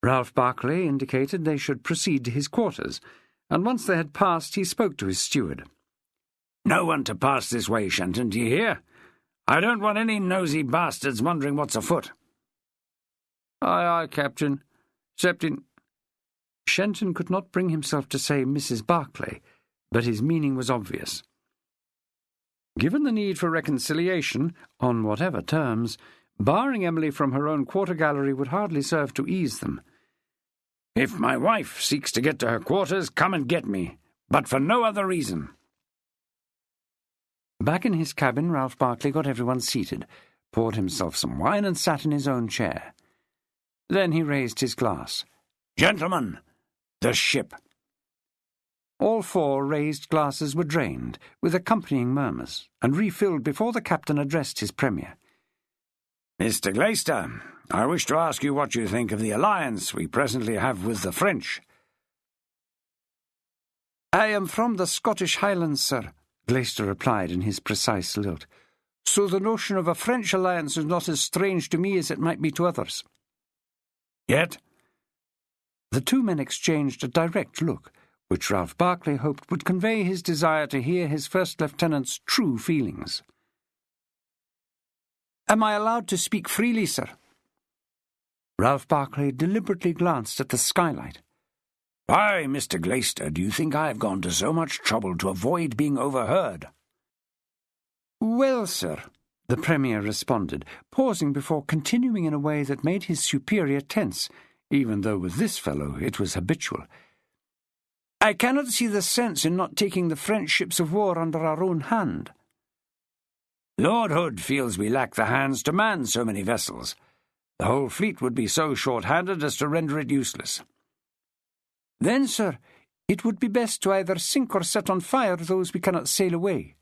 Speaker 2: Ralph Barclay indicated they should proceed to his quarters, and once they had passed he spoke to his steward.
Speaker 1: "No one to pass this way, Shenton, do you hear? I don't want any nosy bastards wondering what's afoot."
Speaker 2: "Aye, aye, Captain. Captain—" Shenton could not bring himself to say Mrs. Barclay, but his meaning was obvious. Given the need for reconciliation, on whatever terms, barring Emily from her own quarter-gallery would hardly serve to ease them.
Speaker 1: "If my wife seeks to get to her quarters, come and get me, but for no other reason."
Speaker 2: Back in his cabin, Ralph Barclay got everyone seated, poured himself some wine, and sat in his own chair. Then he raised his glass.
Speaker 1: "Gentlemen, the ship."
Speaker 2: All four raised glasses were drained, with accompanying murmurs, and refilled before the captain addressed his premier.
Speaker 1: "Mr. Glaister, I wish to ask you what you think of the alliance we presently have with the French."
Speaker 2: "I am from the Scottish Highlands, sir," Glaister replied in his precise lilt, "so the notion of a French alliance is not as strange to me as it might be to others."
Speaker 1: Yet?
Speaker 2: The two men exchanged a direct look, which Ralph Barclay hoped would convey his desire to hear his first lieutenant's true feelings. "Am I allowed to speak freely, sir?" Ralph Barclay deliberately glanced at the skylight.
Speaker 1: "Why, Mr. Glaister, do you think I have gone to so much trouble to avoid being overheard?"
Speaker 2: "Well, sir," the Premier responded, pausing before continuing in a way that made his superior tense, even though with this fellow it was habitual. "I cannot see the sense in not taking the French ships of war under our own hand."
Speaker 1: "Lord Hood feels we lack the hands to man so many vessels. The whole fleet would be so short-handed as to render it useless."
Speaker 2: "Then, sir, it would be best to either sink or set on fire those we cannot sail away."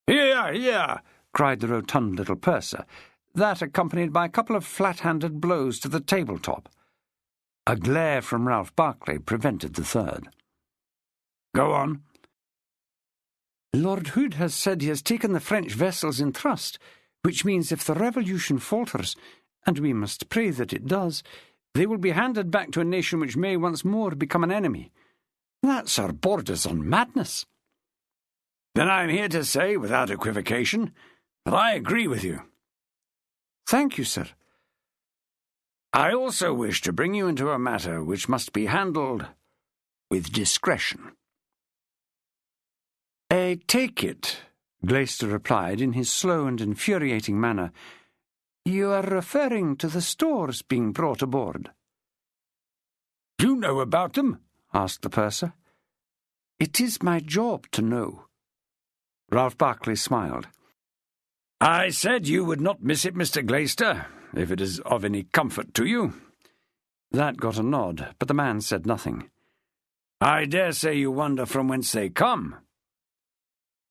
Speaker 1: "Hear, hear!"
Speaker 2: cried the rotund little purser, that accompanied by a couple of flat-handed blows to the tabletop. A glare from Ralph Barclay prevented the third.
Speaker 1: "Go on."
Speaker 2: "Lord Hood has said he has taken the French vessels in trust, which means if the revolution falters, and we must pray that it does, they will be handed back to a nation which may once more become an enemy. That, sir, borders on madness."
Speaker 1: "Then I am here to say, without equivocation, that I agree with you."
Speaker 2: "Thank you, sir."
Speaker 1: "I also wish to bring you into a matter which must be handled with discretion."
Speaker 2: "I take it," Glaister replied in his slow and infuriating manner, "you are referring to the stores being brought aboard."
Speaker 1: "You know about them?"
Speaker 2: asked the purser. "It is my job to know." Ralph Barclay smiled.
Speaker 1: "I said you would not miss it, Mr. Glaister, if it is of any comfort to you."
Speaker 2: That got a nod, but the man said nothing.
Speaker 1: "I dare say you wonder from whence they come."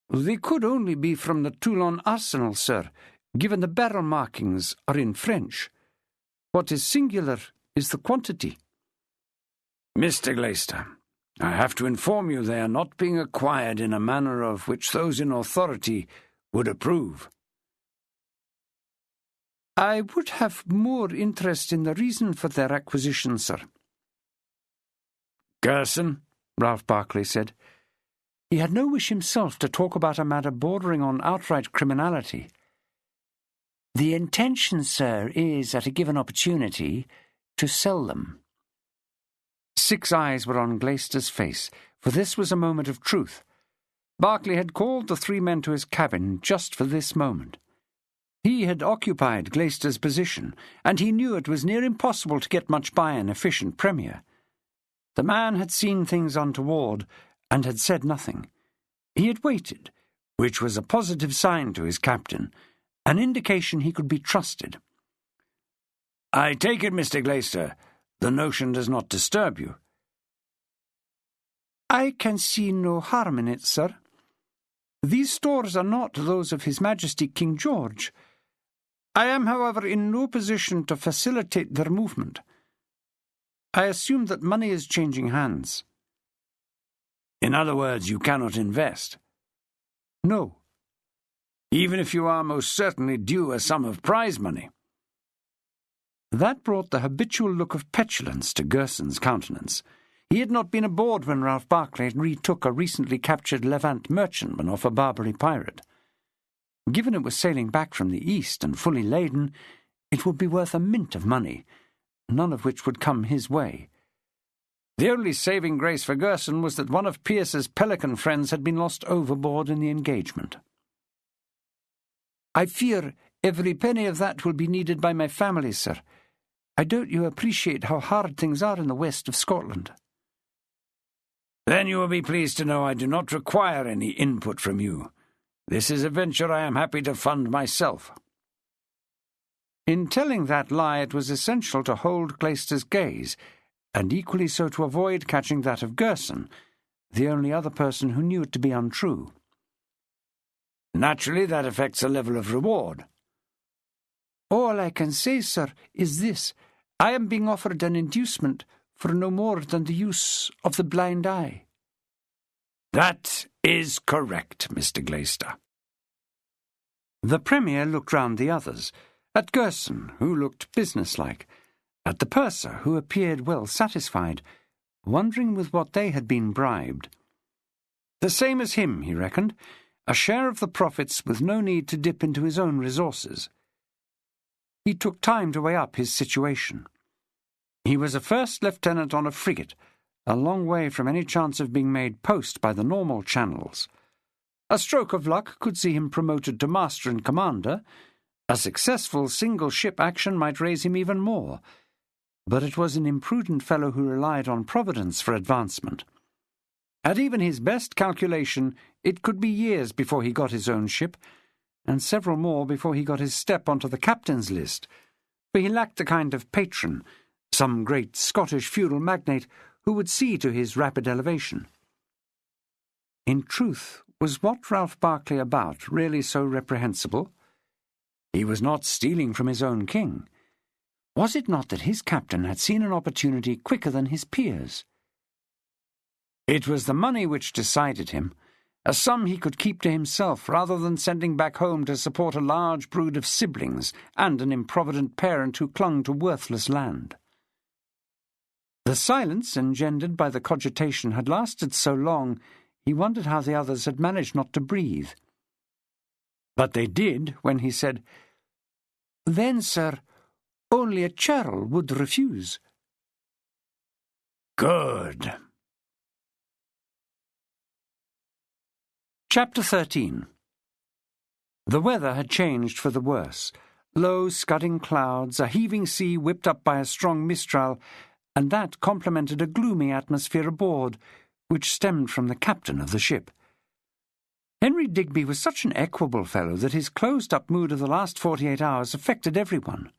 Speaker 2: "They could only be from the Toulon arsenal, sir, given the barrel markings are in French. What is singular is the quantity."
Speaker 1: "Mr. Glaister, I have to inform you they are not being acquired in a manner of which those in authority would approve."
Speaker 2: "I would have more interest in the reason for their acquisition, sir."
Speaker 1: "Gerson,"
Speaker 2: Ralph Barclay said. He had no wish himself to talk about a matter bordering on outright criminality. "The intention, sir, is, at a given opportunity, to sell them." Six eyes were on Glaister's face, for this was a moment of truth. Barclay had called the three men to his cabin just for this moment. He had occupied Glaister's position, and he knew it was near impossible to get much by an efficient Premier. The man had seen things untoward, and had said nothing. He had waited, which was a positive sign to his captain, an indication he could be trusted.
Speaker 1: "I take it, Mr. Glaister, the notion does not disturb you."
Speaker 2: "I can see no harm in it, sir. These stores are not those of His Majesty King George. I am, however, in no position to facilitate their movement. I assume that money is changing hands."
Speaker 1: "In other words, you cannot invest?"
Speaker 2: "No."
Speaker 1: "Even if you are most certainly due a sum of prize money?"
Speaker 2: That brought the habitual look of petulance to Gerson's countenance. He had not been aboard when Ralph Barclay retook a recently captured Levant merchantman off a Barbary pirate. Given it was sailing back from the east and fully laden, it would be worth a mint of money, none of which would come his way. The only saving grace for Gerson was that one of Pearce's Pelican friends had been lost overboard in the engagement. "I fear every penny of that will be needed by my family, sir. I doubt you appreciate how hard things are in the west of Scotland."
Speaker 1: "Then you will be pleased to know I do not require any input from you. This is a venture I am happy to fund myself."
Speaker 2: In telling that lie, it was essential to hold Glaister's gaze, and equally so to avoid catching that of Gerson, the only other person who knew it to be untrue.
Speaker 1: "Naturally, that affects the level of reward."
Speaker 2: "All I can say, sir, is this. I am being offered an inducement for no more than the use of the blind eye."
Speaker 1: "That is correct, Mr. Glaister."
Speaker 2: The Premier looked round the others, at Gerson, who looked businesslike, at the purser, who appeared well satisfied, wondering with what they had been bribed. The same as him, he reckoned, a share of the profits with no need to dip into his own resources. He took time to weigh up his situation. He was a first lieutenant on a frigate, a long way from any chance of being made post by the normal channels. A stroke of luck could see him promoted to master and commander. A successful single-ship action might raise him even more. But it was an imprudent fellow who relied on Providence for advancement. At even his best calculation, it could be years before he got his own ship, and several more before he got his step onto the captain's list, for he lacked the kind of patron, some great Scottish feudal magnate, who would see to his rapid elevation. In truth, was what Ralph Barclay about really so reprehensible? He was not stealing from his own king. Was it not that his captain had seen an opportunity quicker than his peers? It was the money which decided him, a sum he could keep to himself rather than sending back home to support a large brood of siblings and an improvident parent who clung to worthless land. The silence engendered by the cogitation had lasted so long, he wondered how the others had managed not to breathe. But they did when he said, "Then, sir, only a churl would refuse."
Speaker 1: Good.
Speaker 2: Chapter 13. The weather had changed for the worse. Low, scudding clouds, a heaving sea whipped up by a strong mistral, and that complemented a gloomy atmosphere aboard, which stemmed from the captain of the ship. Henry Digby was such an equable fellow that his closed-up mood of the last 48 hours affected everyone.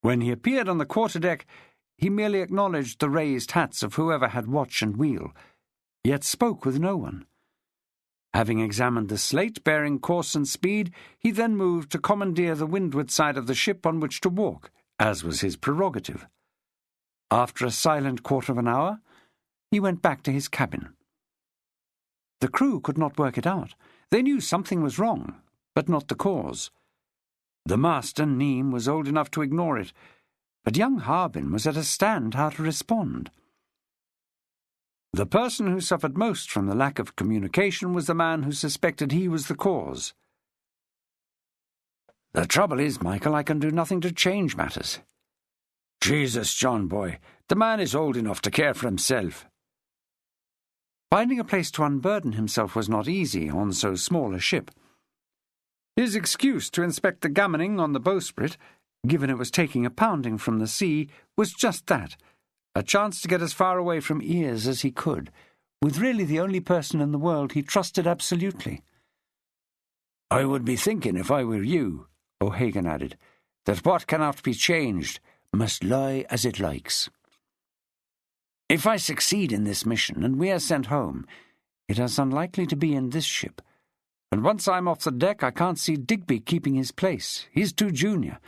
Speaker 2: When he appeared on the quarter-deck, he merely acknowledged the raised hats of whoever had watch and wheel, yet spoke with no one. Having examined the slate bearing course and speed, he then moved to commandeer the windward side of the ship on which to walk, as was his prerogative. After a silent quarter of an hour, he went back to his cabin. The crew could not work it out. They knew something was wrong, but not the cause. The master, Neame, was old enough to ignore it, but young Harbin was at a stand how to respond. The person who suffered most from the lack of communication was the man who suspected he was the cause.
Speaker 1: "The trouble is, Michael, I can do nothing to change matters." "Jesus, John boy, the man is old enough to care for himself."
Speaker 2: Finding a place to unburden himself was not easy on so small a ship. His excuse to inspect the gammoning on the bowsprit, given it was taking a pounding from the sea, was just that, a chance to get as far away from ears as he could, with really the only person in the world he trusted absolutely.
Speaker 1: "I would be thinking, if I were you," O'Hagan added, "that what cannot be changed must lie as it likes. If I succeed in this mission and we are sent home, it is unlikely to be in this ship, and once I'm off the deck I can't see Digby keeping his place. He's too junior,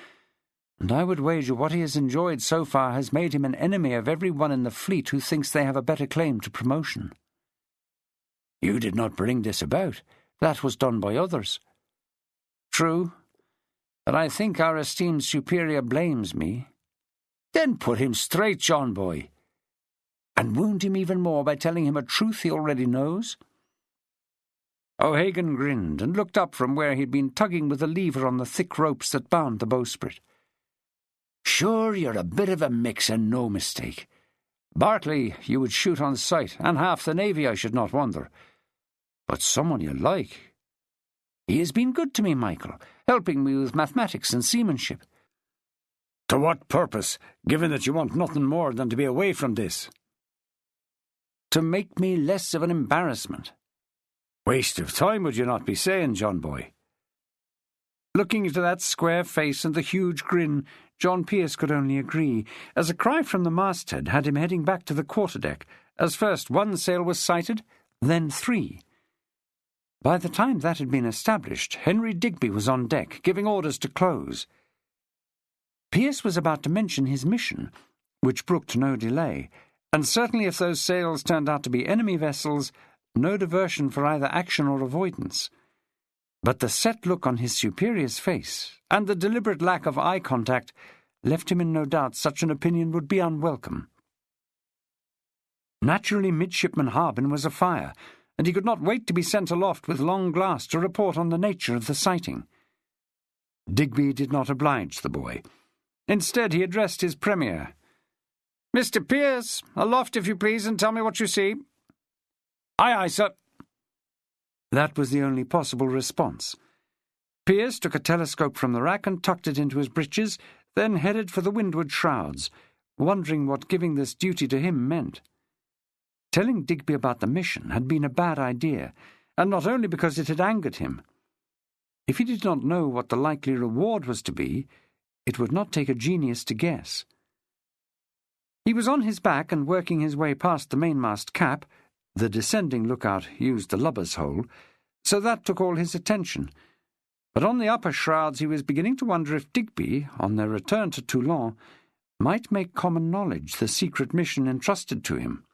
Speaker 1: and I would wager what he has enjoyed so far has made him an enemy of every one in the fleet who thinks they have a better claim to promotion." "You did not bring this about. That was done by others."
Speaker 2: "True, but I think our esteemed superior blames me."
Speaker 1: "Then put him straight, John boy."
Speaker 2: "And wound him even more by telling him a truth he already knows?" O'Hagan grinned and looked up from where he'd been tugging with the lever on the thick ropes that bound the bowsprit.
Speaker 1: "Sure, you're a bit of a mix and no mistake.
Speaker 2: Barclay you would shoot on sight, and half the navy, I should not wonder. But someone you like. He has been good to me, Michael, helping me with mathematics and seamanship."
Speaker 1: "To what purpose, given that you want nothing more than to be away from this?"
Speaker 2: "To make me less of an embarrassment."
Speaker 1: "Waste of time, would you not be saying, John boy?"
Speaker 2: Looking into that square face and the huge grin, John Pearce could only agree, as a cry from the masthead had him heading back to the quarterdeck, as first one sail was sighted, then 3. By the time that had been established, Henry Digby was on deck, giving orders to close. Pearce was about to mention his mission, which brooked no delay, and certainly if those sails turned out to be enemy vessels, no diversion for either action or avoidance. But the set look on his superior's face, and the deliberate lack of eye contact, left him in no doubt such an opinion would be unwelcome. Naturally, Midshipman Harbin was afire, and he could not wait to be sent aloft with long glass to report on the nature of the sighting. Digby did not oblige the boy. Instead, he addressed his premier. "Mr. Pearce, aloft if you please, and tell me what you see." "Aye, aye, sir." That was the only possible response. Pearce took a telescope from the rack and tucked it into his breeches, then headed for the windward shrouds, wondering what giving this duty to him meant. Telling Digby about the mission had been a bad idea, and not only because it had angered him. If he did not know what the likely reward was to be, it would not take a genius to guess. He was on his back and working his way past the mainmast cap. The descending lookout used the lubber's hole, so that took all his attention. But on the upper shrouds he was beginning to wonder if Digby, on their return to Toulon, might make common knowledge the secret mission entrusted to him.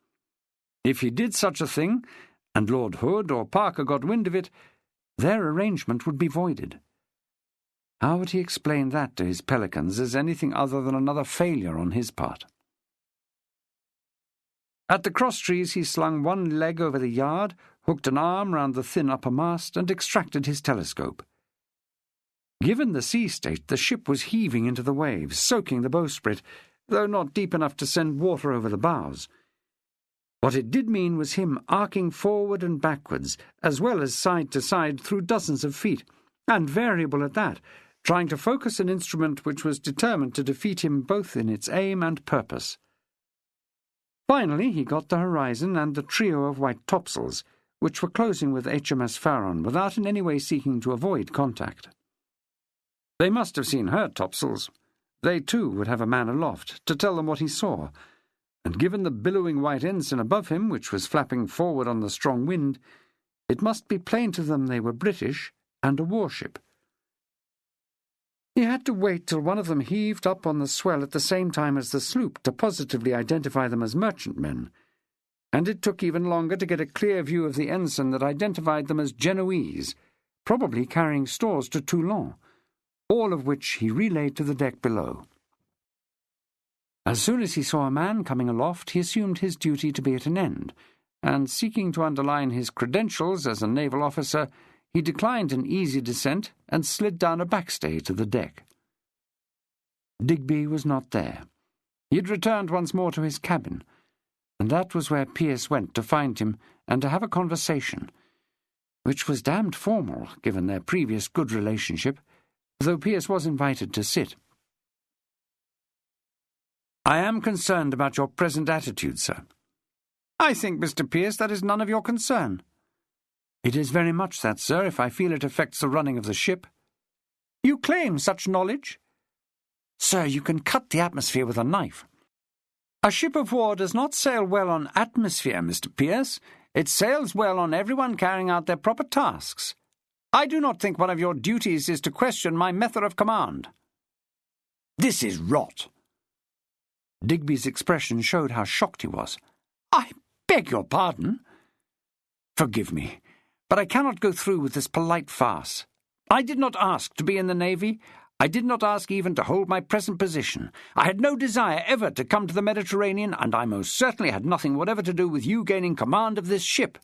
Speaker 2: If he did such a thing, and Lord Hood or Parker got wind of it, their arrangement would be voided. How would he explain that to his pelicans as anything other than another failure on his part? At the crosstrees he slung one leg over the yard, hooked an arm round the thin upper mast, and extracted his telescope. Given the sea state, the ship was heaving into the waves, soaking the bowsprit, though not deep enough to send water over the bows. What it did mean was him arcing forward and backwards, as well as side to side through dozens of feet, and variable at that, trying to focus an instrument which was determined to defeat him both in its aim and purpose. Finally he got the horizon and the trio of white topsails, which were closing with HMS Pharaon without in any way seeking to avoid contact. They must have seen her topsails. They too would have a man aloft to tell them what he saw, and given the billowing white ensign above him, which was flapping forward on the strong wind, it must be plain to them they were British and a warship. He had to wait till one of them heaved up on the swell at the same time as the sloop to positively identify them as merchantmen, and it took even longer to get a clear view of the ensign that identified them as Genoese, probably carrying stores to Toulon, all of which he relayed to the deck below. As soon as he saw a man coming aloft, he assumed his duty to be at an end, and seeking to underline his credentials as a naval officer, he declined an easy descent and slid down a backstay to the deck. Digby was not there. He had returned once more to his cabin, and that was where Pearce went to find him and to have a conversation, which was damned formal, given their previous good relationship, though Pearce was invited to sit. "I am concerned about your present attitude, sir." "I think, Mr. Pearce, that is none of your concern." "It is very much that, sir, if I feel it affects the running of the ship." "You claim such knowledge?" "Sir, you can cut the atmosphere with a knife." "A ship of war does not sail well on atmosphere, Mr. Pearce. It sails well on everyone carrying out their proper tasks. I do not think one of your duties is to question my method of command." "This is rot." Digby's expression showed how shocked he was. "I beg your pardon." "Forgive me, but I cannot go through with this polite farce. I did not ask to be in the Navy. I did not ask even to hold my present position. I had no desire ever to come to the Mediterranean, and I most certainly had nothing whatever to do with you gaining command of this ship."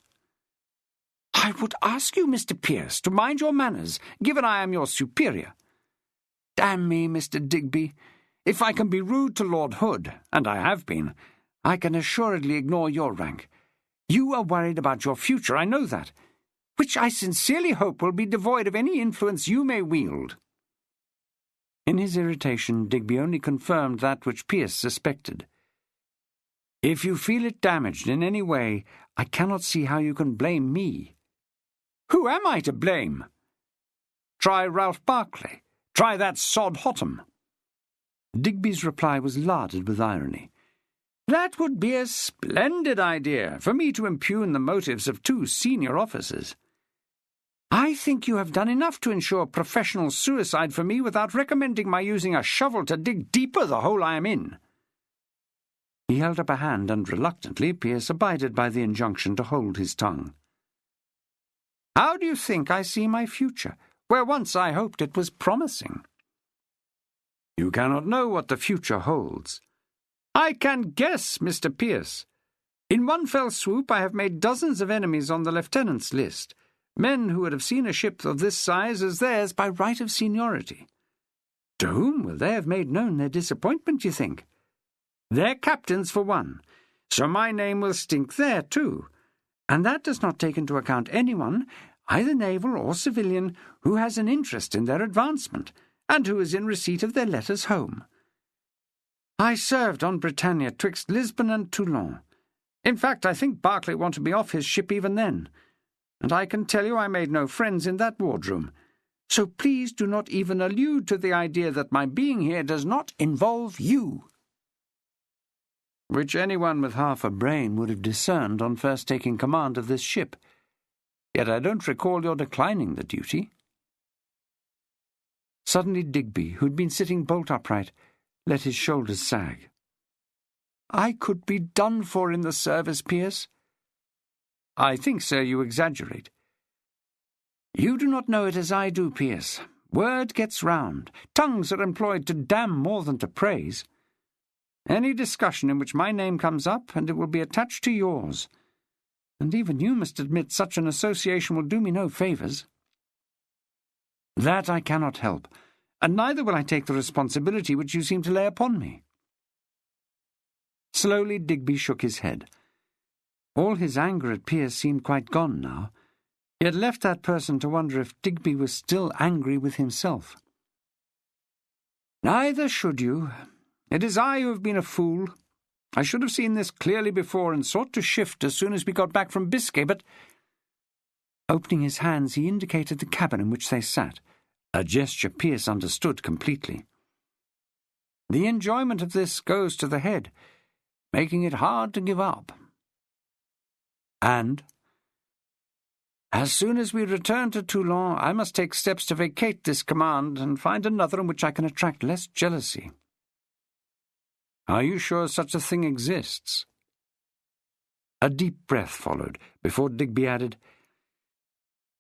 Speaker 2: "I would ask you, Mr. Pearce, to mind your manners, given I am your superior." "Damn me, Mr. Digby. If I can be rude to Lord Hood, and I have been, I can assuredly ignore your rank. You are worried about your future, I know that, which I sincerely hope will be devoid of any influence you may wield." In his irritation, Digby only confirmed that which Pearce suspected. "If you feel it damaged in any way, I cannot see how you can blame me." "Who am I to blame?" "Try Ralph Barclay. Try that sod Hotham." Digby's reply was larded with irony. "That would be a splendid idea, for me to impugn the motives of two senior officers. I think you have done enough to ensure professional suicide for me without recommending my using a shovel to dig deeper the hole I am in." He held up a hand, and reluctantly Pearce abided by the injunction to hold his tongue. "How do you think I see my future, where once I hoped it was promising?" You cannot know what the future holds.
Speaker 1: I can guess, Mr. Pearce. In one fell swoop I have made dozens of enemies on the lieutenant's list, men who would have seen a ship of this size as theirs by right of seniority. To whom will they have made known their disappointment, you think? Their captains, for one, so my name will stink there too, and that does not take into account anyone, either naval or civilian, who has an interest in their advancement, and who is in receipt of their letters home. I served on Britannia twixt Lisbon and Toulon. In fact, I think Berkeley wanted me off his ship even then, and I can tell you I made no friends in that wardroom. So please do not even allude to the idea that my being here does not involve you.
Speaker 2: Which anyone with half a brain would have discerned on first taking command of this ship. Yet I don't recall your declining the duty. Suddenly Digby, who had been sitting bolt upright, let his shoulders sag.
Speaker 1: I could be done for in the service, Pearce.
Speaker 2: I think, sir, you exaggerate.
Speaker 1: You do not know it as I do, Pearce. Word gets round. Tongues are employed to damn more than to praise. Any discussion in which my name comes up, and it will be attached to yours. And even you must admit such an association will do me no favours. That I cannot help, and neither will I take the responsibility which you seem to lay upon me.
Speaker 2: Slowly Digby shook his head. All his anger at Pearce seemed quite gone now. He had left that person to wonder if Digby was still angry with himself.
Speaker 1: Neither should you. It is I who have been a fool. I should have seen this clearly before and sought to shift as soon as we got back from Biscay, but—
Speaker 2: Opening his hands, he indicated the cabin in which they sat, a gesture Pearce understood completely.
Speaker 1: The enjoyment of this goes to the head, making it hard to give up.
Speaker 2: And?
Speaker 1: As soon as we return to Toulon, I must take steps to vacate this command and find another in which I can attract less jealousy.
Speaker 2: Are you sure such a thing exists?
Speaker 1: A deep breath followed, before Digby added,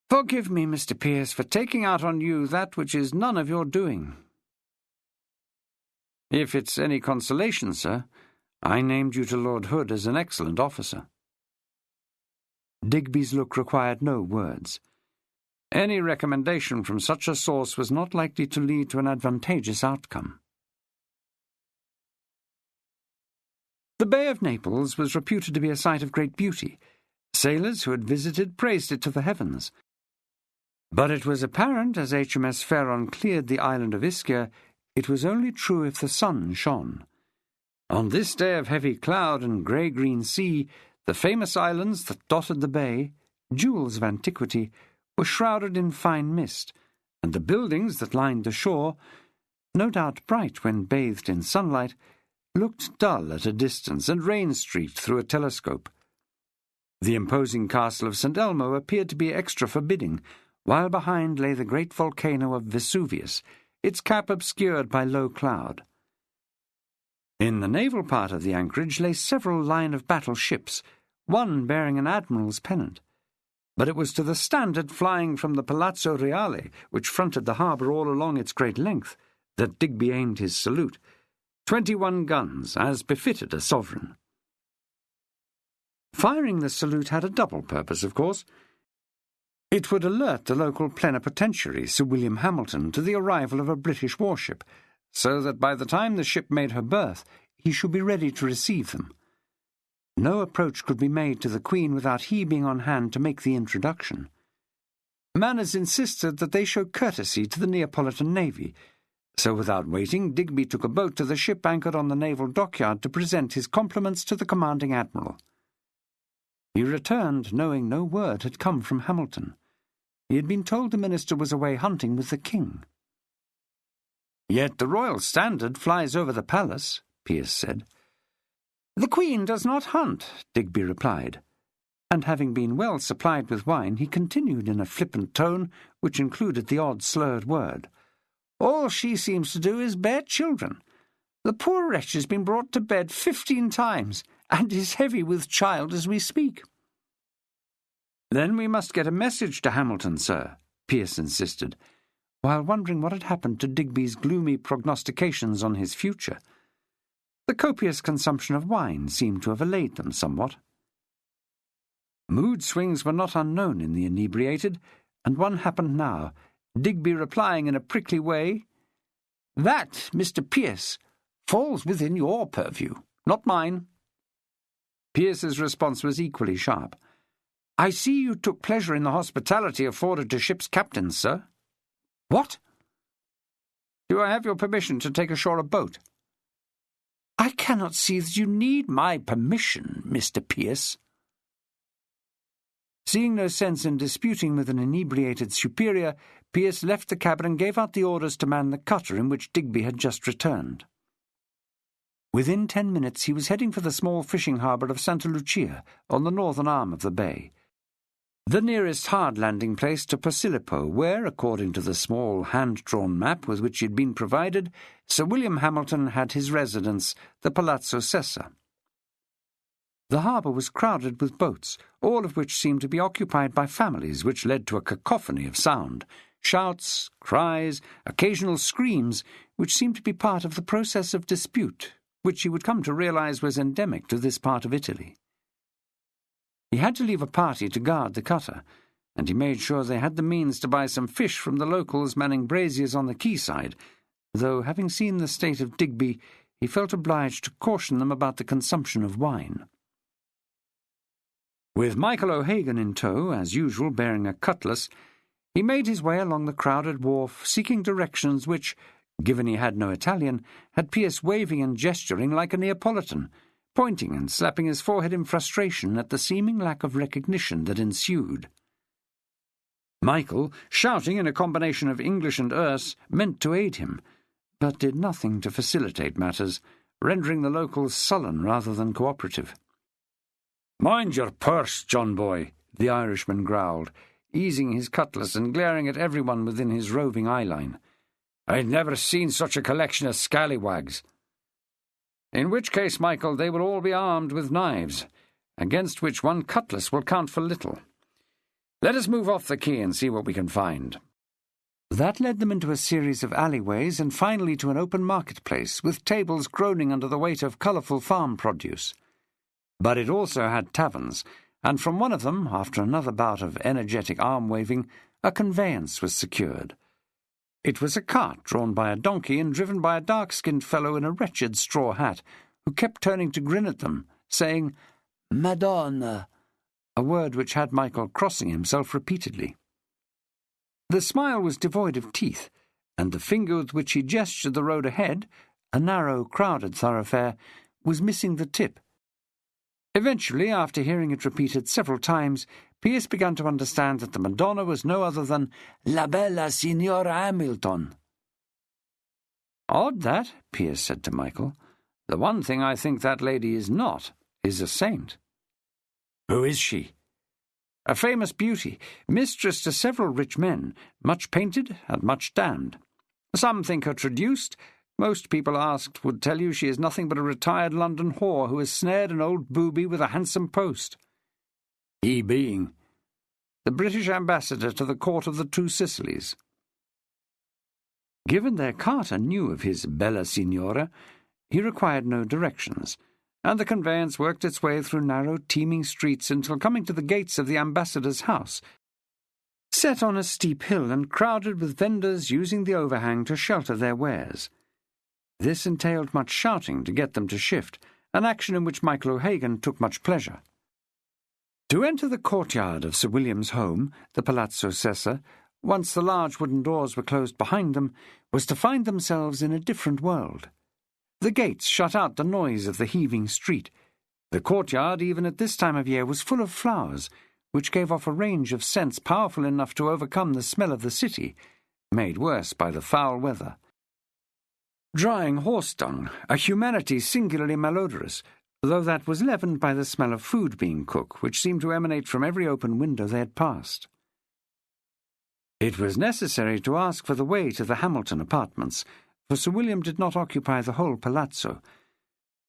Speaker 1: Forgive me, Mr. Pearce, for taking out on you that which is none of your doing.
Speaker 2: If it's any consolation, sir, I named you to Lord Hood as an excellent officer.
Speaker 1: Digby's look required no words.
Speaker 2: Any recommendation from such a source was not likely to lead to an advantageous outcome.
Speaker 1: The Bay of Naples was reputed to be a site of great beauty. Sailors who had visited praised it to the heavens. But it was apparent, as HMS Pharaon cleared the island of Ischia, it was only true if the sun shone. On this day of heavy cloud and grey-green sea, the famous islands that dotted the bay, jewels of antiquity, were shrouded in fine mist, and the buildings that lined the shore, no doubt bright when bathed in sunlight, looked dull at a distance and rain-streaked through a telescope. The imposing castle of St. Elmo appeared to be extra forbidding, while behind lay the great volcano of Vesuvius, its cap obscured by low cloud. In the naval part of the anchorage lay several line-of-battle ships, one bearing an Admiral's pennant. But it was to the standard flying from the Palazzo Reale, which fronted the harbour all along its great length, that Digby aimed his salute, 21 guns, as befitted a sovereign. Firing the salute had a double purpose, of course. It would alert the local plenipotentiary, Sir William Hamilton, to the arrival of a British warship, so that by the time the ship made her berth, he should be ready to receive them. No approach could be made to the Queen without he being on hand to make the introduction. Manners insisted that they show courtesy to the Neapolitan Navy, so without waiting, Digby took a boat to the ship anchored on the naval dockyard to present his compliments to the commanding admiral. He returned, knowing no word had come from Hamilton. He had been told the minister was away hunting with the king. "Yet the royal standard flies over the palace," Pearce said. "The Queen does not hunt," Digby replied, and having been well supplied with wine, he continued in a flippant tone which included the odd slurred word. "All she seems to do is bear children. The poor wretch has been brought to bed 15 times, and is heavy with child as we speak." "Then we must get a message to Hamilton, sir," Pearce insisted.
Speaker 2: while wondering what had happened to Digby's gloomy prognostications on his future. The copious consumption of wine seemed to have allayed them somewhat. Mood swings were not unknown in the inebriated, and one happened now, Digby replying in a prickly way, "That, Mr. Pearce, falls within your purview, not mine." Pearce's response was equally sharp. "I see you took pleasure in the hospitality afforded to ship's captains, sir." "What?" "Do I have your permission to take ashore a boat?" "I cannot see that you need my permission, Mr. Pearce." Seeing no sense in disputing with an inebriated superior, Pearce left the cabin and gave out the orders to man the cutter in which Digby had just returned. Within 10 minutes he was heading for the small fishing harbour of Santa Lucia, on the northern arm of the bay, the nearest hard landing place to Posillipo, where, according to the small hand-drawn map with which he had been provided, Sir William Hamilton had his residence, the Palazzo Sessa. The harbour was crowded with boats, all of which seemed to be occupied by families, which led to a cacophony of sound, shouts, cries, occasional screams, which seemed to be part of the process of dispute, which he would come to realize was endemic to this part of Italy. He had to leave a party to guard the cutter, and he made sure they had the means to buy some fish from the locals manning braziers on the quayside, though, having seen the state of Digby, he felt obliged to caution them about the consumption of wine. With Michael O'Hagan in tow, as usual bearing a cutlass, he made his way along the crowded wharf, seeking directions which, given he had no Italian, had Pearce waving and gesturing like a Neapolitan, pointing and slapping his forehead in frustration at the seeming lack of recognition that ensued. Michael, shouting in a combination of English and Erse, meant to aid him, but did nothing to facilitate matters, rendering the locals sullen rather than cooperative. "Mind your purse, John boy," the Irishman growled, easing his cutlass and glaring at everyone within his roving eye-line. "I'd never seen such a collection of scallywags." "In which case, Michael, they will all be armed with knives, against which one cutlass will count for little. Let us move off the quay and see what we can find." That led them into a series of alleyways and finally to an open marketplace, with tables groaning under the weight of colourful farm produce. But it also had taverns, and from one of them, after another bout of energetic arm-waving, a conveyance was secured. It was a cart drawn by a donkey and driven by a dark-skinned fellow in a wretched straw hat, who kept turning to grin at them, saying, "Madonna," a word which had Michael crossing himself repeatedly. The smile was devoid of teeth, and the finger with which he gestured the road ahead, a narrow, crowded thoroughfare, was missing the tip. Eventually, after hearing it repeated several times, Pearce began to understand that the Madonna was no other than La Bella Signora Hamilton. "Odd that," Pearce said to Michael. "The one thing I think that lady is not is a saint." "Who is she?" "A famous beauty, mistress to several rich men, much painted and much damned. Some think her traduced. Most people asked would tell you she is nothing but a retired London whore who has snared an old booby with a handsome post." "He being?" "The British ambassador to the court of the Two Sicilies." Given their carter knew of his Bella Signora, he required no directions, and the conveyance worked its way through narrow, teeming streets until coming to the gates of the ambassador's house, set on a steep hill and crowded with vendors using the overhang to shelter their wares. This entailed much shouting to get them to shift, an action in which Michael O'Hagan took much pleasure. To enter the courtyard of Sir William's home, the Palazzo Sessa, once the large wooden doors were closed behind them, was to find themselves in a different world. The gates shut out the noise of the heaving street. The courtyard, even at this time of year, was full of flowers, which gave off a range of scents powerful enough to overcome the smell of the city, made worse by the foul weather. Drying horse dung, a humanity singularly malodorous, though that was leavened by the smell of food being cooked, which seemed to emanate from every open window they had passed. It was necessary to ask for the way to the Hamilton apartments, for Sir William did not occupy the whole palazzo,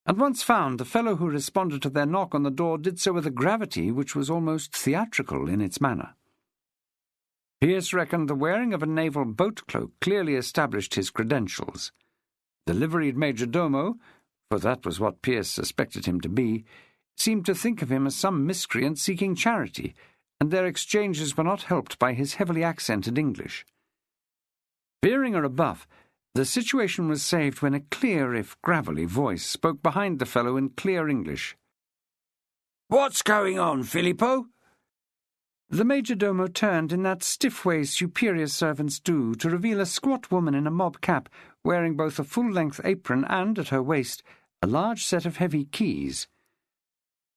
Speaker 2: and once found, the fellow who responded to their knock on the door did so with a gravity which was almost theatrical in its manner. Pearce reckoned the wearing of a naval boat cloak clearly established his credentials. The liveried major-domo, for that was what Pearce suspected him to be, seemed to think of him as some miscreant seeking charity, and their exchanges were not helped by his heavily accented English. Fearing a rebuff, the situation was saved when a clear, if gravelly, voice spoke behind the fellow in clear English.
Speaker 1: "What's going on, Filippo?"
Speaker 2: The major-domo turned in that stiff way superior servants do to reveal a squat woman in a mob cap, wearing both a full-length apron and, at her waist, a large set of heavy keys.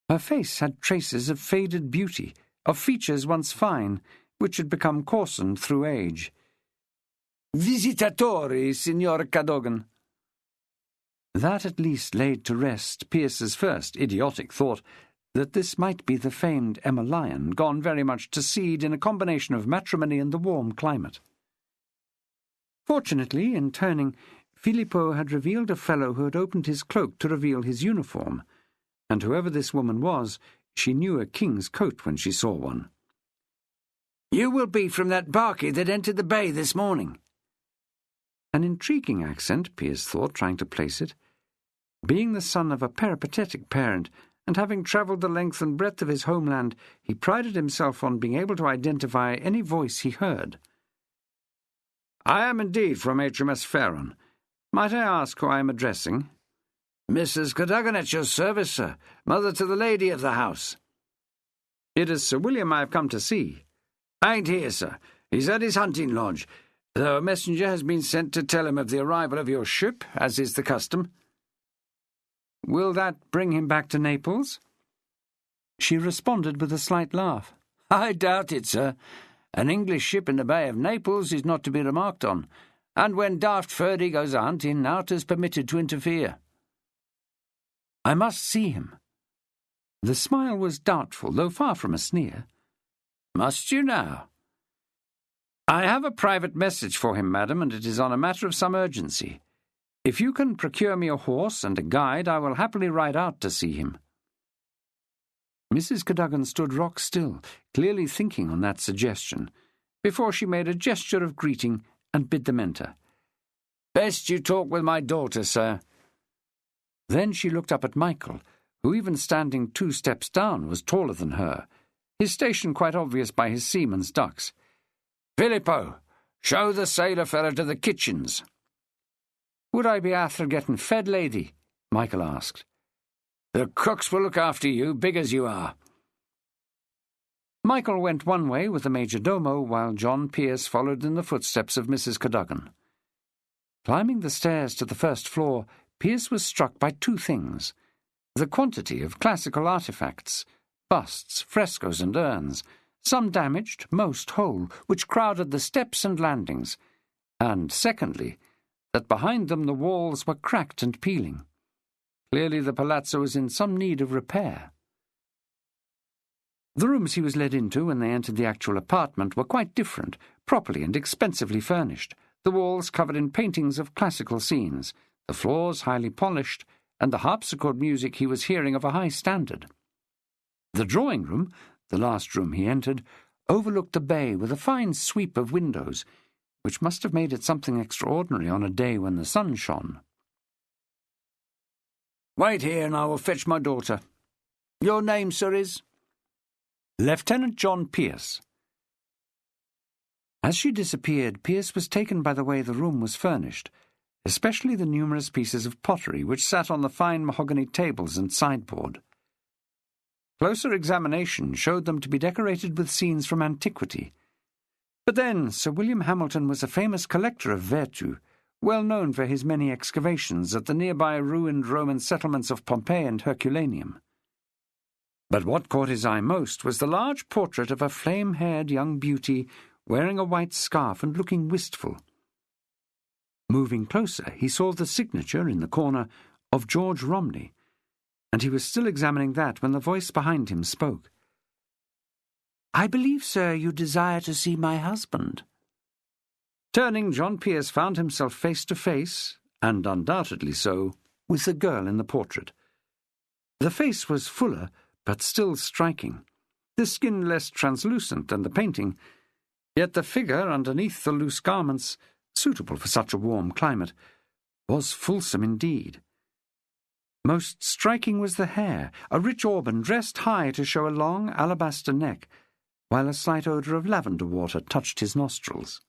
Speaker 2: Her face had traces of faded beauty, of features once fine, which had become coarsened through age.
Speaker 1: "Visitatori, Signor Cadogan."
Speaker 2: That at least laid to rest Pearce's first idiotic thought that this might be the famed Emma Lyon, gone very much to seed in a combination of matrimony and the warm climate. Fortunately, in turning, Filippo had revealed a fellow who had opened his cloak to reveal his uniform, and whoever this woman was, she knew a king's coat when she saw one.
Speaker 1: "You will be from that barkie that entered the bay this morning."
Speaker 2: An intriguing accent, Pearce thought, trying to place it. Being the son of a peripatetic parent, and having travelled the length and breadth of his homeland, he prided himself on being able to identify any voice he heard.
Speaker 1: "I am indeed from HMS Farron. Might I ask who I am addressing?" "Mrs. Cadogan at your service, sir, mother to the lady of the house."
Speaker 2: "It is Sir William I have come to see."
Speaker 1: "Ain't here, sir. He's at his hunting lodge, though a messenger has been sent to tell him of the arrival of your ship, as is the custom."
Speaker 2: "Will that bring him back to Naples?" She responded with a slight laugh.
Speaker 1: "I doubt it, sir. An English ship in the Bay of Naples is not to be remarked on, and when Daft Ferdy goes a hunting, naught is permitted to interfere."
Speaker 2: "I must see him." The smile was doubtful, though far from a sneer.
Speaker 1: "Must you now?"
Speaker 2: "I have a private message for him, madam, and it is on a matter of some urgency. If you can procure me a horse and a guide, I will happily ride out to see him." Mrs. Cadogan stood rock still, clearly thinking on that suggestion, before she made a gesture of greeting and bid them enter.
Speaker 1: "Best you talk with my daughter, sir."
Speaker 2: Then she looked up at Michael, who, even standing 2 steps down, was taller than her, his station quite obvious by his seaman's ducks.
Speaker 1: "Filippo, show the sailor fellow to the kitchens."
Speaker 2: "Would I be after getting fed, lady?" Michael asked.
Speaker 1: "The cooks will look after you, big as you are."
Speaker 2: Michael went one way with the major-domo, while John Pearce followed in the footsteps of Mrs. Cadogan. Climbing the stairs to the first floor, Pearce was struck by 2 things: the quantity of classical artifacts, busts, frescoes and urns, some damaged, most whole, which crowded the steps and landings, and, secondly, that behind them the walls were cracked and peeling. Clearly the palazzo was in some need of repair. The rooms he was led into when they entered the actual apartment were quite different, properly and expensively furnished, the walls covered in paintings of classical scenes, the floors highly polished, and the harpsichord music he was hearing of a high standard. The drawing-room, the last room he entered, overlooked the bay with a fine sweep of windows, which must have made it something extraordinary on a day when the sun shone.
Speaker 1: "Wait here, and I will fetch my daughter. Your name, sir, is?"
Speaker 2: "Lieutenant John Pearce." As she disappeared, Pearce was taken by the way the room was furnished, especially the numerous pieces of pottery which sat on the fine mahogany tables and sideboard. Closer examination showed them to be decorated with scenes from antiquity. But then Sir William Hamilton was a famous collector of P.2, well known for his many excavations at the nearby ruined Roman settlements of Pompeii and Herculaneum. But what caught his eye most was the large portrait of a flame-haired young beauty wearing a white scarf and looking wistful. Moving closer, he saw the signature in the corner of George Romney, and he was still examining that when the voice behind him spoke. "I believe, sir, you desire to see my husband." Turning, John Pearce found himself face to face, and undoubtedly so, with the girl in the portrait. The face was fuller, but still striking, the skin less translucent than the painting, Yet the figure underneath the loose garments, suitable for such a warm climate, was fulsome indeed. Most striking was the hair, a rich auburn dressed high to show a long alabaster neck, while a slight odour of lavender water touched his nostrils.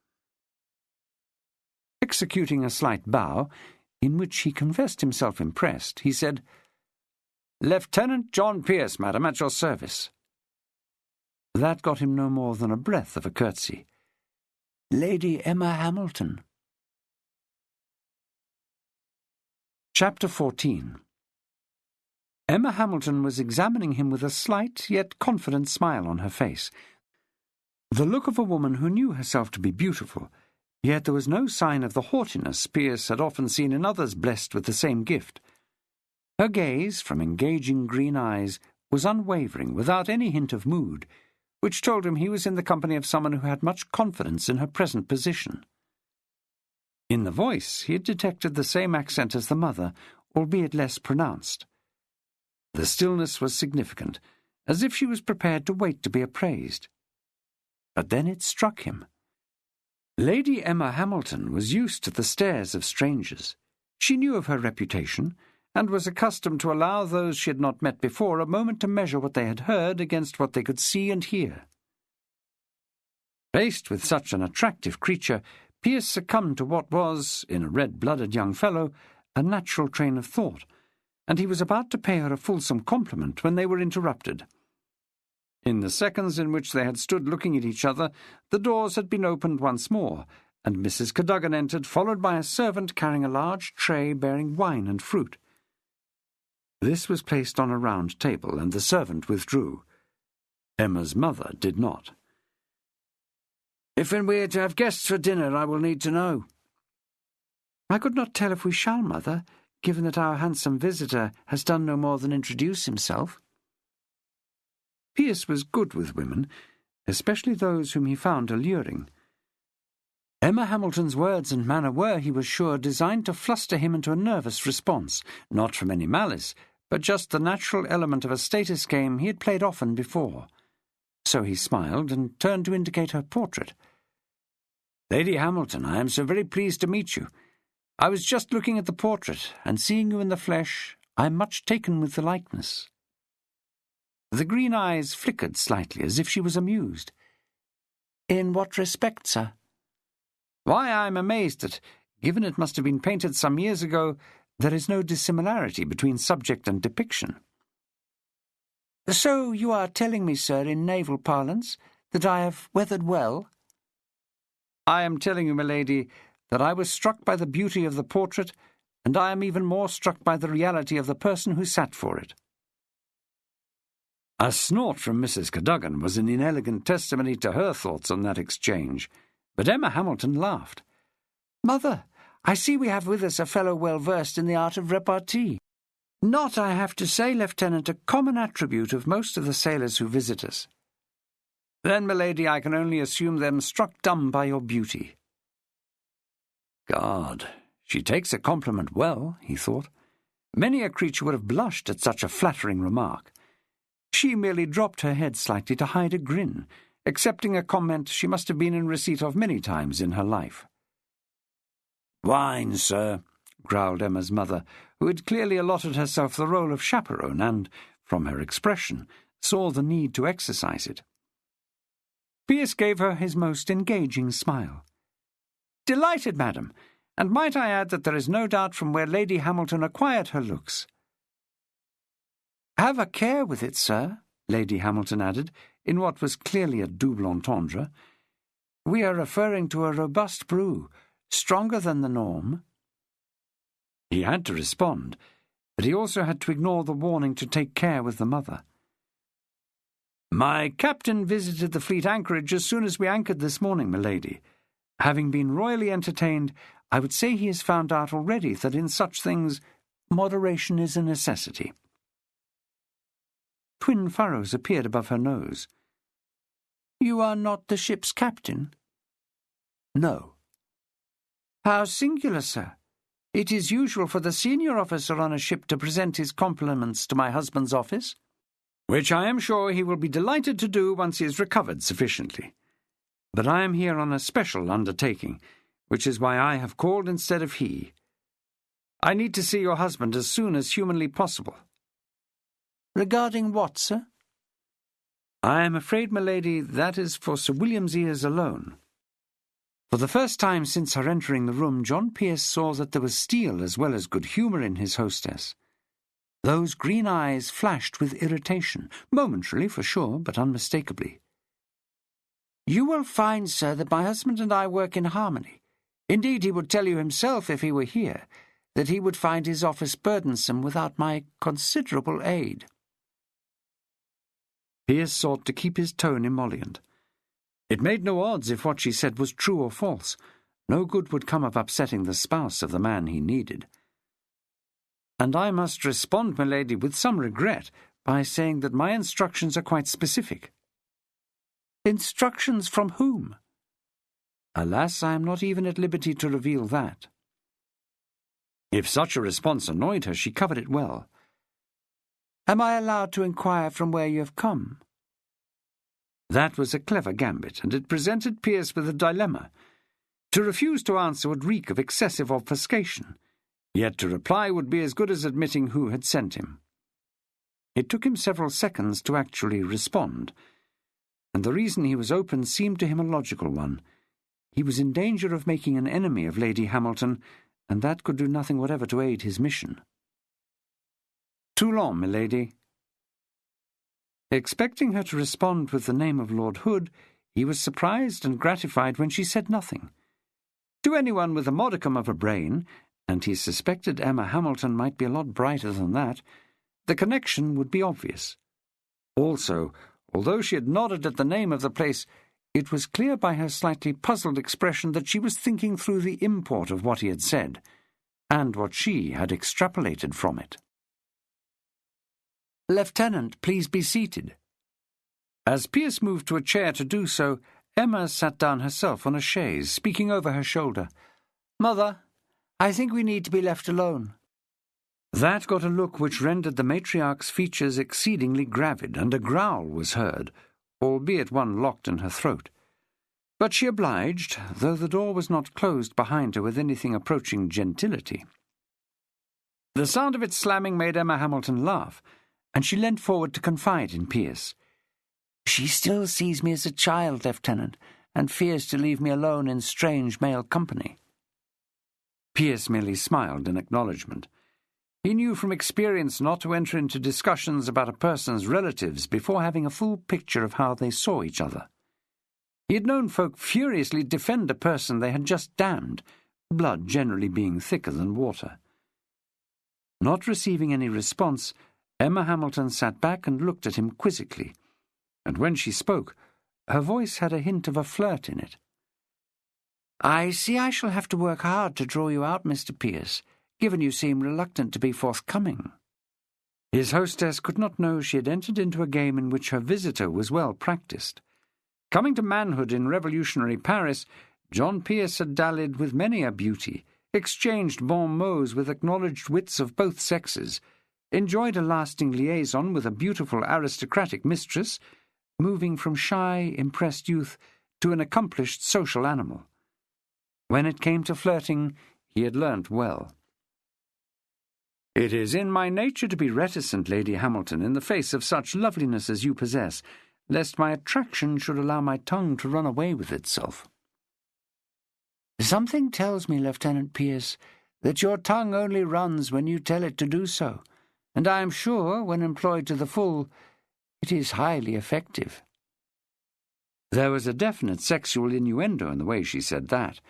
Speaker 2: Executing a slight bow, in which he confessed himself impressed, he said, "Lieutenant John Pearce, madam, at your service." That got him no more than a breath of a curtsy. "Lady Emma Hamilton." Chapter 14. Emma Hamilton was examining him with a slight yet confident smile on her face, the look of a woman who knew herself to be beautiful, yet there was no sign of the haughtiness Pearce had often seen in others blessed with the same gift. Her gaze, from engaging green eyes, was unwavering, without any hint of mood, which told him he was in the company of someone who had much confidence in her present position. In the voice he had detected the same accent as the mother, albeit less pronounced. The stillness was significant, as if she was prepared to wait to be appraised. But then it struck him. Lady Emma Hamilton was used to the stares of strangers. She knew of her reputation, and was accustomed to allow those she had not met before a moment to measure what they had heard against what they could see and hear. Faced with such an attractive creature, Pearce succumbed to what was, in a red-blooded young fellow, a natural train of thought, and he was about to pay her a fulsome compliment when they were interrupted. In the seconds in which they had stood looking at each other, the doors had been opened once more, and Mrs. Cadogan entered, followed by a servant carrying a large tray bearing wine and fruit. This was placed on a round table, and the servant withdrew. Emma's mother did not. "If we are to have guests for dinner, I will need to know." "I could not tell if we shall, mother, given that our handsome visitor has done no more than introduce himself." Pearce was good with women, especially those whom he found alluring. Emma Hamilton's words and manner were, he was sure, designed to fluster him into a nervous response, not from any malice, but just the natural element of a status game he had played often before. So he smiled and turned to indicate her portrait. "Lady Hamilton, I am so very pleased to meet you. I was just looking at the portrait, and seeing you in the flesh, I am much taken with the likeness." The green eyes flickered slightly, as if she was amused. "In what respect, sir?" "Why, I am amazed that, given it must have been painted some years ago, there is no dissimilarity between subject and depiction." "So you are telling me, sir, in naval parlance, that I have weathered well?" "I am telling you, my lady, that I was struck by the beauty of the portrait, and I am even more struck by the reality of the person who sat for it." A snort from Mrs. Cadogan was an inelegant testimony to her thoughts on that exchange, but Emma Hamilton laughed. "Mother, I see we have with us a fellow well versed in the art of repartee. Not, I have to say, Lieutenant, a common attribute of most of the sailors who visit us." "Then, my lady, I can only assume them struck dumb by your beauty." God, she takes a compliment well, he thought. Many a creature would have blushed at such a flattering remark. She merely dropped her head slightly to hide a grin, accepting a comment she must have been in receipt of many times in her life. "Wine, sir," growled Emma's mother, who had clearly allotted herself the role of chaperone and, from her expression, saw the need to exercise it. Pearce gave her his most engaging smile. "Delighted, madam, and might I add that there is no doubt from where Lady Hamilton acquired her looks." "Have a care with it, sir," Lady Hamilton added, in what was clearly a double entendre. "We are referring to a robust brew, stronger than the norm." He had to respond, but he also had to ignore the warning to take care with the mother. "My captain visited the fleet anchorage as soon as we anchored this morning, my lady. Having been royally entertained, I would say he has found out already that in such things moderation is a necessity." Twin furrows appeared above her nose. "You are not the ship's captain?" "No." "How singular, sir. It is usual for the senior officer on a ship to present his compliments to my husband's office." "Which I am sure he will be delighted to do once he has recovered sufficiently." But I am here on a special undertaking, which is why I have called instead of he. I need to see your husband as soon as humanly possible."
Speaker 1: "Regarding what, sir?"
Speaker 2: "I am afraid, my lady, that is for Sir William's ears alone." For the first time since her entering the room, John Pearce saw that there was steel as well as good humour in his hostess. Those green eyes flashed with irritation, momentarily for sure, but unmistakably. "You will find, sir, that my husband and I work in harmony. Indeed, he would tell you himself, if he were here, that he would find his office burdensome without my considerable aid." Pearce sought to keep his tone emollient. It made no odds if what she said was true or false. No good would come of upsetting the spouse of the man he needed. "And I must respond, my lady, with some regret, by saying that my instructions are quite specific."
Speaker 1: "Instructions from whom?"
Speaker 2: "Alas, I am not even at liberty to reveal that." If such a response annoyed her, she covered it well.
Speaker 1: "Am I allowed to inquire from where you have come?"
Speaker 2: That was a clever gambit, and it presented Pearce with a dilemma. To refuse to answer would reek of excessive obfuscation, yet to reply would be as good as admitting who had sent him. It took him several seconds to actually respond, and the reason he was open seemed to him a logical one. He was in danger of making an enemy of Lady Hamilton, and that could do nothing whatever to aid his mission. "Toulon, milady." Expecting her to respond with the name of Lord Hood, he was surprised and gratified when she said nothing. To anyone with a modicum of a brain, and he suspected Emma Hamilton might be a lot brighter than that, the connection would be obvious. Also, although she had nodded at the name of the place, it was clear by her slightly puzzled expression that she was thinking through the import of what he had said, and what she had extrapolated from it.
Speaker 1: "Lieutenant, please be seated."
Speaker 2: As Pearce moved to a chair to do so, Emma sat down herself on a chaise, speaking over her shoulder.
Speaker 1: "Mother, I think we need to be left alone."
Speaker 2: That got a look which rendered the matriarch's features exceedingly gravid, and a growl was heard, albeit one locked in her throat. But she obliged, though the door was not closed behind her with anything approaching gentility. The sound of its slamming made Emma Hamilton laugh, and she leant forward to confide in Pearce.
Speaker 1: "She still sees me as a child, Lieutenant, and fears to leave me alone in strange male company."
Speaker 2: Pearce merely smiled in acknowledgment. He knew from experience not to enter into discussions about a person's relatives before having a full picture of how they saw each other. He had known folk furiously defend a person they had just damned, blood generally being thicker than water. Not receiving any response, Emma Hamilton sat back and looked at him quizzically, and when she spoke, her voice had a hint of a flirt in it.
Speaker 1: "I see I shall have to work hard to draw you out, Mr. Pearce, given you seem reluctant to be forthcoming."
Speaker 2: His hostess could not know she had entered into a game in which her visitor was well practised. Coming to manhood in revolutionary Paris, John Pearce had dallied with many a beauty, exchanged bon mots with acknowledged wits of both sexes, enjoyed a lasting liaison with a beautiful aristocratic mistress, moving from shy, impressed youth to an accomplished social animal. When it came to flirting, he had learnt well. "It is in my nature to be reticent, Lady Hamilton, in the face of such loveliness as you possess, lest my attraction should allow my tongue to run away with itself."
Speaker 1: "Something tells me, Lieutenant Pearce, that your tongue only runs when you tell it to do so, and I am sure, when employed to the full, it is highly effective."
Speaker 2: There was a definite sexual innuendo in the way she said that,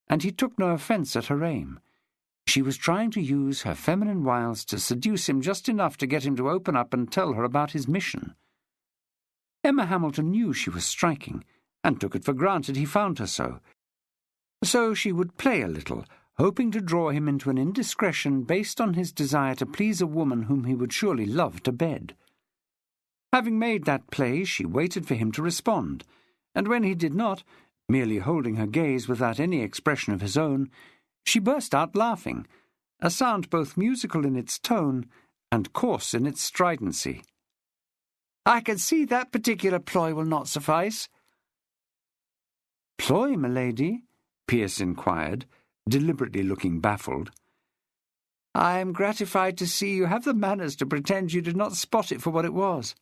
Speaker 2: and he took no offence at her aim. She was trying to use her feminine wiles to seduce him just enough to get him to open up and tell her about his mission. Emma Hamilton knew she was striking, and took it for granted he found her so. So she would play a little, hoping to draw him into an indiscretion based on his desire to please a woman whom he would surely love to bed. Having made that play, she waited for him to respond, and when he did not, merely holding her gaze without any expression of his own, she burst out laughing, a sound both musical in its tone and coarse in its stridency.
Speaker 1: "I can see that particular ploy will not suffice."
Speaker 2: Ploy, milady? Pearce inquired, deliberately looking baffled. I am gratified to see you have the manners to pretend you did not spot it for what it was.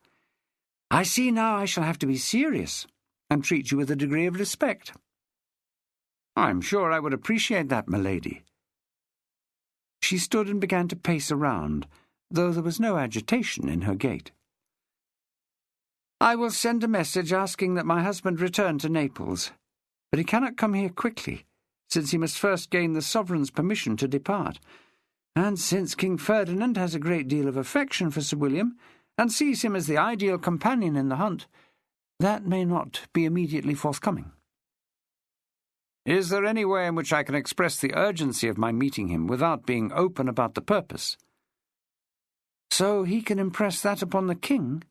Speaker 2: I see now I shall have to be serious and treat you with a degree of respect. I'm sure I would appreciate that, milady. She stood and began to pace around, though there was no agitation in her gait. I will send a message asking that my husband return to Naples, but he cannot come here quickly, since he must first gain the sovereign's permission to depart, and since King Ferdinand has a great deal of affection for Sir William, and sees him as the ideal companion in the hunt, that may not be immediately forthcoming. Is there any way in which I can express the urgency of my meeting him without being open about the purpose? So he can impress that upon the king?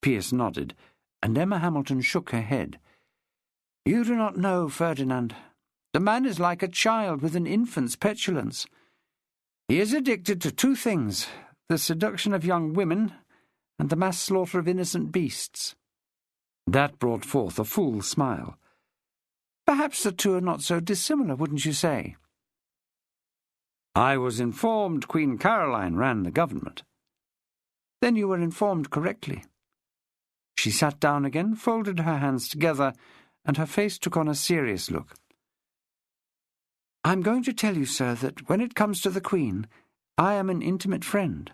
Speaker 2: Pearce nodded, and Emma Hamilton shook her head. You do not know Ferdinand. The man is like a child with an infant's petulance. He is addicted to two things, the seduction of young women and the mass slaughter of innocent beasts. That brought forth a full smile. Perhaps the two are not so dissimilar, wouldn't you say? I was informed Queen Caroline ran the government. Then you were informed correctly. She sat down again, folded her hands together, and her face took on a serious look. I'm going to tell you, sir, that when it comes to the Queen, I am an intimate friend.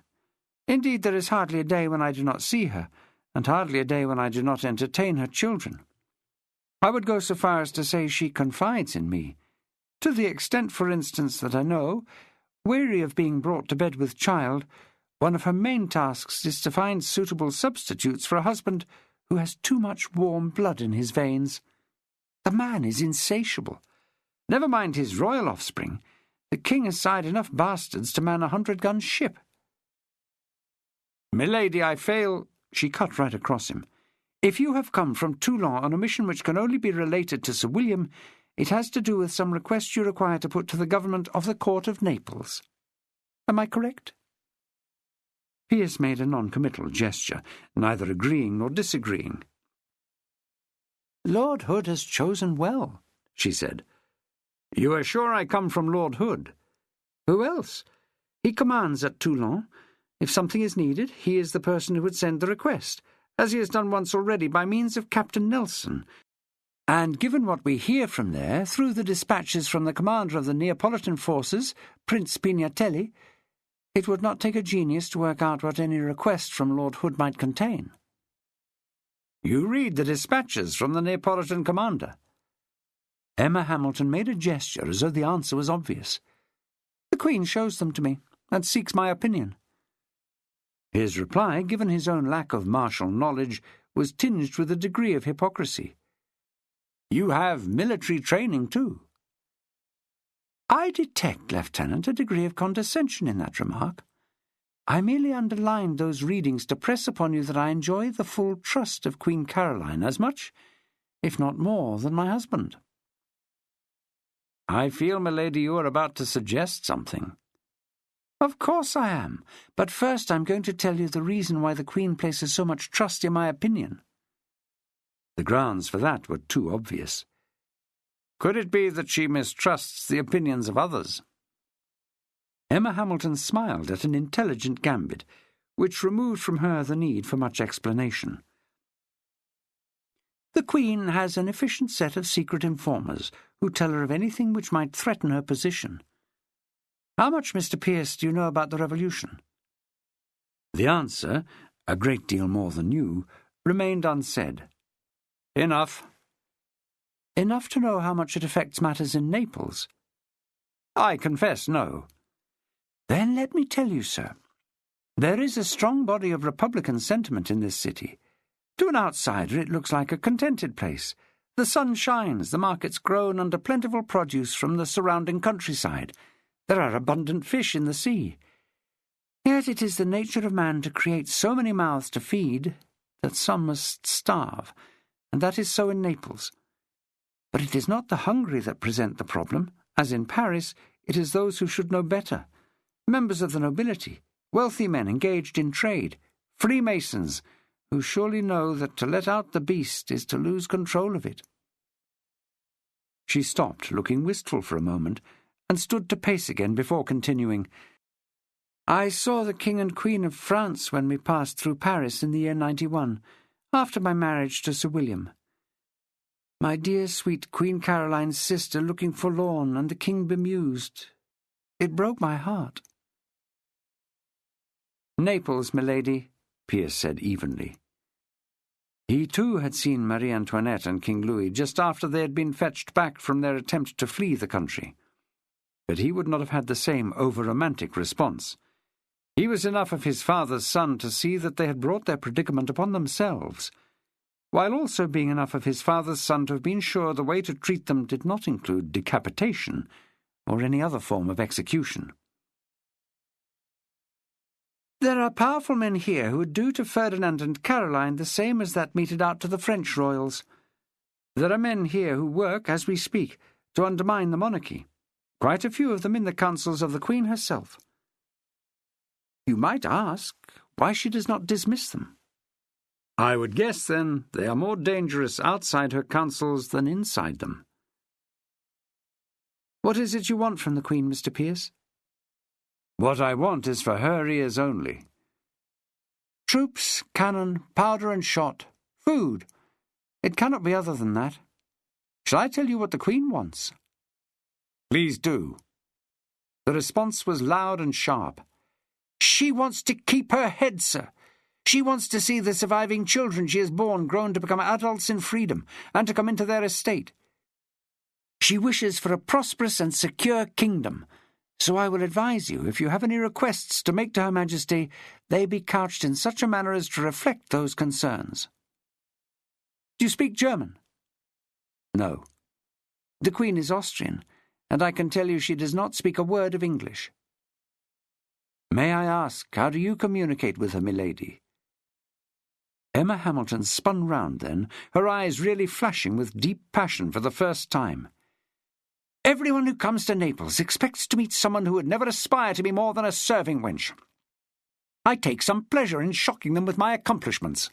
Speaker 2: Indeed, there is hardly a day when I do not see her, and hardly a day when I do not entertain her children. I would go so far as to say she confides in me, to the extent, for instance, that I know, weary of being brought to bed with child, one of her main tasks is to find suitable substitutes for a husband who has too much warm blood in his veins. The man is insatiable. Never mind his royal offspring. The king has sired enough bastards to man 100-gun ship. Milady, I fail— She cut right across him. If you have come from Toulon on a mission which can only be related to Sir William, it has to do with some request you require to put to the government of the court of Naples. Am I correct? Pearce made a non-committal gesture, neither agreeing nor disagreeing. Lord Hood has chosen well, she said. You are sure I come from Lord Hood? Who else? He commands at Toulon. If something is needed, he is the person who would send the request, as he has done once already by means of Captain Nelson. And given what we hear from there, through the dispatches from the commander of the Neapolitan forces, Prince Pignatelli, it would not take a genius to work out what any request from Lord Hood might contain. You read the dispatches from the Neapolitan commander? Emma Hamilton made a gesture as though the answer was obvious. The Queen shows them to me, and seeks my opinion. His reply, given his own lack of martial knowledge, was tinged with a degree of hypocrisy. You have military training, too. I detect, Lieutenant, a degree of condescension in that remark. I merely underlined those readings to press upon you that I enjoy the full trust of Queen Caroline as much, if not more, than my husband. I feel, milady, you are about to suggest something. Of course I am, but first I'm going to tell you the reason why the Queen places so much trust in my opinion. The grounds for that were too obvious. Could it be that she mistrusts the opinions of others? Emma Hamilton smiled at an intelligent gambit, which removed from her the need for much explanation. The Queen has an efficient set of secret informers who tell her of anything which might threaten her position. How much, Mr. Pearce, do you know about the Revolution? The answer, a great deal more than you, remained unsaid. Enough. Enough to know how much it affects matters in Naples? I confess no. Then let me tell you, sir. There is a strong body of Republican sentiment in this city. To an outsider it looks like a contented place. The sun shines, the markets grown under plentiful produce from the surrounding countryside. There are abundant fish in the sea. Yet it is the nature of man to create so many mouths to feed that some must starve, and that is so in Naples. But it is not the hungry that present the problem. As in Paris, it is those who should know better. Members of the nobility, wealthy men engaged in trade, Freemasons, who surely know that to let out the beast is to lose control of it. She stopped, looking wistful for a moment, and stood to pace again before continuing. I saw the King and Queen of France when we passed through Paris in the year 91, after my marriage to Sir William. My dear sweet Queen Caroline's sister looking forlorn and the King bemused. It broke my heart. Naples, milady, Pearce said evenly. He too had seen Marie Antoinette and King Louis just after they had been fetched back from their attempt to flee the country. But he would not have had the same over-romantic response. He was enough of his father's son to see that they had brought their predicament upon themselves, while also being enough of his father's son to have been sure the way to treat them did not include decapitation or any other form of execution. There are powerful men here who would do to Ferdinand and Caroline the same as that meted out to the French royals. There are men here who work, as we speak, to undermine the monarchy, quite a few of them in the councils of the Queen herself. You might ask why she does not dismiss them. I would guess, then, they are more dangerous outside her councils than inside them. What is it you want from the Queen, Mr. Pearce? What I want is for her ears only. Troops, cannon, powder and shot, food. It cannot be other than that. Shall I tell you what the Queen wants? Please do. The response was loud and sharp. She wants to keep her head, sir. She wants to see the surviving children she has borne grown to become adults in freedom and to come into their estate. She wishes for a prosperous and secure kingdom, so I will advise you, if you have any requests to make to Her Majesty, they be couched in such a manner as to reflect those concerns. Do you speak German? No. The Queen is Austrian, and I can tell you she does not speak a word of English. May I ask, how do you communicate with her, milady? Emma Hamilton spun round then, her eyes really flashing with deep passion for the first time. Everyone who comes to Naples expects to meet someone who would never aspire to be more than a serving wench. I take some pleasure in shocking them with my accomplishments.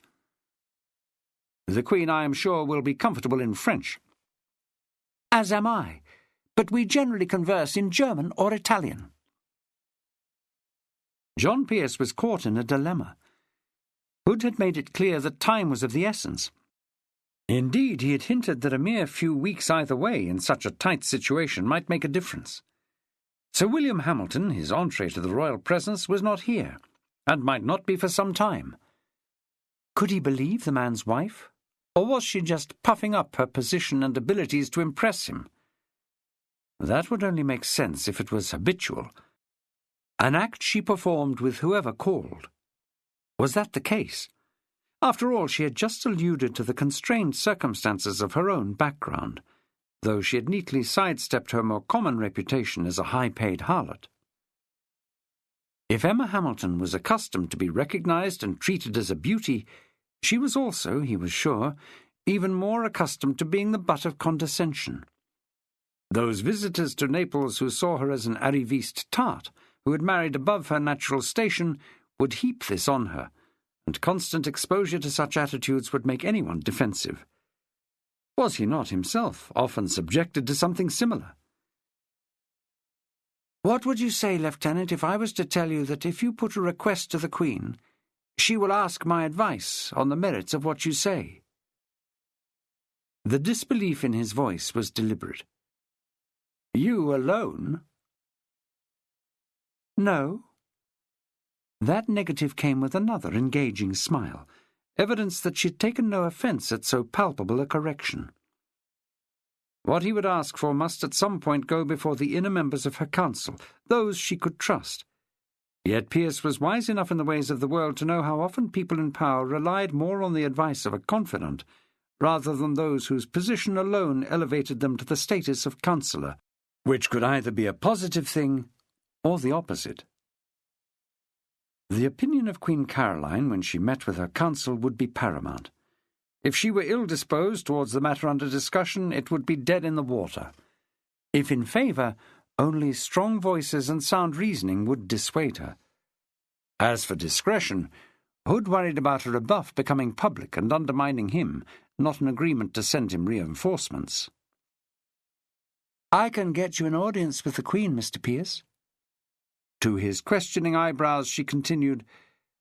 Speaker 2: The Queen, I am sure, will be comfortable in French. As am I, but we generally converse in German or Italian. John Pearce was caught in a dilemma. Hood had made it clear that time was of the essence. Indeed, he had hinted that a mere few weeks either way in such a tight situation might make a difference. Sir William Hamilton, his entree to the royal presence, was not here, and might not be for some time. Could he believe the man's wife, or was she just puffing up her position and abilities to impress him? That would only make sense if it was habitual, an act she performed with whoever called. Was that the case? After all, she had just alluded to the constrained circumstances of her own background, though she had neatly sidestepped her more common reputation as a high-paid harlot. If Emma Hamilton was accustomed to be recognized and treated as a beauty, she was also, he was sure, even more accustomed to being the butt of condescension. Those visitors to Naples who saw her as an arriviste tart, who had married above her natural station, would heap this on her, and constant exposure to such attitudes would make anyone defensive. Was he not himself often subjected to something similar? What would you say, Lieutenant, if I was to tell you that if you put a request to the Queen, she will ask my advice on the merits of what you say? The disbelief in his voice was deliberate. You alone? No. That negative came with another engaging smile, evidence that she had taken no offence at so palpable a correction. What he would ask for must at some point go before the inner members of her council, those she could trust. Yet Pearce was wise enough in the ways of the world to know how often people in power relied more on the advice of a confidant rather than those whose position alone elevated them to the status of counsellor, which could either be a positive thing or the opposite. The opinion of Queen Caroline when she met with her council would be paramount. If she were ill-disposed towards the matter under discussion, it would be dead in the water. If in favour, only strong voices and sound reasoning would dissuade her. As for discretion, Hood worried about a rebuff becoming public and undermining him, not an agreement to send him reinforcements. I can get you an audience with the Queen, Mr. Pearce. To his questioning eyebrows she continued,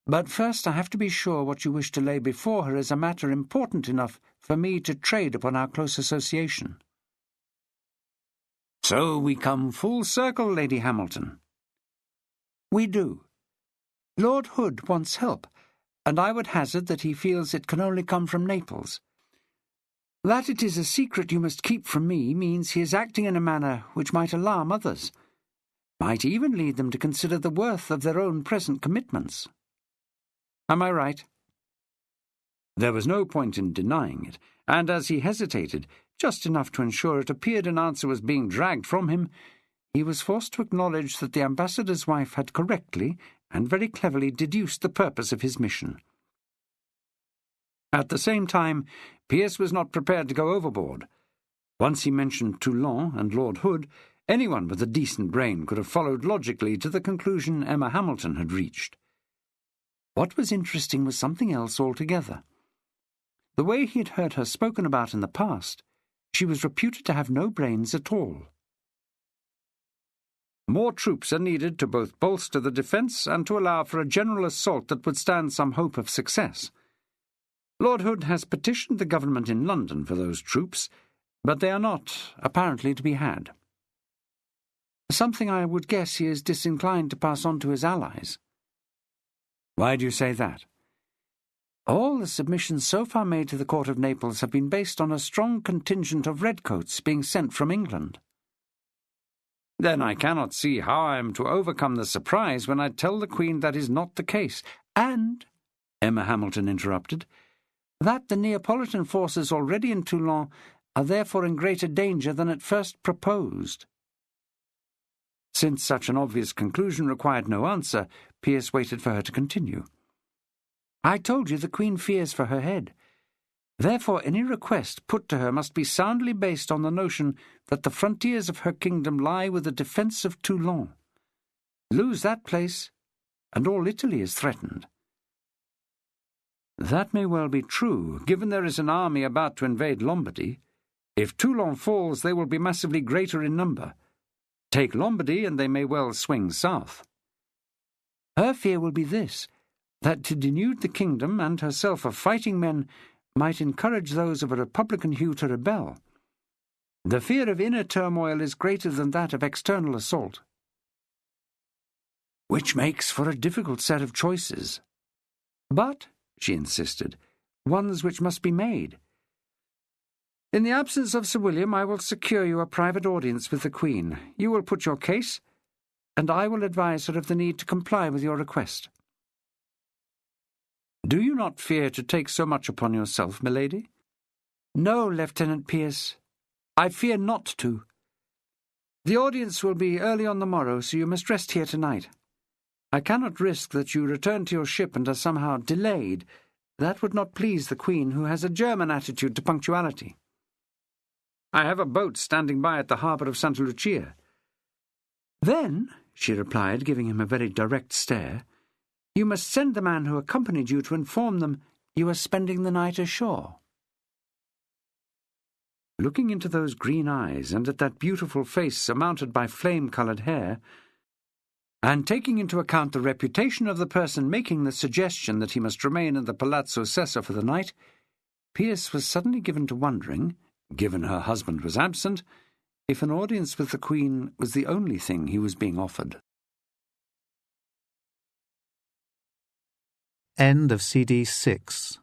Speaker 2: But first I have to be sure what you wish to lay before her is a matter important enough for me to trade upon our close association. So we come full circle, Lady Hamilton. We do. Lord Hood wants help, and I would hazard that he feels it can only come from Naples. That it is a secret you must keep from me means he is acting in a manner which might alarm others, might even lead them to consider the worth of their own present commitments. Am I right? There was no point in denying it, and as he hesitated, just enough to ensure it appeared an answer was being dragged from him, he was forced to acknowledge that the ambassador's wife had correctly and very cleverly deduced the purpose of his mission. At the same time, Pearce was not prepared to go overboard. Once he mentioned Toulon and Lord Hood, anyone with a decent brain could have followed logically to the conclusion Emma Hamilton had reached. What was interesting was something else altogether. The way he had heard her spoken about in the past, she was reputed to have no brains at all. More troops are needed to both bolster the defence and to allow for a general assault that would stand some hope of success. Lord Hood has petitioned the government in London for those troops, but they are not, apparently, to be had. Something I would guess he is disinclined to pass on to his allies. Why do you say that? All the submissions so far made to the Court of Naples have been based on a strong contingent of redcoats being sent from England. Then I cannot see how I am to overcome the surprise when I tell the Queen that is not the case, and, Emma Hamilton interrupted, that the Neapolitan forces already in Toulon are therefore in greater danger than at first proposed. Since such an obvious conclusion required no answer, Pearce waited for her to continue. I told you the Queen fears for her head. Therefore any request put to her must be soundly based on the notion that the frontiers of her kingdom lie with the defence of Toulon. Lose that place, and all Italy is threatened. That may well be true, given there is an army about to invade Lombardy. If Toulon falls, they will be massively greater in number. Take Lombardy, and they may well swing south. Her fear will be this, that to denude the kingdom and herself of fighting men might encourage those of a republican hue to rebel. The fear of inner turmoil is greater than that of external assault. Which makes for a difficult set of choices. But, she insisted, ones which must be made. In the absence of Sir William, I will secure you a private audience with the Queen. You will put your case, and I will advise her of the need to comply with your request. Do you not fear to take so much upon yourself, milady? No, Lieutenant Pearce. I fear not to. The audience will be early on the morrow, so you must rest here tonight. I cannot risk that you return to your ship and are somehow delayed. That would not please the Queen, who has a German attitude to punctuality. I have a boat standing by at the harbour of Santa Lucia. Then, she replied, giving him a very direct stare, you must send the man who accompanied you to inform them you are spending the night ashore. Looking into those green eyes and at that beautiful face surmounted by flame-coloured hair, and taking into account the reputation of the person making the suggestion that he must remain in the Palazzo Sessa for the night, Pearce was suddenly given to wondering, given her husband was absent, if an audience with the Queen was the only thing he was being offered.
Speaker 3: End of CD 6.